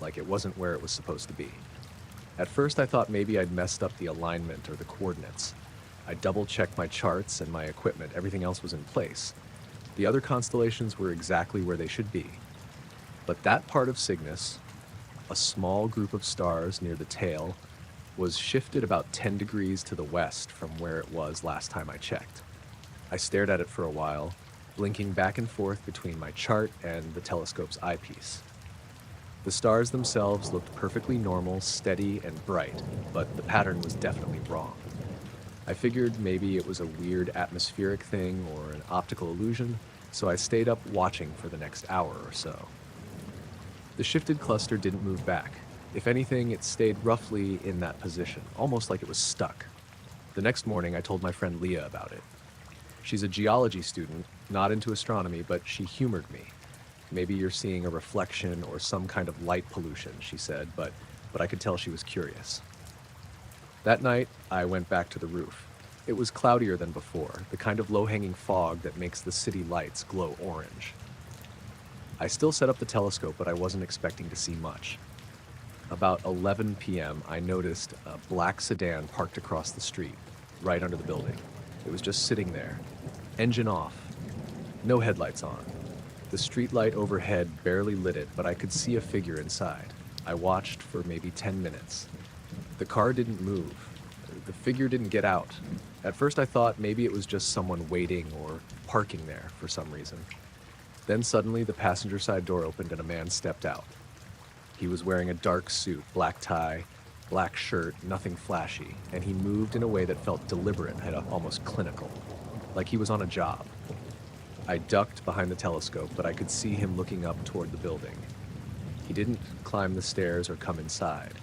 like it wasn't where it was supposed to be. At first I thought maybe I'd messed up the alignment or the coordinates. I double-checked my charts and my equipment, everything else was in place. The other constellations were exactly where they should be. But that part of Cygnus, a small group of stars near the tail, was shifted about 10 degrees to the west from where it was last time I checked. I stared at it for a while, blinking back and forth between my chart and the telescope's eyepiece. The stars themselves looked perfectly normal, steady, and bright, but the pattern was definitely wrong. I figured maybe it was a weird atmospheric thing or an optical illusion, so I stayed up watching for the next hour or so. The shifted cluster didn't move back. If anything, it stayed roughly in that position, almost like it was stuck. The next morning, I told my friend Leah about it. She's a geology student, not into astronomy, but she humored me. Maybe you're seeing a reflection or some kind of light pollution, she said, but I could tell she was curious. That night, I went back to the roof. It was cloudier than before, the kind of low-hanging fog that makes the city lights glow orange. I still set up the telescope, but I wasn't expecting to see much. About 11 p.m., I noticed a black sedan parked across the street, right under the building. It was just sitting there, engine off, no headlights on. The streetlight overhead barely lit it, but I could see a figure inside. I watched for maybe 10 minutes. The car didn't move. The figure didn't get out. At first I thought maybe it was just someone waiting or parking there for some reason. Then suddenly the passenger side door opened and a man stepped out. He was wearing a dark suit, black tie, black shirt, nothing flashy, and he moved in a way that felt deliberate and almost clinical, like he was on a job. I ducked behind the telescope, but I could see him looking up toward the building. He didn't climb the stairs or come inside.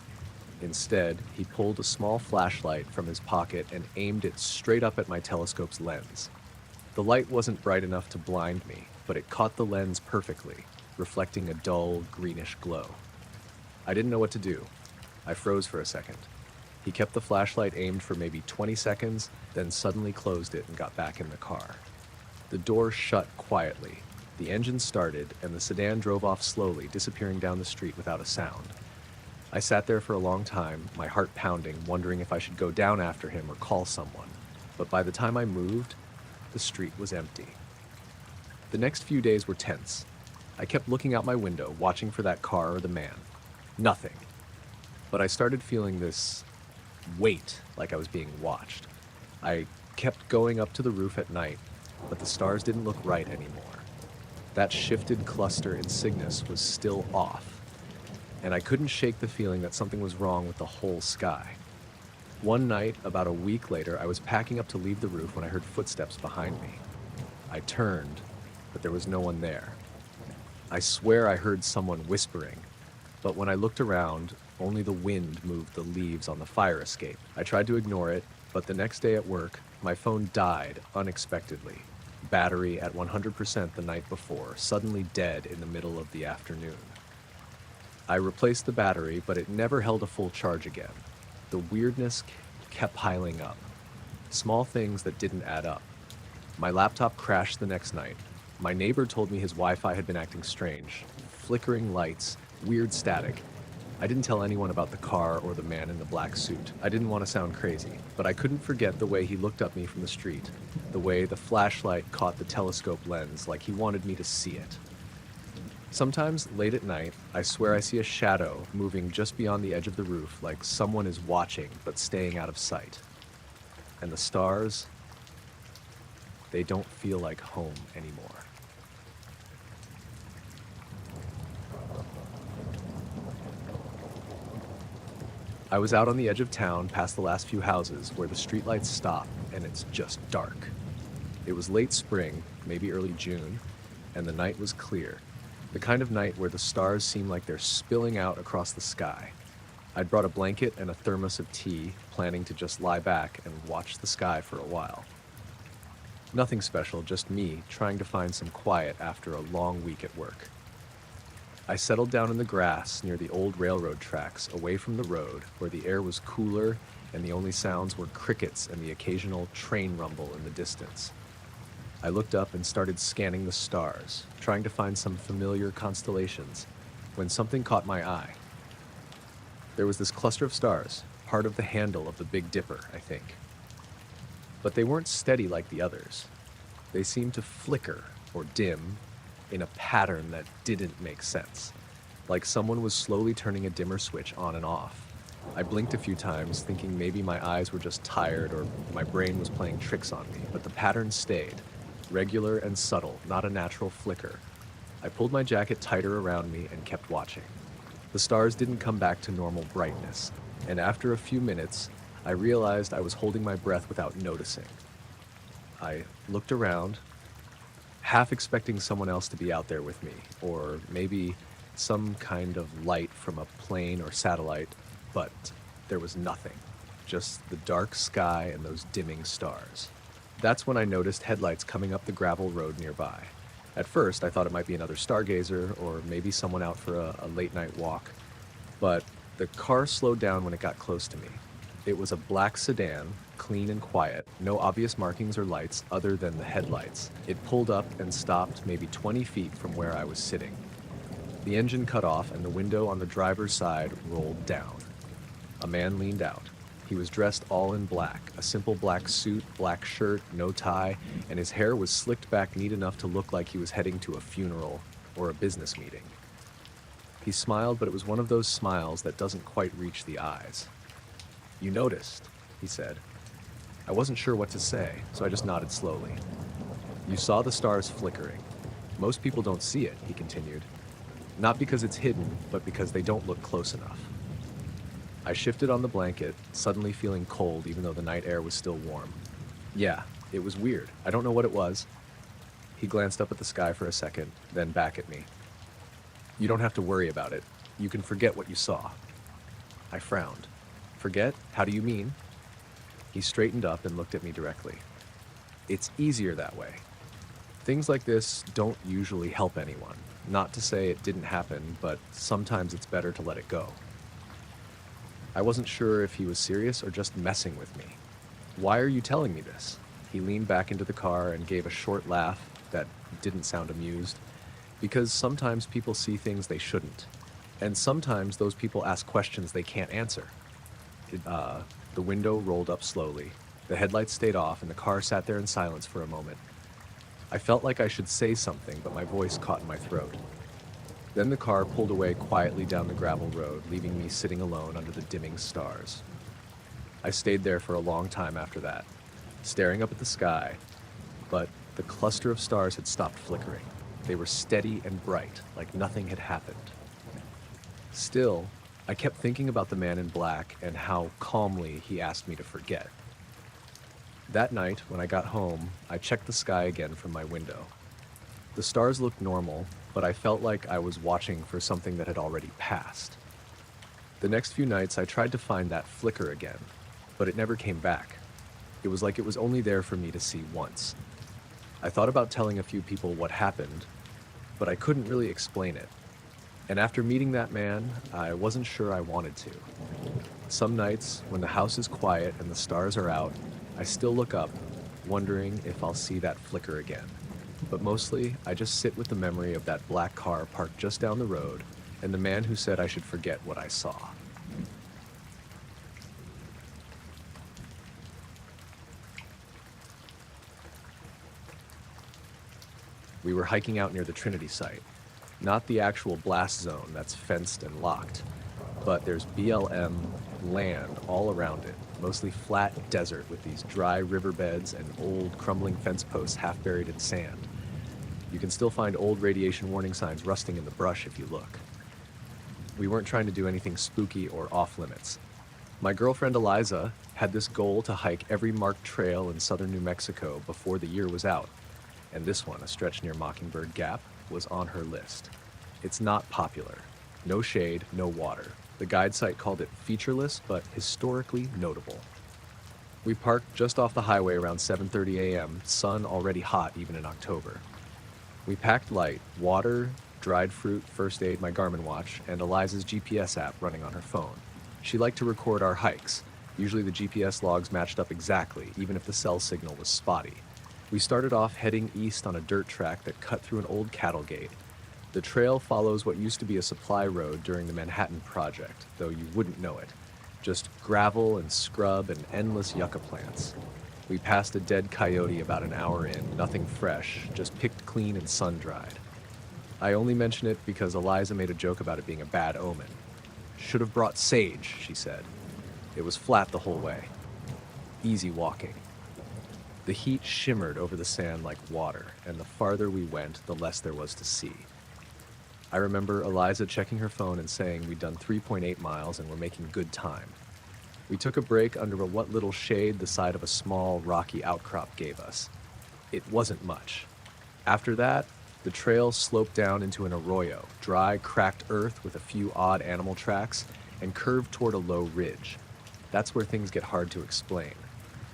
Instead, he pulled a small flashlight from his pocket and aimed it straight up at my telescope's lens. The light wasn't bright enough to blind me, but it caught the lens perfectly, reflecting a dull, greenish glow. I didn't know what to do. I froze for a second. He kept the flashlight aimed for maybe 20 seconds, then suddenly closed it and got back in the car. The door shut quietly. The engine started, and the sedan drove off slowly, disappearing down the street without a sound. I sat there for a long time, my heart pounding, wondering if I should go down after him or call someone. But by the time I moved, the street was empty. The next few days were tense. I kept looking out my window, watching for that car or the man. Nothing. But I started feeling this weight, like I was being watched. I kept going up to the roof at night, but the stars didn't look right anymore. That shifted cluster in Cygnus was still off, and I couldn't shake the feeling that something was wrong with the whole sky. One night, about a week later, I was packing up to leave the roof when I heard footsteps behind me. I turned, but there was no one there. I swear I heard someone whispering, but when I looked around, only the wind moved the leaves on the fire escape. I tried to ignore it, but the next day at work, my phone died unexpectedly. Battery at 100% the night before, suddenly dead in the middle of the afternoon. I replaced the battery, but it never held a full charge again. The weirdness kept piling up. Small things that didn't add up. My laptop crashed the next night. My neighbor told me his Wi-Fi had been acting strange. Flickering lights, weird static. I didn't tell anyone about the car or the man in the black suit. I didn't want to sound crazy, but I couldn't forget the way he looked at me from the street, the way the flashlight caught the telescope lens like he wanted me to see it. Sometimes, late at night, I swear I see a shadow moving just beyond the edge of the roof, like someone is watching but staying out of sight. And the stars, they don't feel like home anymore. I was out on the edge of town past the last few houses where the streetlights stop and it's just dark. It was late spring, maybe early June, and the night was clear. The kind of night where the stars seem like they're spilling out across the sky. I'd brought a blanket and a thermos of tea, planning to just lie back and watch the sky for a while. Nothing special, just me trying to find some quiet after a long week at work. I settled down in the grass near the old railroad tracks, away from the road, where the air was cooler and the only sounds were crickets and the occasional train rumble in the distance. I looked up and started scanning the stars, trying to find some familiar constellations, when something caught my eye. There was this cluster of stars, part of the handle of the Big Dipper, I think. But they weren't steady like the others. They seemed to flicker or dim in a pattern that didn't make sense, like someone was slowly turning a dimmer switch on and off. I blinked a few times, thinking maybe my eyes were just tired or my brain was playing tricks on me, but the pattern stayed, regular and subtle, not a natural flicker. I pulled my jacket tighter around me and kept watching. The stars didn't come back to normal brightness, and after a few minutes, I realized I was holding my breath without noticing. I looked around, half expecting someone else to be out there with me, or maybe some kind of light from a plane or satellite, but there was nothing, just the dark sky and those dimming stars. That's when I noticed headlights coming up the gravel road nearby. At first, I thought it might be another stargazer, or maybe someone out for a late-night walk, but the car slowed down when it got close to me. It was a black sedan, clean and quiet, no obvious markings or lights other than the headlights. It pulled up and stopped maybe 20 feet from where I was sitting. The engine cut off and the window on the driver's side rolled down. A man leaned out. He was dressed all in black, a simple black suit, black shirt, no tie, and his hair was slicked back neat enough to look like he was heading to a funeral or a business meeting. He smiled, but it was one of those smiles that doesn't quite reach the eyes. "You noticed," he said. I wasn't sure what to say, so I just nodded slowly. "You saw the stars flickering. Most people don't see it," he continued. "Not because it's hidden, but because they don't look close enough." I shifted on the blanket, suddenly feeling cold even though the night air was still warm. "Yeah, it was weird. I don't know what it was." He glanced up at the sky for a second, then back at me. "You don't have to worry about it. You can forget what you saw." I frowned. "Forget? How do you mean?" He straightened up and looked at me directly. "It's easier that way. Things like this don't usually help anyone. Not to say it didn't happen, but sometimes it's better to let it go." I wasn't sure if he was serious or just messing with me. "Why are you telling me this?" He leaned back into the car and gave a short laugh that didn't sound amused. "Because sometimes people see things they shouldn't. And sometimes those people ask questions they can't answer." The window rolled up slowly. The headlights stayed off and the car sat there in silence for a moment. I felt like I should say something, but my voice caught in my throat. Then the car pulled away quietly down the gravel road, leaving me sitting alone under the dimming stars. I stayed there for a long time after that, staring up at the sky, but the cluster of stars had stopped flickering. They were steady and bright, like nothing had happened. Still, I kept thinking about the man in black and how calmly he asked me to forget. That night, when I got home, I checked the sky again from my window. The stars looked normal, but I felt like I was watching for something that had already passed. The next few nights, I tried to find that flicker again, but it never came back. It was like it was only there for me to see once. I thought about telling a few people what happened, but I couldn't really explain it. And after meeting that man, I wasn't sure I wanted to. Some nights, when the house is quiet and the stars are out, I still look up, wondering if I'll see that flicker again. But mostly, I just sit with the memory of that black car parked just down the road and the man who said I should forget what I saw. We were hiking out near the Trinity site. Not the actual blast zone that's fenced and locked, but there's BLM land all around it, mostly flat desert with these dry riverbeds and old crumbling fence posts half buried in sand. You can still find old radiation warning signs rusting in the brush if you look. We weren't trying to do anything spooky or off limits. My girlfriend Eliza had this goal to hike every marked trail in southern New Mexico before the year was out, and this one, a stretch near Mockingbird Gap, was on her list. It's not popular. No shade, no water. The guide site called it featureless, but historically notable. We parked just off the highway around 7:30 a.m., sun already hot even in October. We packed light, water, dried fruit, first aid, my Garmin watch, and Eliza's GPS app running on her phone. She liked to record our hikes. Usually the GPS logs matched up exactly, even if the cell signal was spotty. We started off heading east on a dirt track that cut through an old cattle gate. The trail follows what used to be a supply road during the Manhattan Project, though you wouldn't know it. Just gravel and scrub and endless yucca plants. We passed a dead coyote about an hour in, nothing fresh, just picked clean and sun-dried. I only mention it because Eliza made a joke about it being a bad omen. Should have brought sage, she said. It was flat the whole way. Easy walking. The heat shimmered over the sand like water, and the farther we went, the less there was to see. I remember Eliza checking her phone and saying we'd done 3.8 miles and were making good time. We took a break under what little shade the side of a small, rocky outcrop gave us. It wasn't much. After that, the trail sloped down into an arroyo, dry, cracked earth with a few odd animal tracks, and curved toward a low ridge. That's where things get hard to explain.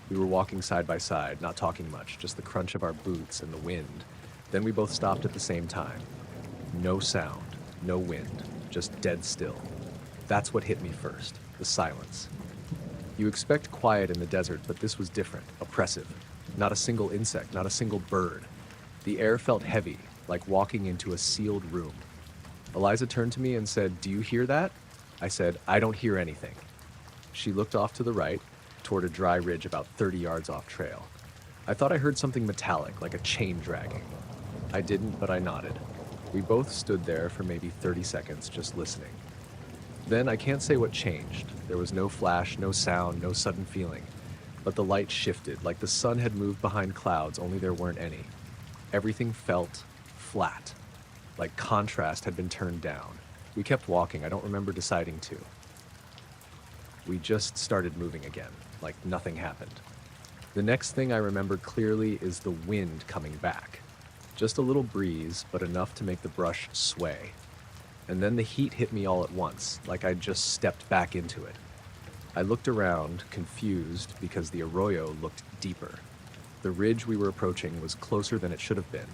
We were walking side by side, not talking much, just the crunch of our boots and the wind. Then we both stopped at the same time. No sound, no wind, just dead still. That's what hit me first, the silence. You expect quiet in the desert, but this was different, oppressive. Not a single insect, not a single bird. The air felt heavy, like walking into a sealed room. Eliza turned to me and said, "Do you hear that?" I said, "I don't hear anything." She looked off to the right, toward a dry ridge about 30 yards off trail. I thought I heard something metallic, like a chain dragging. I didn't, but I nodded. We both stood there for maybe 30 seconds, just listening. Then I can't say what changed. There was no flash, no sound, no sudden feeling. But the light shifted, like the sun had moved behind clouds, only there weren't any. Everything felt flat, like contrast had been turned down. We kept walking. I don't remember deciding to. We just started moving again, like nothing happened. The next thing I remember clearly is the wind coming back. Just a little breeze, but enough to make the brush sway. And then the heat hit me all at once, like I'd just stepped back into it. I looked around, confused, because the arroyo looked deeper. The ridge we were approaching was closer than it should have been.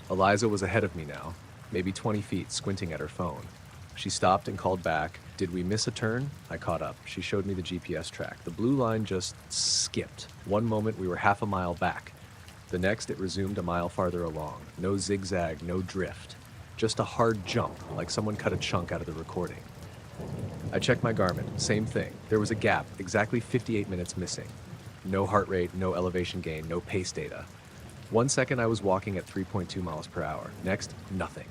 Eliza was ahead of me now, maybe 20 feet, squinting at her phone. She stopped and called back. Did we miss a turn? I caught up. She showed me the GPS track. The blue line just skipped. One moment we were half a mile back. The next it resumed a mile farther along. No zigzag, no drift. Just a hard jump, like someone cut a chunk out of the recording. I checked my Garmin. Same thing. There was a gap, exactly 58 minutes missing. No heart rate, no elevation gain, no pace data. 1 second I was walking at 3.2 miles per hour. Next, nothing.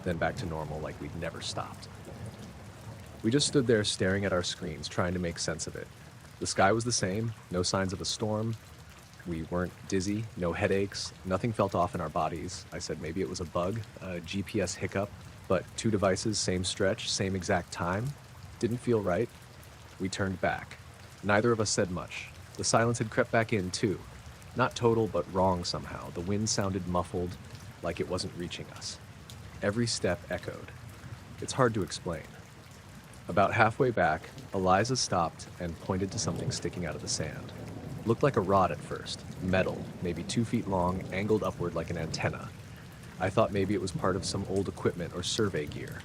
Then back to normal, like we'd never stopped. We just stood there staring at our screens, trying to make sense of it. The sky was the same, no signs of a storm. We weren't dizzy, no headaches, nothing felt off in our bodies. I said maybe it was a bug, a GPS hiccup, but 2 devices, same stretch, same exact time. Didn't feel right. We turned back. Neither of us said much. The silence had crept back in, too. Not total, but wrong somehow. The wind sounded muffled, like it wasn't reaching us. Every step echoed. It's hard to explain. About halfway back, Eliza stopped and pointed to something sticking out of the sand. Looked like a rod at first, metal, maybe 2 feet long, angled upward like an antenna. I thought maybe it was part of some old equipment or survey gear.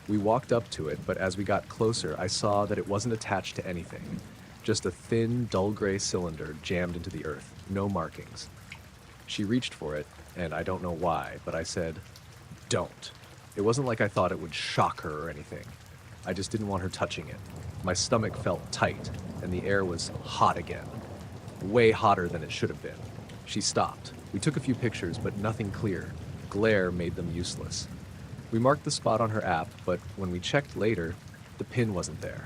We walked up to it, but as we got closer, I saw that it wasn't attached to anything. Just a thin, dull gray cylinder jammed into the earth, no markings. She reached for it, and I don't know why, but I said, "Don't." It wasn't like I thought it would shock her or anything. I just didn't want her touching it. My stomach felt tight, and the air was hot again. Way hotter than it should have been. She stopped. We took a few pictures, but nothing clear. glare made them useless. We marked the spot on her app, but when we checked later, the pin wasn't there.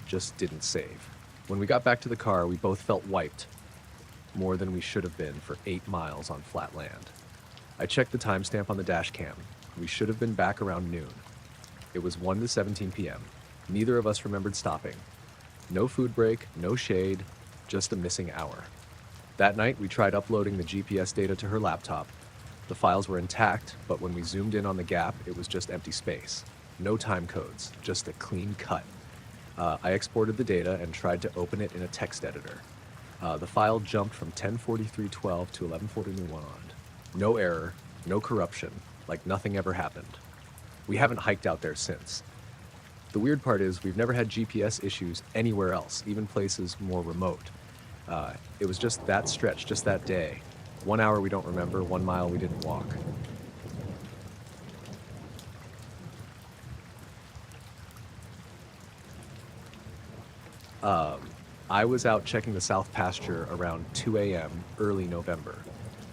Just didn't save. When we got back to the car, we both felt wiped, more than we should have been for 8 miles on flat land. I checked the timestamp on the dash cam. We should have been back around noon. It was 1 to 17 p.m. Neither of us remembered stopping. No food break, no shade, just a missing hour. That night, we tried uploading the GPS data to her laptop. The files were intact, but when we zoomed in on the gap, it was just empty space. No time codes, just a clean cut. I exported the data and tried to open it in a text editor. The file jumped from 10:43:12 to 11:41. No error, no corruption, like nothing ever happened. We haven't hiked out there since. The weird part is we've never had GPS issues anywhere else, even places more remote. It was just that stretch, just that day. 1 hour we don't remember, 1 mile we didn't walk. I was out checking the south pasture around 2 a.m. early November.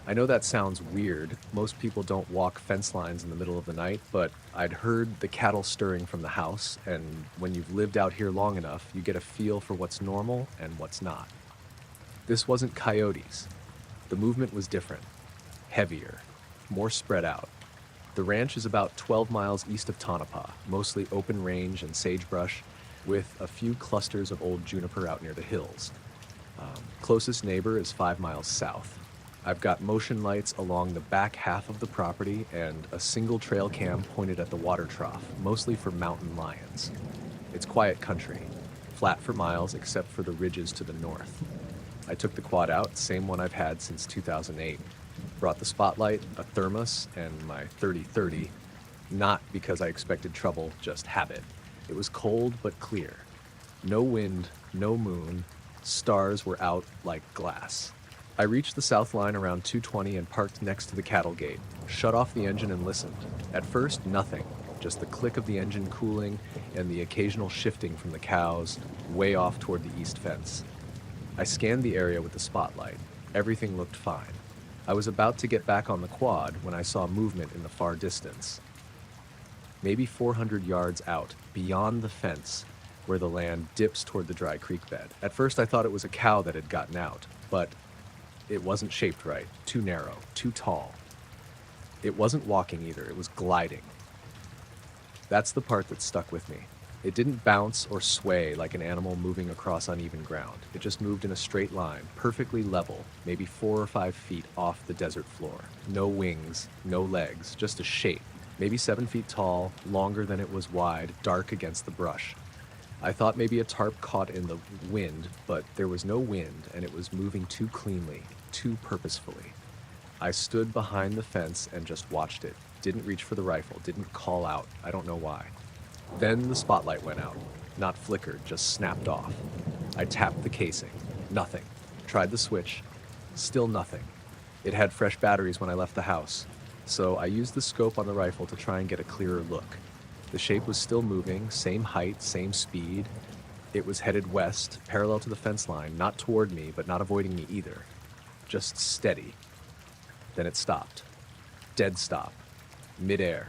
I know that sounds weird. Most people don't walk fence lines in the middle of the night, but I'd heard the cattle stirring from the house, and when you've lived out here long enough, you get a feel for what's normal and what's not. This wasn't coyotes. The movement was different, heavier, more spread out. The ranch is about 12 miles east of Tonopah, mostly open range and sagebrush, with a few clusters of old juniper out near the hills. Closest neighbor is 5 miles south. I've got motion lights along the back half of the property and a single trail cam pointed at the water trough, mostly for mountain lions. It's quiet country, flat for miles except for the ridges to the north. I took the quad out, same one I've had since 2008. Brought the spotlight, a thermos, and my 30-30, not because I expected trouble, just habit. It was cold but clear. No wind, no moon, stars were out like glass. I reached the south line around 2:20 and parked next to the cattle gate, shut off the engine and listened. At first, nothing, just the click of the engine cooling and the occasional shifting from the cows way off toward the east fence. I scanned the area with the spotlight. Everything looked fine. I was about to get back on the quad when I saw movement in the far distance. Maybe 400 yards out, beyond the fence, where the land dips toward the dry creek bed. At first I thought it was a cow that had gotten out, but it wasn't shaped right, too narrow, too tall. It wasn't walking either, it was gliding. That's the part that stuck with me. It didn't bounce or sway like an animal moving across uneven ground. It just moved in a straight line, perfectly level, maybe 4 or 5 feet off the desert floor. No wings, no legs, just a shape. Maybe 7 feet tall, longer than it was wide, dark against the brush. I thought maybe a tarp caught in the wind, but there was no wind, and it was moving too cleanly, too purposefully. I stood behind the fence and just watched it. Didn't reach for the rifle, didn't call out. I don't know why. Then the spotlight went out. Not flickered, just snapped off. I tapped the casing. Nothing. Tried the switch. Still nothing. It had fresh batteries when I left the house, so I used the scope on the rifle to try and get a clearer look. The shape was still moving, same height, same speed. It was headed west, parallel to the fence line, not toward me, but not avoiding me either. Just steady. Then it stopped. Dead stop. Mid-air,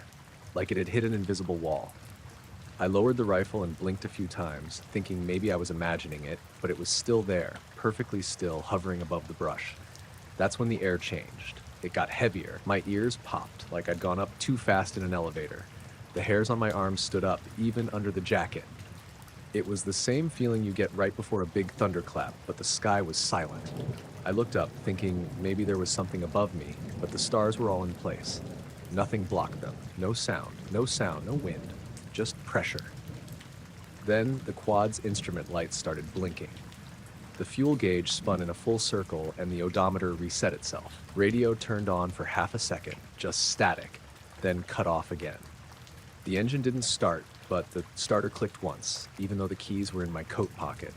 like it had hit an invisible wall. I lowered the rifle and blinked a few times, thinking maybe I was imagining it, but it was still there, perfectly still, hovering above the brush. That's when the air changed. It got heavier. My ears popped, like I'd gone up too fast in an elevator. The hairs on my arms stood up, even under the jacket. It was the same feeling you get right before a big thunderclap, but the sky was silent. I looked up, thinking maybe there was something above me, but the stars were all in place. Nothing blocked them. No sound, no wind. Just pressure. Then the quad's instrument lights started blinking. The fuel gauge spun in a full circle and the odometer reset itself. Radio turned on for half a second, just static, then cut off again. The engine didn't start, but the starter clicked once, even though the keys were in my coat pocket.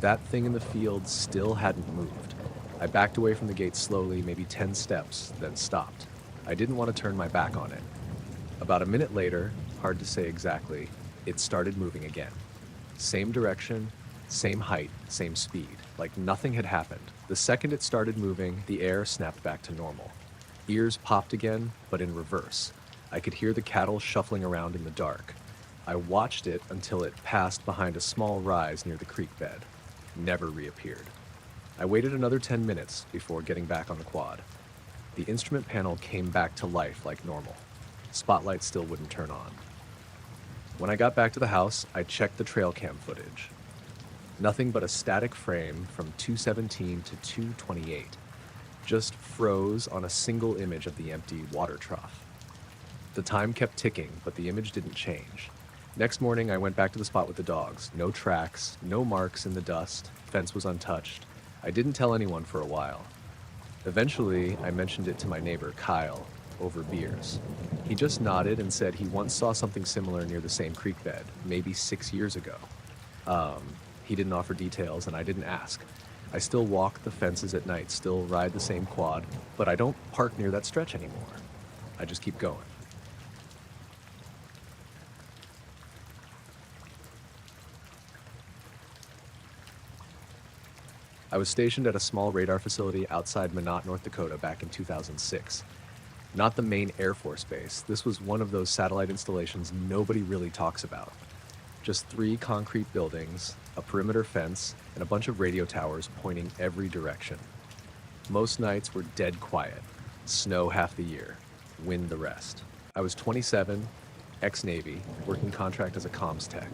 That thing in the field still hadn't moved. I backed away from the gate slowly, maybe 10 steps, then stopped. I didn't want to turn my back on it. About a minute later, hard to say exactly, it started moving again. Same direction, same height, same speed, like nothing had happened. The second it started moving, the air snapped back to normal. Ears popped again, but in reverse. I could hear the cattle shuffling around in the dark. I watched it until it passed behind a small rise near the creek bed. Never reappeared. I waited another 10 minutes before getting back on the quad. The instrument panel came back to life like normal. Spotlight still wouldn't turn on. When I got back to the house, I checked the trail cam footage. Nothing but a static frame from 217 to 228. Just froze on a single image of the empty water trough. The time kept ticking, but the image didn't change. Next morning, I went back to the spot with the dogs. No tracks, no marks in the dust, fence was untouched. I didn't tell anyone for a while. Eventually, I mentioned it to my neighbor, Kyle, over beers. He just nodded and said he once saw something similar near the same creek bed, maybe 6 years ago. He didn't offer details, and I didn't ask. I still walk the fences at night, still ride the same quad, but I don't park near that stretch anymore. I just keep going. I was stationed at a small radar facility outside Minot, North Dakota back in 2006. Not the main Air Force base. This was one of those satellite installations nobody really talks about. Just 3 concrete buildings, a perimeter fence, and a bunch of radio towers pointing every direction. Most nights were dead quiet. Snow half the year, wind the rest. I was 27, ex-Navy, working contract as a comms tech.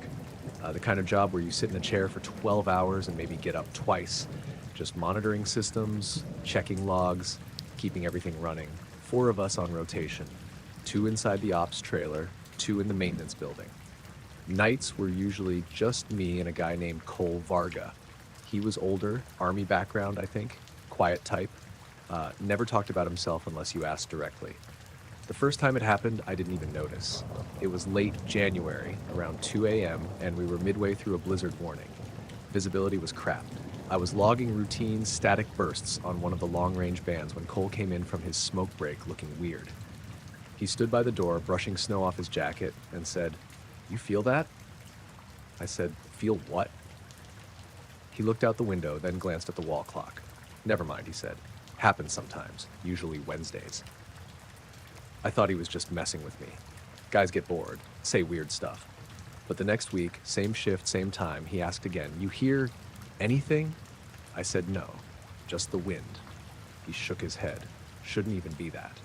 The kind of job where you sit in a chair for 12 hours and maybe get up twice, just monitoring systems, checking logs, keeping everything running. 4 of us on rotation, 2 inside the ops trailer, 2 in the maintenance building. Nights were usually just me and a guy named Cole Varga. He was older, Army background, I think, quiet type, never talked about himself unless you asked directly. The first time it happened, I didn't even notice. It was late January, around 2 a.m., and we were midway through a blizzard warning. Visibility was crap. I was logging routine static bursts on one of the long-range bands when Cole came in from his smoke break looking weird. He stood by the door, brushing snow off his jacket, and said, "You feel that?" I said, "Feel what?" He looked out the window, then glanced at the wall clock. "Never mind," he said. "Happens sometimes, usually Wednesdays." I thought he was just messing with me. Guys get bored, say weird stuff. But the next week, same shift, same time, he asked again, "You hear anything?" I said no, just the wind. He shook his head. Shouldn't even be that.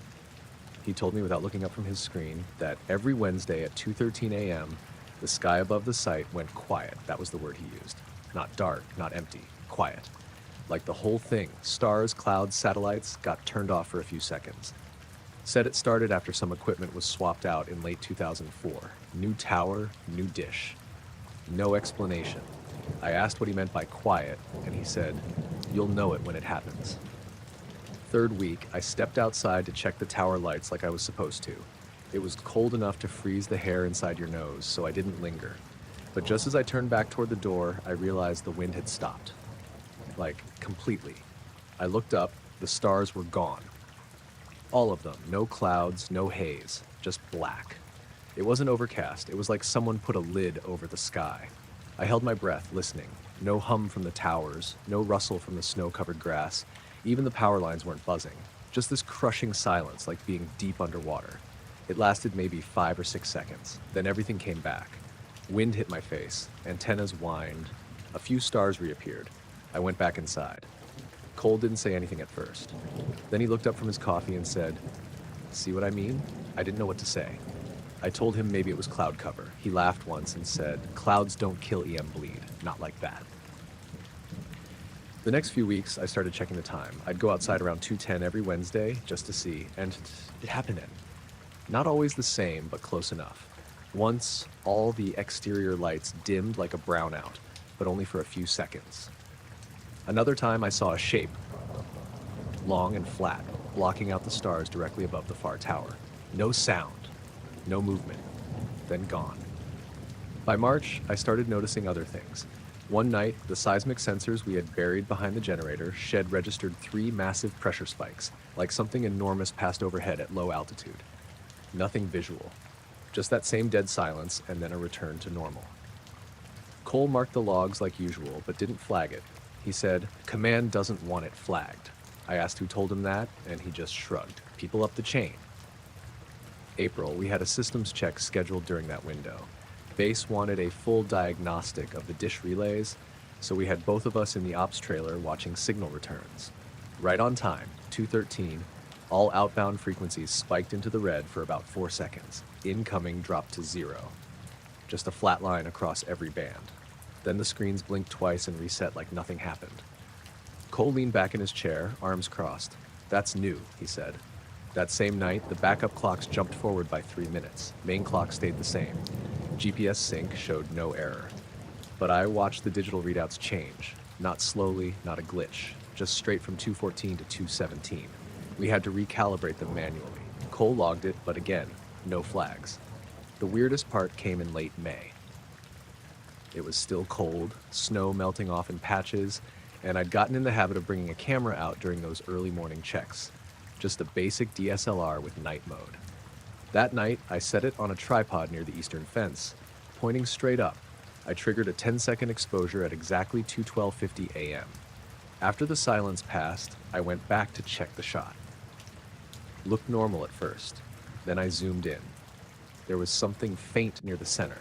He told me without looking up from his screen that every Wednesday at 2:13 a.m., the sky above the site went quiet. That was the word he used. Not dark, not empty, quiet. Like the whole thing, stars, clouds, satellites, got turned off for a few seconds. Said it started after some equipment was swapped out in late 2004. New tower, new dish. No explanation. I asked what he meant by quiet, and he said, "You'll know it when it happens." Third week, I stepped outside to check the tower lights like I was supposed to. It was cold enough to freeze the hair inside your nose, so I didn't linger. But just as I turned back toward the door, I realized the wind had stopped. Like, completely. I looked up, the stars were gone. All of them, no clouds, no haze, just black. It wasn't overcast, it was like someone put a lid over the sky. I held my breath, listening. No hum from the towers, no rustle from the snow-covered grass. Even the power lines weren't buzzing. Just this crushing silence, like being deep underwater. It lasted maybe 5 or 6 seconds. Then everything came back. Wind hit my face, antennas whined. A few stars reappeared. I went back inside. Cole didn't say anything at first. Then he looked up from his coffee and said, "See what I mean?" I didn't know what to say. I told him maybe it was cloud cover. He laughed once and said, "Clouds don't kill EM bleed. Not like that." The next few weeks, I started checking the time. I'd go outside around 2:10 every Wednesday just to see, and it happened. Not always the same, but close enough. Once, all the exterior lights dimmed like a brownout, but only for a few seconds. Another time I saw a shape, long and flat, blocking out the stars directly above the far tower. No sound, no movement, then gone. By March, I started noticing other things. One night, the seismic sensors we had buried behind the generator shed registered 3 massive pressure spikes, like something enormous passed overhead at low altitude. Nothing visual, just that same dead silence and then a return to normal. Cole marked the logs like usual, but didn't flag it. He said, "Command doesn't want it flagged." I asked who told him that, and he just shrugged. People up the chain. April, we had a systems check scheduled during that window. Base wanted a full diagnostic of the dish relays, so we had both of us in the ops trailer watching signal returns. Right on time, 2:13, all outbound frequencies spiked into the red for about 4 seconds. Incoming dropped to 0. Just a flat line across every band. Then the screens blinked twice and reset like nothing happened. Cole leaned back in his chair, arms crossed. "That's new," he said. That same night, the backup clocks jumped forward by 3 minutes. Main clock stayed the same. GPS sync showed no error. But I watched the digital readouts change. Not slowly, not a glitch. Just straight from 2:14 to 2:17. We had to recalibrate them manually. Cole logged it, but again, no flags. The weirdest part came in late May. It was still cold, snow melting off in patches, and I'd gotten in the habit of bringing a camera out during those early morning checks. Just a basic DSLR with night mode. That night, I set it on a tripod near the eastern fence. Pointing straight up, I triggered a 10-second exposure at exactly 2:12:50 a.m. After the silence passed, I went back to check the shot. Looked normal at first. Then I zoomed in. There was something faint near the center.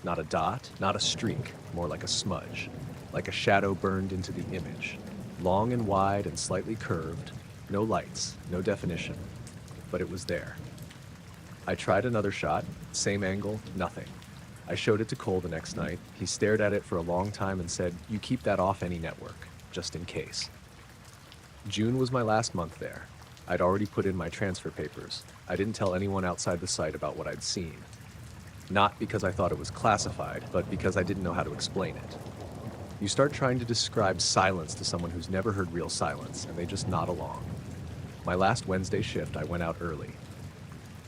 Not a dot, not a streak, more like a smudge. Like a shadow burned into the image. Long and wide and slightly curved. No lights, no definition. But it was there. I tried another shot, same angle, nothing. I showed it to Cole the next night. He stared at it for a long time and said, "You keep that off any network, just in case." June was my last month there. I'd already put in my transfer papers. I didn't tell anyone outside the site about what I'd seen. Not because I thought it was classified, but because I didn't know how to explain it. You start trying to describe silence to someone who's never heard real silence, and they just nod along. My last Wednesday shift, I went out early.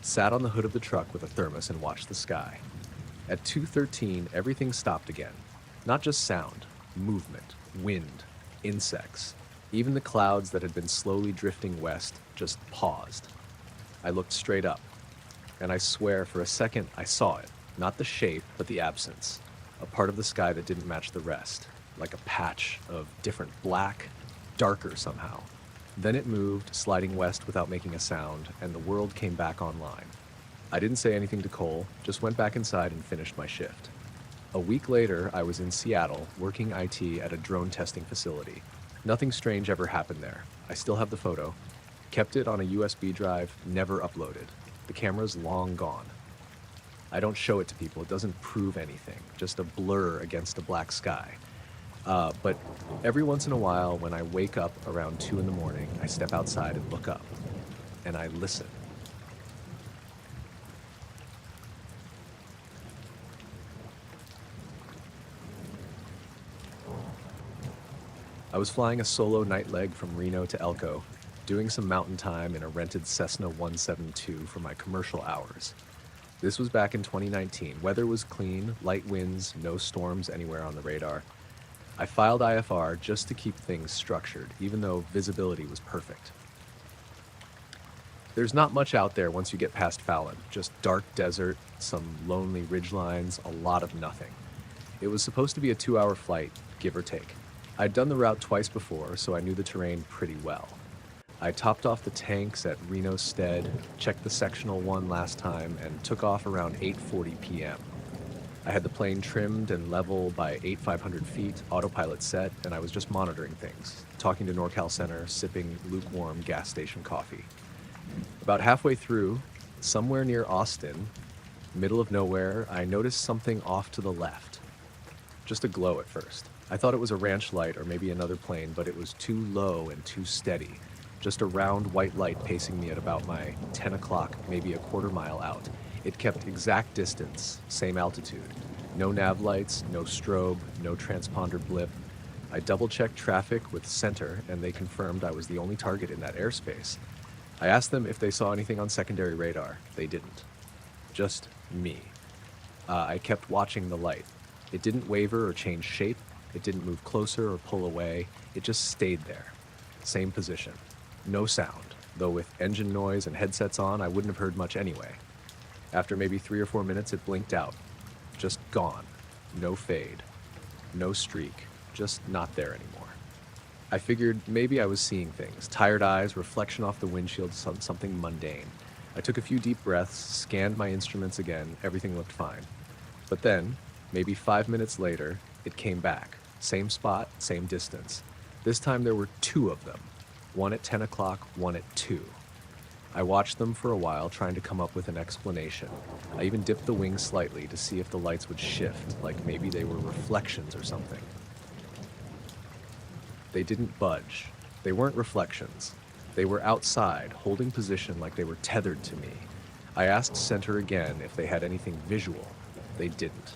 Sat on the hood of the truck with a thermos and watched the sky. At 2:13, everything stopped again. Not just sound, movement, wind, insects. Even the clouds that had been slowly drifting west just paused. I looked straight up, and I swear for a second I saw it. Not the shape, but the absence. A part of the sky that didn't match the rest. Like a patch of different black, darker somehow. Then it moved, sliding west without making a sound, and the world came back online. I didn't say anything to Cole, just went back inside and finished my shift. A week later, I was in Seattle, working IT at a drone testing facility. Nothing strange ever happened there. I still have the photo. Kept it on a USB drive, never uploaded. The camera's long gone. I don't show it to people, it doesn't prove anything, just a blur against a black sky. But every once in a while, when I wake up around 2 in the morning, I step outside and look up, and I listen. I was flying a solo night leg from Reno to Elko, doing some mountain time in a rented Cessna 172 for my commercial hours. This was back in 2019. Weather was clean, light winds, no storms anywhere on the radar. I filed IFR just to keep things structured, even though visibility was perfect. There's not much out there once you get past Fallon, just dark desert, some lonely ridgelines, a lot of nothing. It was supposed to be a 2-hour flight, give or take. I'd done the route twice before, so I knew the terrain pretty well. I topped off the tanks at Reno Stead, checked the sectional one last time, and took off around 8:40 p.m. I had the plane trimmed and level by 8,500 feet, autopilot set, and I was just monitoring things, talking to NorCal Center, sipping lukewarm gas station coffee. About halfway through, somewhere near Austin, middle of nowhere, I noticed something off to the left. Just a glow at first. I thought it was a ranch light or maybe another plane, but it was too low and too steady. Just a round white light pacing me at about my 10 o'clock, maybe a quarter mile out. It kept exact distance, same altitude. No nav lights, no strobe, no transponder blip. I double-checked traffic with Center, and they confirmed I was the only target in that airspace. I asked them if they saw anything on secondary radar. They didn't. Just me. I kept watching the light. It didn't waver or change shape. It didn't move closer or pull away. It just stayed there. Same position. No sound, though with engine noise and headsets on, I wouldn't have heard much anyway. After maybe 3 or 4 minutes, it blinked out. Just gone. No fade. No streak. Just not there anymore. I figured maybe I was seeing things. Tired eyes, reflection off the windshield, something mundane. I took a few deep breaths, scanned my instruments again, everything looked fine. But then, maybe 5 minutes later, it came back. Same spot, same distance. This time there were two of them. One at 10 o'clock, one at 2. I watched them for a while, trying to come up with an explanation. I even dipped the wings slightly to see if the lights would shift, like maybe they were reflections or something. They didn't budge. They weren't reflections. They were outside, holding position like they were tethered to me. I asked Center again if they had anything visual. They didn't.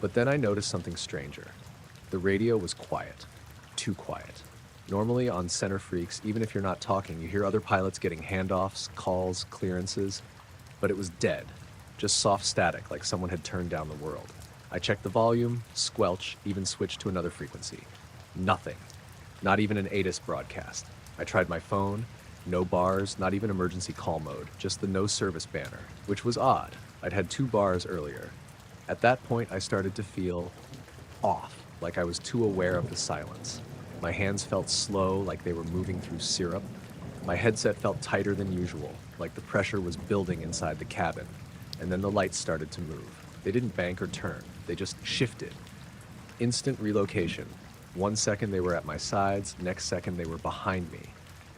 But then I noticed something stranger. The radio was quiet. Too quiet. Normally on Center Freaks, even if you're not talking, you hear other pilots getting handoffs, calls, clearances. But it was dead. Just soft static, like someone had turned down the world. I checked the volume, squelch, even switched to another frequency. Nothing. Not even an ATIS broadcast. I tried my phone. No bars, not even emergency call mode, just the no service banner, which was odd. I'd had 2 bars earlier. At that point, I started to feel off, like I was too aware of the silence. My hands felt slow, like they were moving through syrup. My headset felt tighter than usual, like the pressure was building inside the cabin. And then the lights started to move. They didn't bank or turn, they just shifted. Instant relocation. 1 second they were at my sides, next second they were behind me.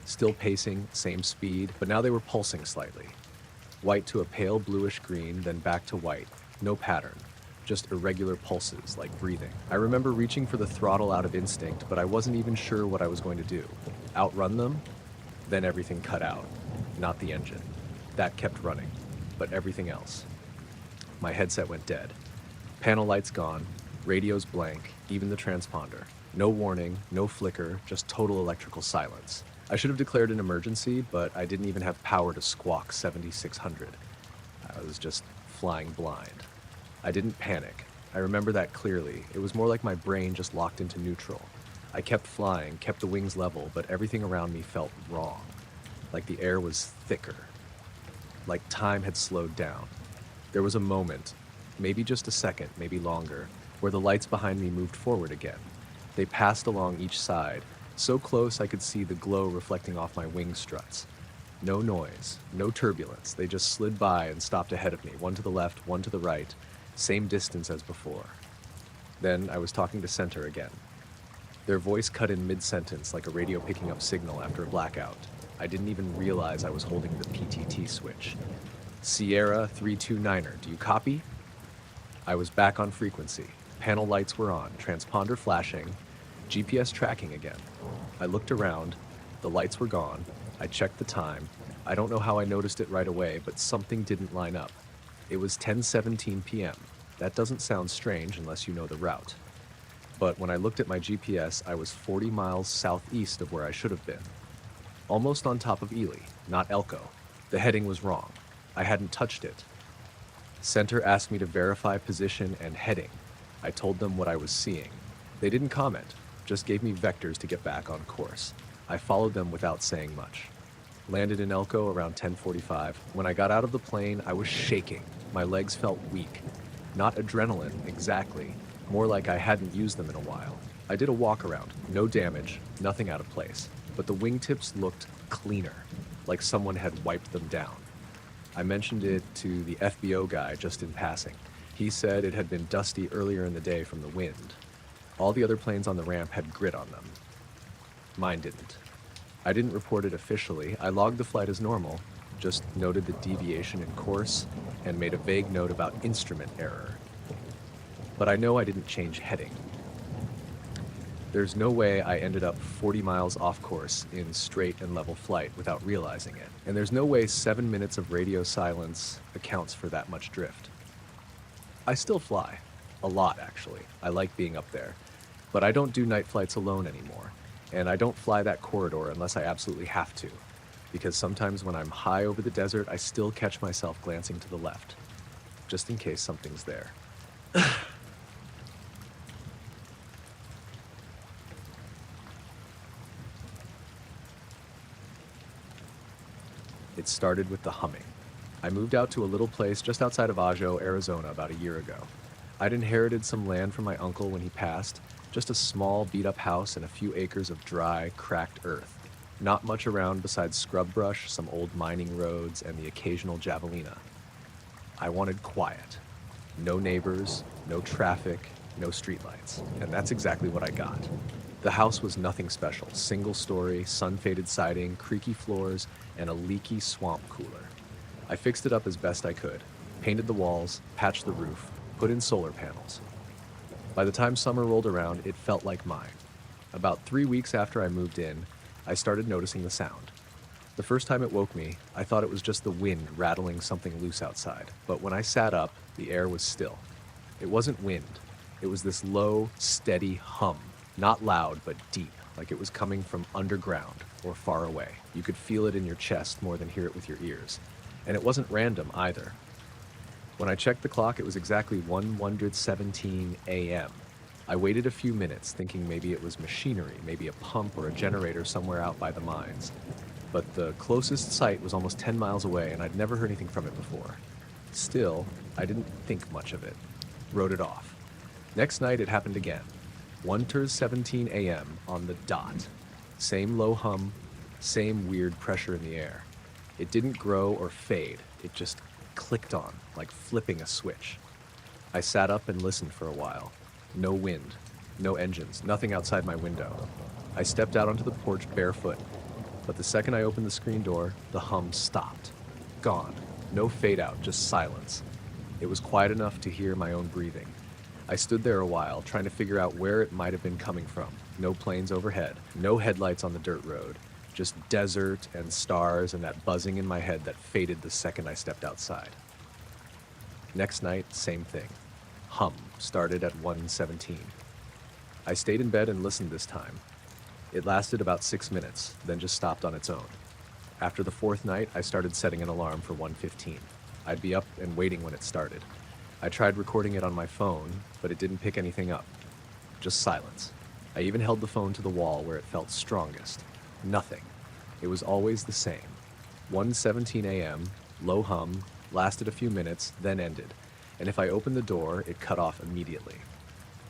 Still pacing, same speed, but now they were pulsing slightly. White to a pale bluish green, then back to white. No pattern. Just irregular pulses, like breathing. I remember reaching for the throttle out of instinct, but I wasn't even sure what I was going to do. Outrun them? Then everything cut out. Not the engine. That kept running, but everything else. My headset went dead. Panel lights gone, radios blank, even the transponder. No warning, no flicker, just total electrical silence. I should have declared an emergency, but I didn't even have power to squawk 7600. I was just flying blind. I didn't panic. I remember that clearly. It was more like my brain just locked into neutral. I kept flying, kept the wings level, but everything around me felt wrong. Like the air was thicker. Like time had slowed down. There was a moment, maybe just a second, maybe longer, where the lights behind me moved forward again. They passed along each side, so close I could see the glow reflecting off my wing struts. No noise, no turbulence. They just slid by and stopped ahead of me, one to the left, one to the right, same distance as before. Then I was talking to Center again. Their voice cut in mid-sentence like a radio picking up signal after a blackout. I didn't even realize I was holding the PTT switch. Sierra 329er, do you copy? I was back on frequency. Panel lights were on, transponder flashing, GPS tracking again. I looked around. The lights were gone. I checked the time. I don't know how I noticed it right away, but something didn't line up. It was 10:17 p.m. That doesn't sound strange unless you know the route. But when I looked at my GPS, I was 40 miles southeast of where I should have been. Almost on top of Ely, not Elko. The heading was wrong. I hadn't touched it. Center asked me to verify position and heading. I told them what I was seeing. They didn't comment, just gave me vectors to get back on course. I followed them without saying much. Landed in Elko around 10:45. When I got out of the plane, I was shaking. My legs felt weak. Not adrenaline, exactly. More like I hadn't used them in a while. I did a walk around. No damage, nothing out of place. But the wingtips looked cleaner, like someone had wiped them down. I mentioned it to the FBO guy just in passing. He said it had been dusty earlier in the day from the wind. All the other planes on the ramp had grit on them. Mine didn't. I didn't report it officially. I logged the flight as normal, just noted the deviation in course, and made a vague note about instrument error. But I know I didn't change heading. There's no way I ended up 40 miles off course in straight and level flight without realizing it. And there's no way 7 minutes of radio silence accounts for that much drift. I still fly. A lot, actually. I like being up there. But I don't do night flights alone anymore. And I don't fly that corridor unless I absolutely have to. Because sometimes when I'm high over the desert, I still catch myself glancing to the left. Just in case something's there. It started with the humming. I moved out to a little place just outside of Ajo, Arizona about a year ago. I'd inherited some land from my uncle when he passed, Just a small, beat-up house and a few acres of dry, cracked earth. Not much around besides scrub brush, some old mining roads, and the occasional javelina. I wanted quiet. No neighbors, no traffic, no streetlights. And that's exactly what I got. The house was nothing special. Single story, sun-faded siding, creaky floors, and a leaky swamp cooler. I fixed it up as best I could. Painted the walls, patched the roof, put in solar panels. By the time summer rolled around, it felt like mine. About 3 weeks after I moved in, I started noticing the sound. The first time it woke me, I thought it was just the wind rattling something loose outside. But when I sat up, the air was still. It wasn't wind. It was this low, steady hum. Not loud, but deep, like it was coming from underground or far away. You could feel it in your chest more than hear it with your ears. And it wasn't random either. When I checked the clock, it was exactly 1:17 a.m. I waited a few minutes, thinking maybe it was machinery, maybe a pump or a generator somewhere out by the mines. But the closest site was almost 10 miles away, and I'd never heard anything from it before. Still, I didn't think much of it. Wrote it off. Next night, it happened again. 1:17 a.m. on the dot. Same low hum, same weird pressure in the air. It didn't grow or fade. It just clicked on, like flipping a switch. I sat up and listened for a while. No wind, no engines, nothing outside my window. I stepped out onto the porch barefoot, but the second I opened the screen door, the hum stopped. Gone. No fade out, just silence. It was quiet enough to hear my own breathing. I stood there a while, trying to figure out where it might have been coming from. No planes overhead, no headlights on the dirt road, just desert and stars and that buzzing in my head that faded the second I stepped outside. Next night, same thing. Hum started at 1:17. I stayed in bed and listened this time. It lasted about 6 minutes, then just stopped on its own. After the fourth night, I started setting an alarm for 1:15. I'd be up and waiting when it started. I tried recording it on my phone, but it didn't pick anything up. Just silence. I even held the phone to the wall where it felt strongest. Nothing. It was always the same. 1:17 a.m., low hum, lasted a few minutes, then ended. And if I opened the door, it cut off immediately.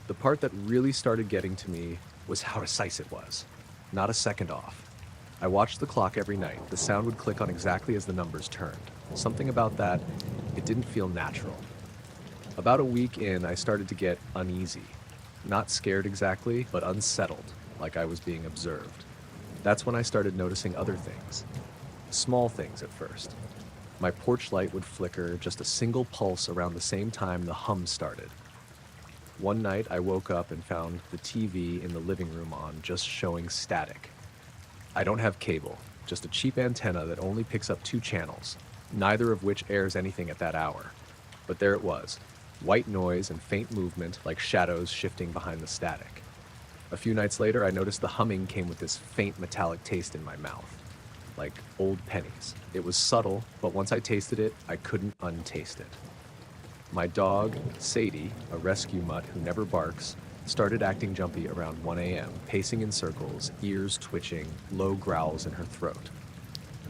The part that really started getting to me was how precise it was. Not a second off. I watched the clock every night. The sound would click on exactly as the numbers turned. Something about that, it didn't feel natural. About a week in, I started to get uneasy. Not scared exactly, but unsettled, like I was being observed. That's when I started noticing other things. Small things at first. My porch light would flicker just a single pulse around the same time the hum started. One night I woke up and found the TV in the living room on, just showing static. I don't have cable, just a cheap antenna that only picks up 2 channels, neither of which airs anything at that hour. But there it was, white noise and faint movement like shadows shifting behind the static. A few nights later, I noticed the humming came with this faint metallic taste in my mouth, like old pennies. It was subtle, but once I tasted it, I couldn't untaste it. My dog, Sadie, a rescue mutt who never barks, started acting jumpy around 1 a.m., pacing in circles, ears twitching, low growls in her throat.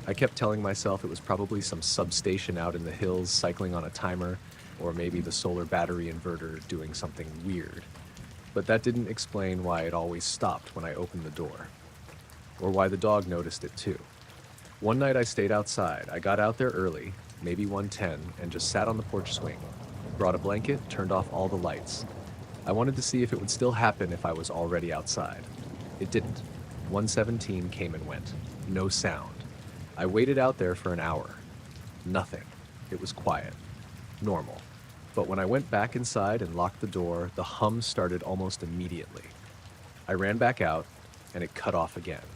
I kept telling myself it was probably some substation out in the hills cycling on a timer, or maybe the solar battery inverter doing something weird. But that didn't explain why it always stopped when I opened the door, or why the dog noticed it too. One night I stayed outside. I got out there early, maybe 1:10, and just sat on the porch swing. Brought a blanket, turned off all the lights. I wanted to see if it would still happen if I was already outside. It didn't. 1:17 came and went. No sound. I waited out there for an hour. Nothing. It was quiet. Normal. But when I went back inside and locked the door, the hum started almost immediately. I ran back out, and it cut off again.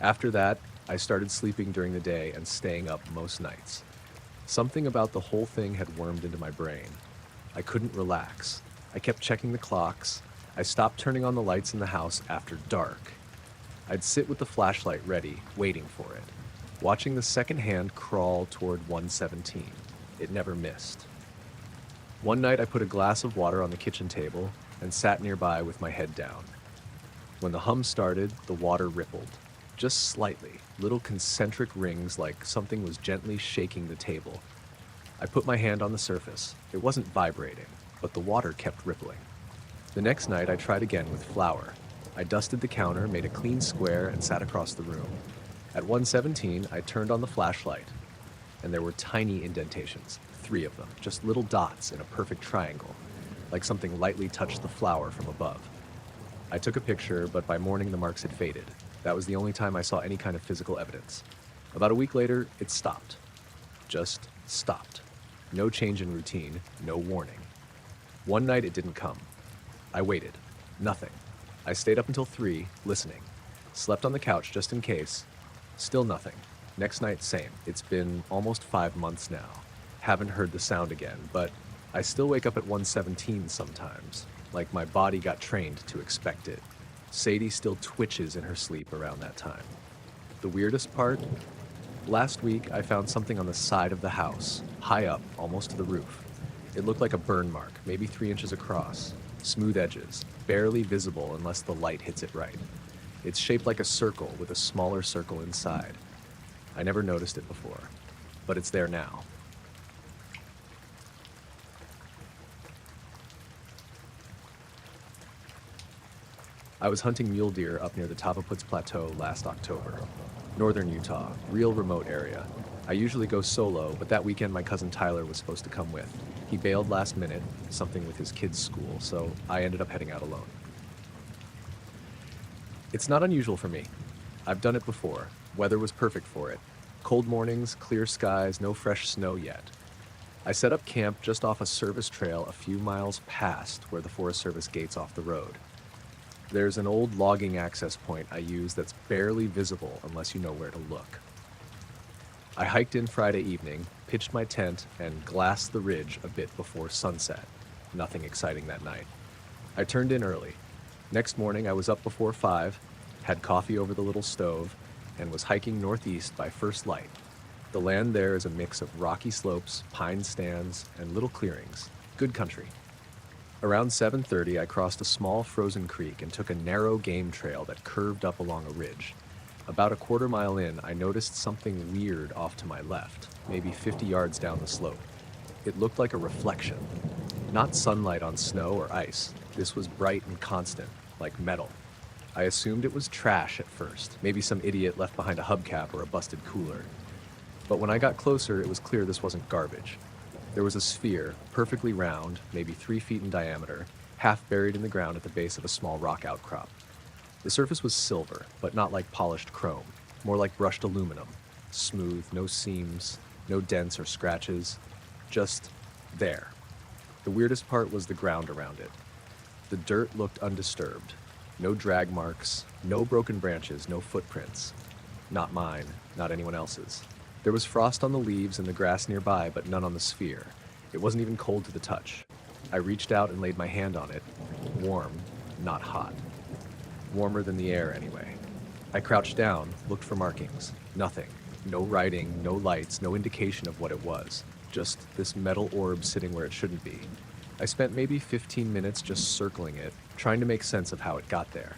After that, I started sleeping during the day and staying up most nights. Something about the whole thing had wormed into my brain. I couldn't relax. I kept checking the clocks. I stopped turning on the lights in the house after dark. I'd sit with the flashlight ready, waiting for it, watching the second hand crawl toward 1:17. It never missed. One night I put a glass of water on the kitchen table and sat nearby with my head down. When the hum started, the water rippled. Just slightly, little concentric rings like something was gently shaking the table. I put my hand on the surface. It wasn't vibrating, but the water kept rippling. The next night, I tried again with flour. I dusted the counter, made a clean square, and sat across the room. At 1:17, I turned on the flashlight, and there were tiny indentations, 3 of them, just little dots in a perfect triangle, like something lightly touched the flour from above. I took a picture, but by morning the marks had faded. That was the only time I saw any kind of physical evidence. About a week later, it stopped. Just stopped. No change in routine, no warning. One night it didn't come. I waited. Nothing. I stayed up until 3, listening. Slept on the couch just in case. Still nothing. Next night, same. It's been almost 5 months now. Haven't heard the sound again, but I still wake up at 1:17 sometimes, like my body got trained to expect it. Sadie still twitches in her sleep around that time. The weirdest part? Last week, I found something on the side of the house, high up, almost to the roof. It looked like a burn mark, maybe 3 inches across. Smooth edges, barely visible unless the light hits it right. It's shaped like a circle with a smaller circle inside. I never noticed it before, but it's there now. I was hunting mule deer up near the Tavaputs Plateau last October. Northern Utah, real remote area. I usually go solo, but that weekend my cousin Tyler was supposed to come with. He bailed last minute, something with his kids' school, so I ended up heading out alone. It's not unusual for me. I've done it before. Weather was perfect for it. Cold mornings, clear skies, no fresh snow yet. I set up camp just off a service trail a few miles past where the Forest Service gates off the road. There's an old logging access point I use that's barely visible unless you know where to look. I hiked in Friday evening, pitched my tent, and glassed the ridge a bit before sunset. Nothing exciting that night. I turned in early. Next morning, I was up before 5, had coffee over the little stove, and was hiking northeast by first light. The land there is a mix of rocky slopes, pine stands, and little clearings. Good country. Around 7:30, I crossed a small frozen creek and took a narrow game trail that curved up along a ridge. About a quarter mile in, I noticed something weird off to my left, maybe 50 yards down the slope. It looked like a reflection. Not sunlight on snow or ice. This was bright and constant, like metal. I assumed it was trash at first, maybe some idiot left behind a hubcap or a busted cooler. But when I got closer, it was clear this wasn't garbage. There was a sphere, perfectly round, maybe 3 feet in diameter, half buried in the ground at the base of a small rock outcrop. The surface was silver, but not like polished chrome, more like brushed aluminum. Smooth, no seams, no dents or scratches, just there. The weirdest part was the ground around it. The dirt looked undisturbed. No drag marks, no broken branches, no footprints. Not mine, not anyone else's. There was frost on the leaves and the grass nearby, but none on the sphere. It wasn't even cold to the touch. I reached out and laid my hand on it. Warm, not hot. Warmer than the air, anyway. I crouched down, looked for markings. Nothing. No writing, no lights, no indication of what it was. Just this metal orb sitting where it shouldn't be. I spent maybe 15 minutes just circling it, trying to make sense of how it got there.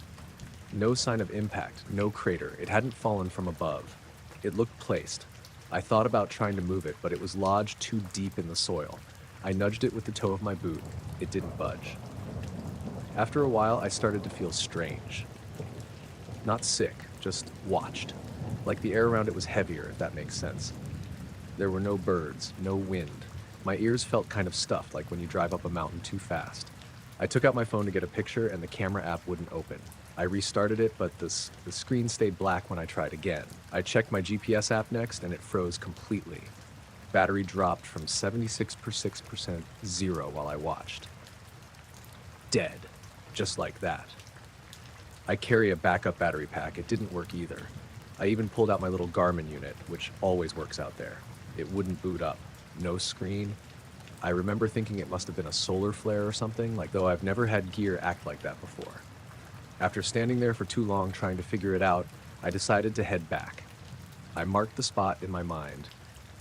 No sign of impact, no crater. It hadn't fallen from above. It looked placed. I thought about trying to move it, but it was lodged too deep in the soil. I nudged it with the toe of my boot. It didn't budge. After a while, I started to feel strange. Not sick, just watched. Like the air around it was heavier, if that makes sense. There were no birds, no wind. My ears felt kind of stuffed, like when you drive up a mountain too fast. I took out my phone to get a picture, and the camera app wouldn't open. I restarted it, but the screen stayed black when I tried again. I checked my GPS app next, and it froze completely. Battery dropped from 76% 0 while I watched. Dead. Just like that. I carry a backup battery pack. It didn't work either. I even pulled out my little Garmin unit, which always works out there. It wouldn't boot up. No screen. I remember thinking it must have been a solar flare or something, though I've never had gear act like that before. After standing there for too long trying to figure it out, I decided to head back. I marked the spot in my mind.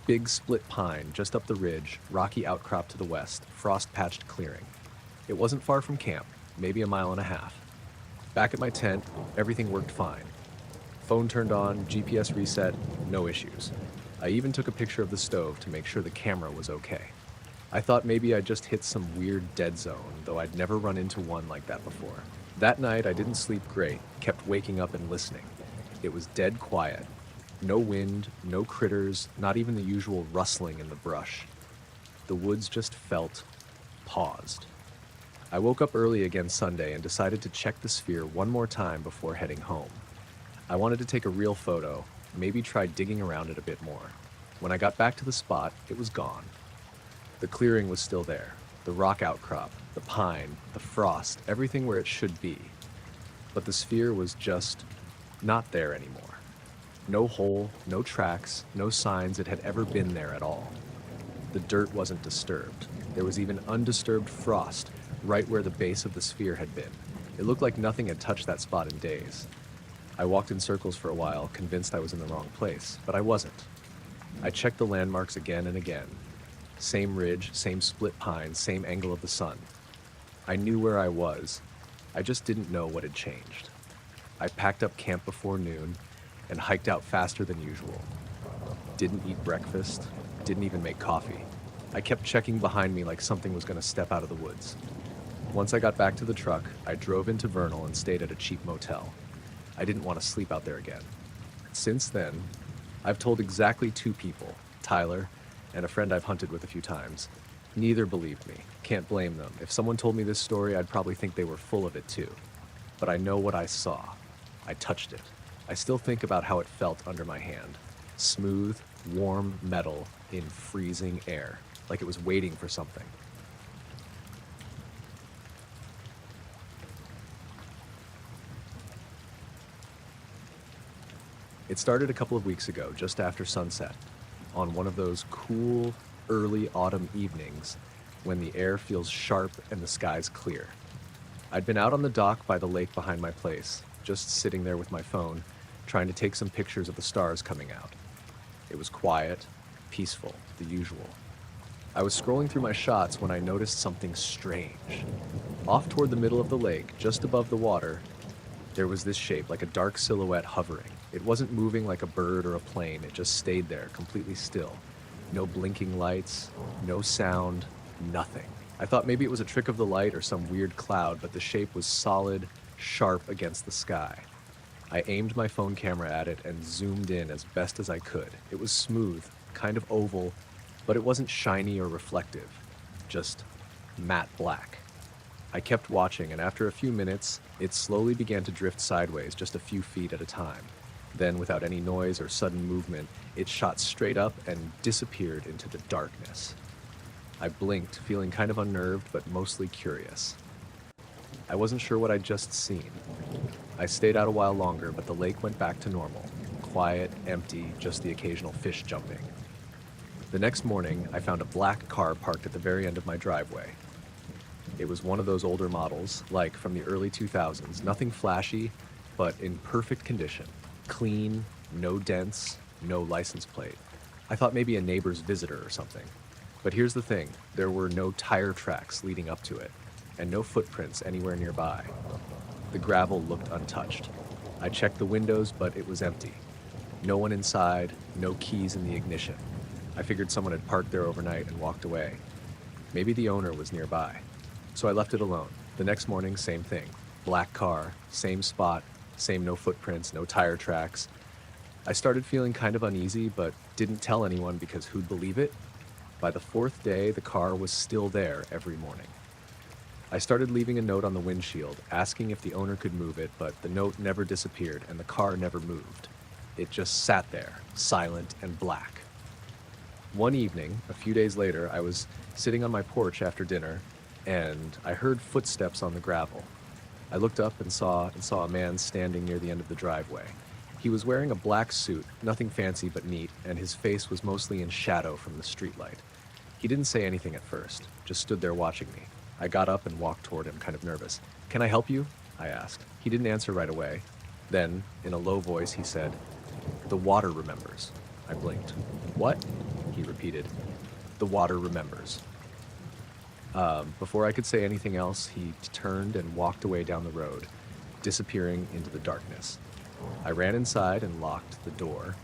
Big split pine just up the ridge, rocky outcrop to the west, frost-patched clearing. It wasn't far from camp, maybe a mile and a half. Back at my tent, everything worked fine. Phone turned on, GPS reset, no issues. I even took a picture of the stove to make sure the camera was okay. I thought maybe I just hit some weird dead zone, though I'd never run into one like that before. That night, I didn't sleep great, kept waking up and listening. It was dead quiet. No wind, no critters, not even the usual rustling in the brush. The woods just felt paused. I woke up early again Sunday and decided to check the sphere one more time before heading home. I wanted to take a real photo, maybe try digging around it a bit more. When I got back to the spot, it was gone. The clearing was still there. The rock outcrop, the pine, the frost, everything where it should be. But the sphere was just not there anymore. No hole, no tracks, no signs it had ever been there at all. The dirt wasn't disturbed. There was even undisturbed frost right where the base of the sphere had been. It looked like nothing had touched that spot in days. I walked in circles for a while, convinced I was in the wrong place, but I wasn't. I checked the landmarks again and again. Same ridge, same split pine, same angle of the sun. I knew where I was. I just didn't know what had changed. I packed up camp before noon and hiked out faster than usual. Didn't eat breakfast, didn't even make coffee. I kept checking behind me like something was going to step out of the woods. Once I got back to the truck, I drove into Vernal and stayed at a cheap motel. I didn't want to sleep out there again. Since then, I've told exactly 2 people, Tyler and a friend I've hunted with a few times. Neither believed me. Can't blame them. If someone told me this story, I'd probably think they were full of it too. But I know what I saw. I touched it. I still think about how it felt under my hand. Smooth, warm metal in freezing air, like it was waiting for something. It started a couple of weeks ago, just after sunset, on one of those cool, early autumn evenings when the air feels sharp and the sky's clear. I'd been out on the dock by the lake behind my place, just sitting there with my phone, trying to take some pictures of the stars coming out. It was quiet, peaceful, the usual. I was scrolling through my shots when I noticed something strange. Off toward the middle of the lake, just above the water, there was this shape, like a dark silhouette hovering. It wasn't moving like a bird or a plane, it just stayed there, completely still. No blinking lights, no sound, nothing. I thought maybe it was a trick of the light or some weird cloud, but the shape was solid, sharp against the sky. I aimed my phone camera at it and zoomed in as best as I could. It was smooth, kind of oval, but it wasn't shiny or reflective, just matte black. I kept watching, and after a few minutes, it slowly began to drift sideways, just a few feet at a time. Then, without any noise or sudden movement, it shot straight up and disappeared into the darkness. I blinked, feeling kind of unnerved, but mostly curious. I wasn't sure what I'd just seen. I stayed out a while longer, but the lake went back to normal. Quiet, empty, just the occasional fish jumping. The next morning, I found a black car parked at the very end of my driveway. It was one of those older models, like from the early 2000s, nothing flashy, but in perfect condition. Clean, no dents, no license plate. I thought maybe a neighbor's visitor or something. But here's the thing, there were no tire tracks leading up to it, and no footprints anywhere nearby. The gravel looked untouched. I checked the windows, but it was empty. No one inside, no keys in the ignition. I figured someone had parked there overnight and walked away. Maybe the owner was nearby. So I left it alone. The next morning, same thing. Black car, same spot, same no footprints, no tire tracks. I started feeling kind of uneasy, but didn't tell anyone because who'd believe it? By the 4th day, the car was still there every morning. I started leaving a note on the windshield, asking if the owner could move it, but the note never disappeared and the car never moved. It just sat there, silent and black. One evening, a few days later, I was sitting on my porch after dinner, and I heard footsteps on the gravel. I looked up and saw a man standing near the end of the driveway. He was wearing a black suit, nothing fancy but neat, and his face was mostly in shadow from the streetlight. He didn't say anything at first, just stood there watching me. I got up and walked toward him, kind of nervous. "Can I help you?" I asked. He didn't answer right away. Then, in a low voice, he said, "The water remembers." I blinked. "What?" he repeated. "The water remembers." Before I could say anything else, he turned and walked away down the road, disappearing into the darkness. I ran inside and locked the door.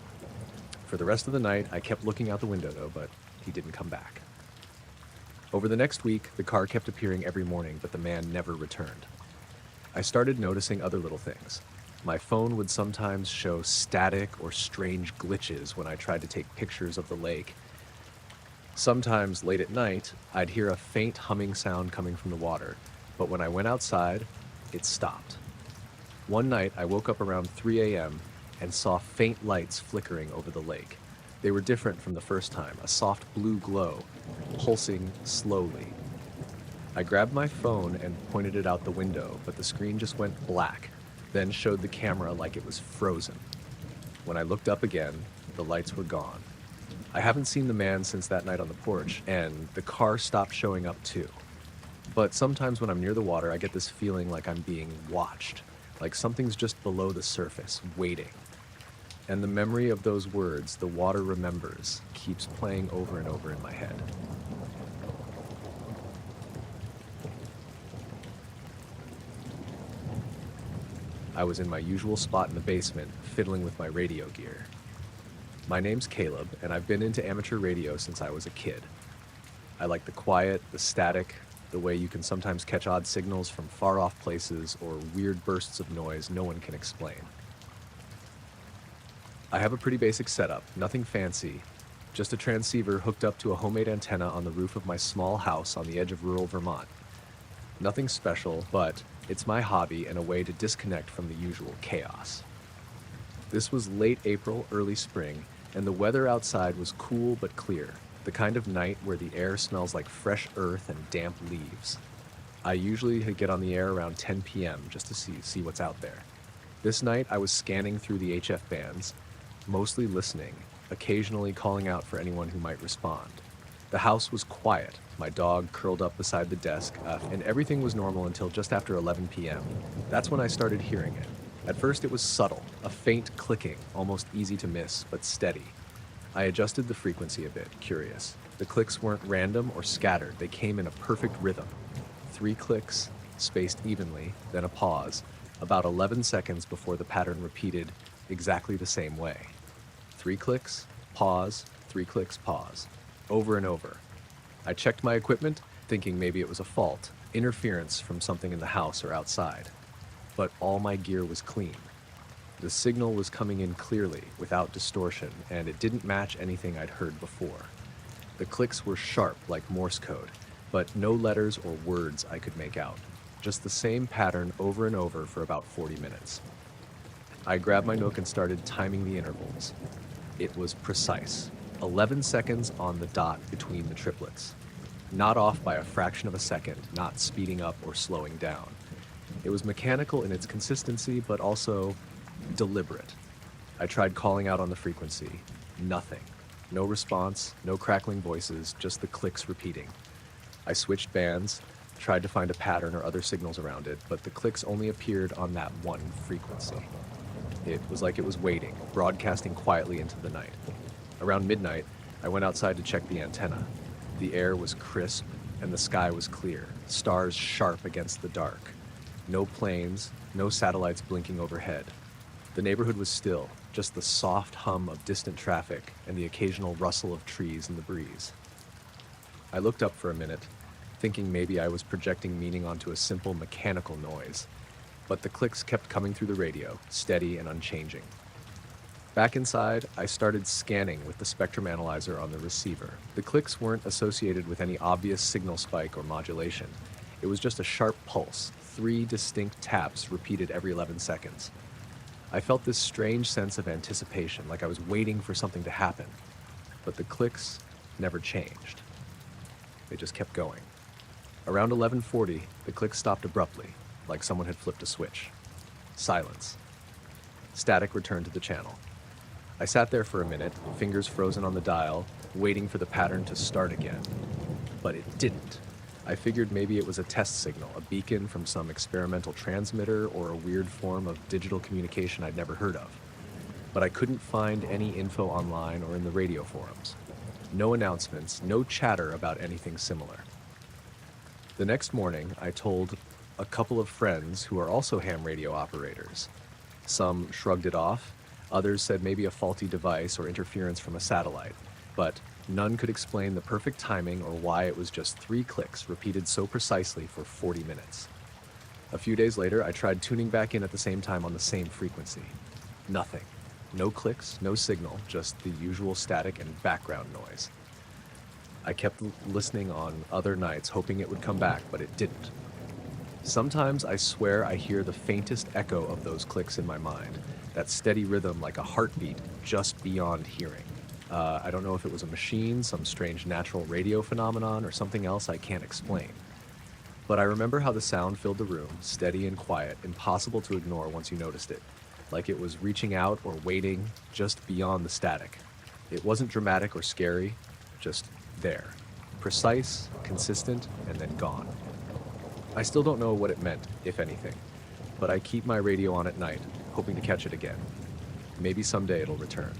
For the rest of the night, I kept looking out the window, though, but he didn't come back. Over the next week, the car kept appearing every morning, but the man never returned. I started noticing other little things. My phone would sometimes show static or strange glitches when I tried to take pictures of the lake. Sometimes late at night, I'd hear a faint humming sound coming from the water, but when I went outside, it stopped. One night, I woke up around 3 a.m. and saw faint lights flickering over the lake. They were different from the first time, a soft blue glow, pulsing slowly. I grabbed my phone and pointed it out the window, but the screen just went black, then showed the camera like it was frozen. When I looked up again, the lights were gone. I haven't seen the man since that night on the porch, and the car stopped showing up too. But sometimes when I'm near the water, I get this feeling like I'm being watched, like something's just below the surface, waiting. And the memory of those words, "the water remembers," keeps playing over and over in my head. I was in my usual spot in the basement, fiddling with my radio gear. My name's Caleb, and I've been into amateur radio since I was a kid. I like the quiet, the static, the way you can sometimes catch odd signals from far off places or weird bursts of noise no one can explain. I have a pretty basic setup, nothing fancy, just a transceiver hooked up to a homemade antenna on the roof of my small house on the edge of rural Vermont. Nothing special, but it's my hobby and a way to disconnect from the usual chaos. This was late April, early spring, and the weather outside was cool but clear, the kind of night where the air smells like fresh earth and damp leaves. I usually get on the air around 10 p.m. just to see what's out there. This night I was scanning through the HF bands, mostly listening, occasionally calling out for anyone who might respond. The house was quiet, my dog curled up beside the desk, and everything was normal until just after 11 p.m. That's when I started hearing it. At first it was subtle, a faint clicking, almost easy to miss, but steady. I adjusted the frequency a bit, curious. The clicks weren't random or scattered, they came in a perfect rhythm. 3 clicks, spaced evenly, then a pause, about 11 seconds before the pattern repeated exactly the same way. 3 clicks, pause, 3 clicks, pause, over and over. I checked my equipment, thinking maybe it was a fault, interference from something in the house or outside. But all my gear was clean. The signal was coming in clearly, without distortion, and it didn't match anything I'd heard before. The clicks were sharp, like Morse code, but no letters or words I could make out. Just the same pattern over and over for about 40 minutes. I grabbed my Nook and started timing the intervals. It was precise. 11 seconds on the dot between the triplets. Not off by a fraction of a second, not speeding up or slowing down. It was mechanical in its consistency, but also deliberate. I tried calling out on the frequency. Nothing. No response, no crackling voices, just the clicks repeating. I switched bands, tried to find a pattern or other signals around it, but the clicks only appeared on that one frequency. It was like it was waiting, broadcasting quietly into the night. Around midnight, I went outside to check the antenna. The air was crisp, and the sky was clear, stars sharp against the dark. No planes, no satellites blinking overhead. The neighborhood was still, just the soft hum of distant traffic and the occasional rustle of trees in the breeze. I looked up for a minute, thinking maybe I was projecting meaning onto a simple mechanical noise, but the clicks kept coming through the radio, steady and unchanging. Back inside, I started scanning with the spectrum analyzer on the receiver. The clicks weren't associated with any obvious signal spike or modulation. It was just a sharp pulse, 3 distinct taps repeated every 11 seconds. I felt this strange sense of anticipation, like I was waiting for something to happen. But the clicks never changed. They just kept going. Around 11:40, the clicks stopped abruptly, like someone had flipped a switch. Silence. Static returned to the channel. I sat there for a minute, fingers frozen on the dial, waiting for the pattern to start again. But it didn't. I figured maybe it was a test signal, a beacon from some experimental transmitter or a weird form of digital communication I'd never heard of. But I couldn't find any info online or in the radio forums. No announcements, no chatter about anything similar. The next morning, I told a couple of friends who are also ham radio operators. Some shrugged it off, others said maybe a faulty device or interference from a satellite. but none could explain the perfect timing or why it was just 3 clicks repeated so precisely for 40 minutes. A few days later, I tried tuning back in at the same time on the same frequency. Nothing. No clicks, no signal, just the usual static and background noise. I kept listening on other nights, hoping it would come back, but it didn't. Sometimes I swear I hear the faintest echo of those clicks in my mind, that steady rhythm like a heartbeat just beyond hearing. I don't know if it was a machine, some strange natural radio phenomenon, or something else I can't explain. But I remember how the sound filled the room, steady and quiet, impossible to ignore once you noticed it, like it was reaching out or waiting just beyond the static. It wasn't dramatic or scary, just there. Precise, consistent, and then gone. I still don't know what it meant, if anything, but I keep my radio on at night, hoping to catch it again. Maybe someday it'll return.